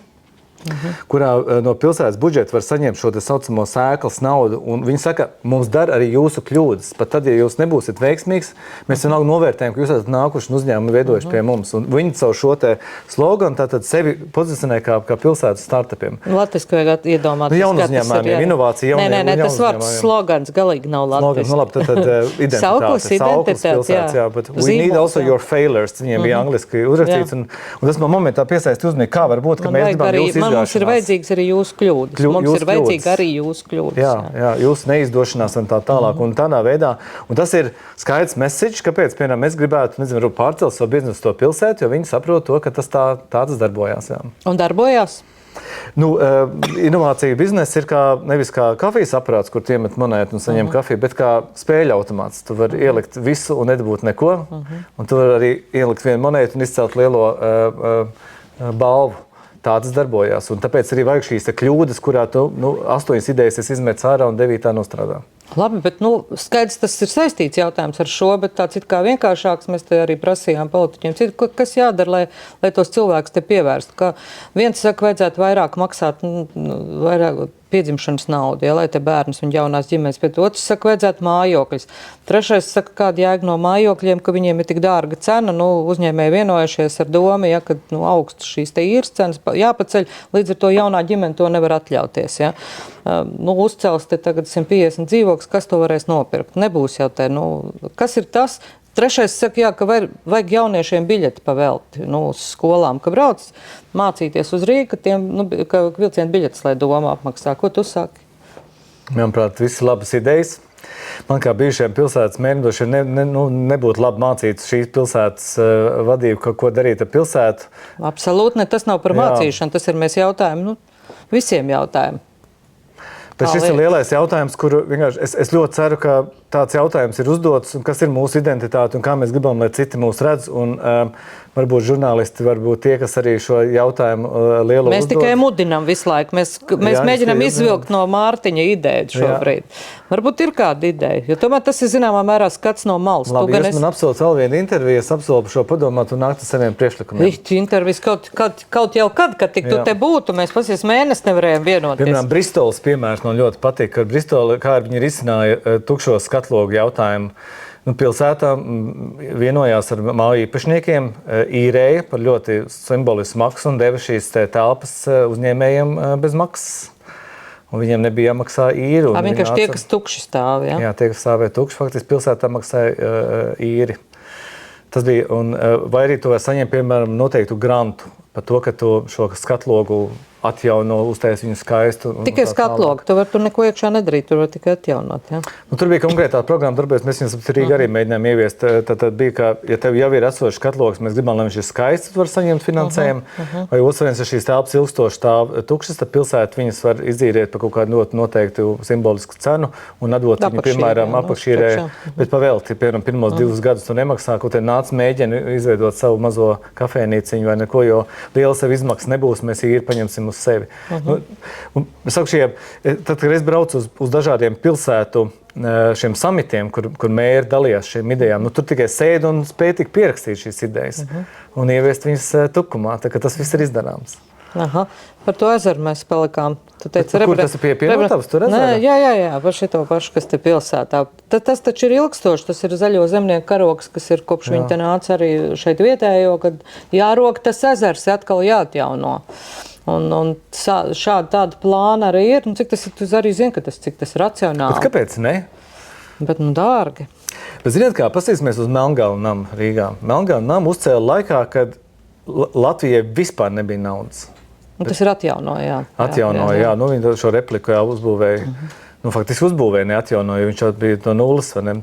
S1: kurā no pilsētas budžeta var saņemt šo saucamo sēklas naudu. Un viņi saka, mums dara arī jūsu kļūdas. Pat tad, ja jūs nebūsiet veiksmīgs, mēs vienalga novērtējam, ka jūs esat nākuši un uzņēmumi veidojuši pie mums. Un viņi caur šo te sloganu tātad sevi pozicionē kā pilsētas startupiem.
S2: Latviski vajag iedomāties.
S1: Jaunu uzņēmumiem, inovācija.
S2: Nē, tas vārds slogans galīgi nav latviski.
S1: Nu labi, tad identitāte.
S2: Sauklis pilsēts,
S1: jā. But we need also your failures. Viņiem bija angliski uzrakstīts. Un tas man momentā piesaisti uzmanīgi, kā var būt, ka mēs gribam jūs izgāšanās.
S2: Mums ir vajadzīgs arī jūsu kļūdas. Mums ir vajadzīga arī jūsu kļūdas.
S1: Jā, jūsu neizdošanās un tā tālāk. Un tādā veidā. Un tas ir skaidrs message, kāpēc, piemēram, es gribētu, pārcelt savu biznesu to pilsētu, jo viņi saprot to, ka tas tas darbojās. Jā.
S2: Un darbojās?
S1: Inovācija biznesa ir nevis kā kafijas aparāts, kur iemet monētu un saņem kafiju, bet kā spēļu automāts. Tu vari ielikt visu un nedabūt neko. Un tu vari arī ielikt vienu monētu un izcelt lielo balvu. Tādas darbojās. Un tāpēc arī vajag šīs kļūdas, kurā tu 8 idejas izmet ārā un 9 nostrādā.
S2: Labi, bet skaidrs, tas ir saistīts jautājums ar šo, bet tāds it kā vienkāršāks mēs te arī prasījām politiķiem. Kas jādara, lai tos cilvēkus te pievērstu? Ka viens saka, vajadzētu vairāk maksāt, vairāk piedzimšanas naudu, lai te bērnus un jaunās ģimenes, bet otrs saka, vajadzētu mājokļus. Trešais saka, kāda jēga no mājokļiem, ka viņiem ir tik dārga cena, uzņēmēji vienojušies ar domu, ka augstas šīs te īres cenas jāpaceļ, līdz ar to jaunā ģimene to nevar atļauties. Ja? Uzcels te tagad 150 dzīvokļus, kas to varēs nopirkt? Nebūs jau te, kas ir tas? Trešais saka, ka vajag jauniešiem biļeti pavelti uz skolām, ka brauc mācīties uz Rīgu, ka vilcienu biļetes, lai doma apmaksā. Ko tu saki?
S1: Manuprāt, viss ir labas idejas. Man kā bijušajiem pilsētas mēnedošiem nebūtu labi mācīt šīs pilsētas vadību, ko darīt ar pilsētu.
S2: Absolūti, ne, tas nav par mācīšanu, tas ir mēs jautājumi, visiem jautājumi.
S1: Bet šis ir lielais jautājums, kuru vienkārši es ļoti ceru, ka tāds jautājums ir uzdots, un kas ir mūsu identitāte un kā mēs gribam, lai citi mūs redz. Un varbūt žurnālisti, varbūt tie, kas arī šo jautājumu lielo uzdod.
S2: Mēs tikai mudinām visu laiku. Mēs mēģinām izvilkt no Mārtiņa ideju šobrīd. Varbūt ir kāda ideja, jo tomēr tas ir zināmā mērā skats no malas.
S1: Labi, man apsolu vēl vienu interviju, es apsolu par šo padomāt un nākt ar saviem priekšlikumiem.
S2: Intervijas kaut jau kad tik tu te būtu, mēs pasies mēnesi nevarējām vienoties.
S1: Piemēram, Bristolas piemērs man ļoti patīk, ka Bristola, kā viņi risināja tukšo skatlogu jautājumu. Pilsētā vienojās ar māju īpašniekiem, īrēja par ļoti simbolisku maksu un deva šīs telpas uzņēmējiem bez maksas. Un viņiem nebija jāmaksā īri.
S2: Vienkārši tie, kas tukši stāv, jā?
S1: Jā, tie, kas stāvēja tukši, faktiski pilsētā maksāja īri. Tas bija, vai arī tu vari saņemt, piemēram, noteiktu grantu par to, ka tu šo skatlogu atjauno, uztais viņu skaistu.
S2: Tikai skatlogu, tu neko iekšā nedarīt, tur var tikai atjaunot, jā?
S1: Tur bija konkrētā programma, darbojas, mēs viņus Rīgā arī mēģinājām ieviest. Tad bija, ka, ja tev jau ir esošs skatlogs, mēs gribam, lai viņš ir skaists, tu var saņemt finansējumu. Vai otrviens, ja šīs telpas ilgstoši stāv tukšas, tad pilsēta viņas var izīrēt par kaut kādu noteiktu simbolisku cenu un atdot viņu, piemēram, apakšīrē, bet pavēlti, piemēram, pirmos 2 gadus tu nemaksā, ko te nāc mēģini izveidot savu mazo kafēnīciņu vai neko, jo liela sev izmaksas nebūs, mēs īri paņemsim uz sevi. Es saku, tad, kad es braucu uz dažādiem pilsētu šiem samitiem, kur mēri dalījās šiem idejām, tur tikai sēd un spēj tik pierakstīt šīs idejas un ieviest viņas tukumā, tā ka tas viss ir izdarāms.
S2: Aha. Par to ezeru mēs palikām.
S1: Kur tas ir pievienotavs, tur ezera?
S2: Jā, par šito pašu, kas te pilsētā. Tas taču ir ilgstoši, tas ir zaļo zemnieku karoks, kas ir kopš viņi te nāca arī šeit vietējo, kad jārok tas ezers atkal jāatjauno. Un tāda plāna arī ir. Cik tas ir, tu arī zini, cik tas ir racionāli.
S1: Bet kāpēc ne?
S2: Bet dārgi.
S1: Bet ziniet kā, paskatīsimies uz Melngalvu namu Rīgā. Melngalvu namu uzcēla laikā, kad Latvijai vispār nebija naudas.
S2: Un tas ir atjaunoja, jā.
S1: Atjaunoja, jā. Nu, viņi šo repliku jau uzbūvēja. Nu, faktiski uzbūvēja, neatjaunoja, jo viņš jau bija no nulles, vai ne?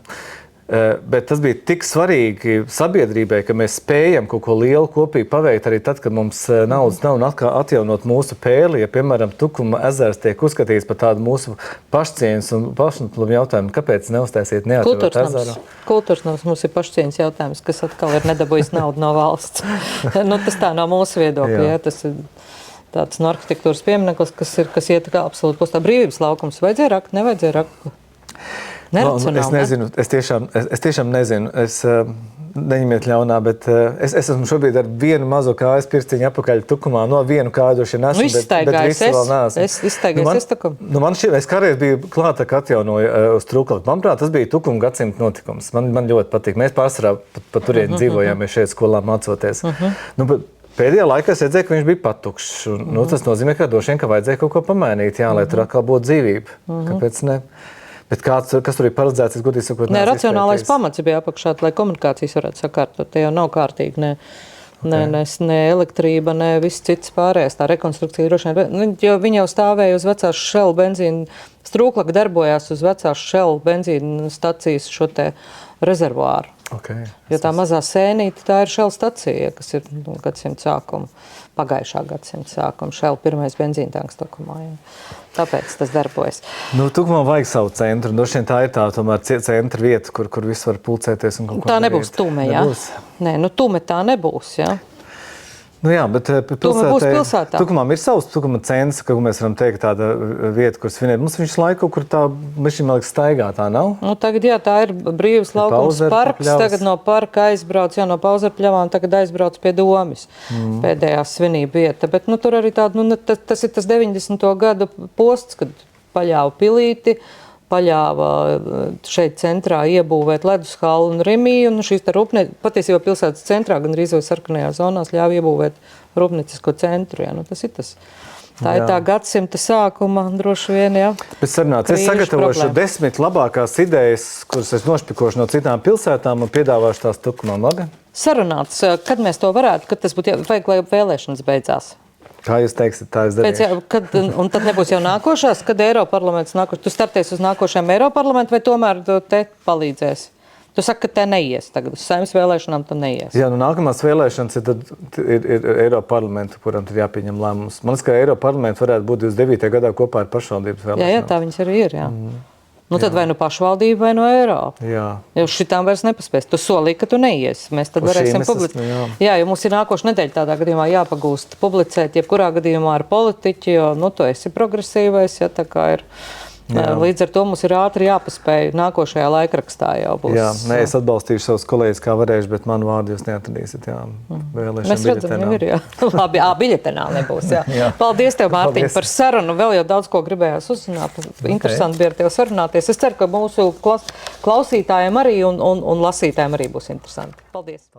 S1: Bet tas bija tik svarīgi sabiedrībai, ka mēs spējam kaut ko lielu kopīgi paveikt arī tad, kad mums naudas nav un atkal atjaunot mūsu pēli. Ja, piemēram, Tukuma ezers tiek uzskatīts par tādu mūsu pašcieņas un pašnoplumu jautājumu, kāpēc neuztaisiet neatjaunot ezeru?
S2: Kultūras nams mums ir pašcieņas jautājums, kas atkal ir nedabūjis naudu no valsts. Nu, tas tā nav mūsu viedokļa, jā. Tas ir tāds no arhitektūras piemineklis, kas iet kā absolūti postā brīvības laukums. Vajadzēja rakt, nevajadzēja rakt.
S1: Es nezinu, es tiešām nezinu. Es neņemiet ļaunā, bet es esmu šobrīd ar vienu mazo kājas pirkstiņu apakaļ Tukumā. No vienu kāju droši nesmu, bet visu vēl neesmu.
S2: Es izstaigājos Tukumu.
S1: Man es kādreiz biju klāta, ka atjaunoju uz Trūklaku. Manuprāt, tas bija Tukuma gadsimta notikums. Man ļoti patīk. Mēs pārsvarā pa turieni dzīvojām, mēs šeit skolā mācoties. Pēdējā laikā es redzēju, ka viņš bija patukšs. Tas nozīmē, ka droši vien, ka vajadzēja kaut ko pamainīt, jā, lai tur atkal būtu dzīvība. Kāpēc ne? Bet kas tur ir paredzēts, es godīgi sakot,
S2: neesmu izpētījis. Racionālais pamats bija apakšā, lai komunikācijas varētu sakārtot. Te jau nav kārtīgi ne elektrība, ne viss cits pārējais. Tā rekonstrukcija droši vien, jo viņi jau stāvēja uz vecās Shell benzīna, Trūklaka darbojās uz vecās Shell benzīna stacijas šo te rezervuāru.
S1: Okay.
S2: Jo tā mazā sēnīte, tā ir Shell stacija, kas ir gadsimta sākuma, pagājušā gadsimta sākuma. Shell pirmais benzīntanks Tukumā. Tāpēc tas darbojas.
S1: Tukumā vajag savu centru. Droši vien tā ir tā tomēr centra vieta, kur viss var pulcēties un kaut ko
S2: tā nebūs darīt. Tume, jā? Nē, Tume tā nebūs, jā?
S1: Jā, bet pilsētā. Tukumām ir savs Tukuma centrs, ka mēs varam teikt tāda vieta, kur svinēt. Mums viņš laiku, kur tā mašīna liekas staigā, tā nav?
S2: Tagad, jā, tā ir brīvs laukums parks. Tagad no parka aizbrauc, jā, no Pauzerpļavām, tagad aizbrauc pie Domas. Pēdējā svinība vieta. Bet, tur arī tāda, tas ir tas 90. gadu posts, kad paļāva pilīti, paļāva šeit centrā iebūvēt ledushallu un Rimiju, un šīs patiesībā pilsētas centrā, gan arī sarkanajā zonās, ļāva iebūvēt rūpniecisko centru. Jā, tas ir tas. Tā ir tā gadsimta sākuma, droši vien, jā.
S1: Bet sarunāts, es sagatavošu 10 labākās idejas, kuras es nošpikošu no citām pilsētām un piedāvāšu tās Tukumam, labi?
S2: Sarunāts, kad mēs to varētu, kad tas būtu vajag, lai vēlēšanas beidzās?
S1: Kā jūs teiksiet, tā es darīšu.
S2: Un tad nebūs jau nākošās, kad Eiroparlaments nākošais. Tu starties uz nākošajām Eiroparlamentu vai tomēr te palīdzēs? Tu saki, ka te neies tagad. Uz Saeimas vēlēšanām tu neies. Jā,
S1: nākamās vēlēšanas ir Eiroparlamentu, kuram tur jāpieņem lēmums. Man liekas, ka Eiroparlamentu varētu būt 29. gadā kopā ar pašvaldības vēlēšanām.
S2: Jā, tā viņas arī ir, jā. Tad vai no pašvaldība, vai no Eiropa.
S1: Jā.
S2: Jo šitām vairs nepaspēs. Tu solīji, ka tu neies. Mēs tad varēsim publicēt. Jā, jo mums ir nākoša nedēļa tādā gadījumā jāpagūst publicēt, jebkurā gadījumā ar politiķi, jo, tu esi progresīvais, ja tā kā ir. Jā. Līdz ar to mums ir ātri jāpaspēj nākošajā laikrakstā jau būs.
S1: Jā, es atbalstīšu savus kolēģus, kā varēšu, bet manu vārdu jūs neatradīsiet. Jā,
S2: mēs redzam, jau ir, jā. Labi, biļetenā nebūs, jā. Jā. Paldies tev, Mārtiņ, par sarunu. Vēl jau daudz ko gribējās uzzināt. Interesanti bija ar tevi sarunāties. Es ceru, ka mūsu klausītājiem arī un lasītājiem arī būs interesanti. Paldies.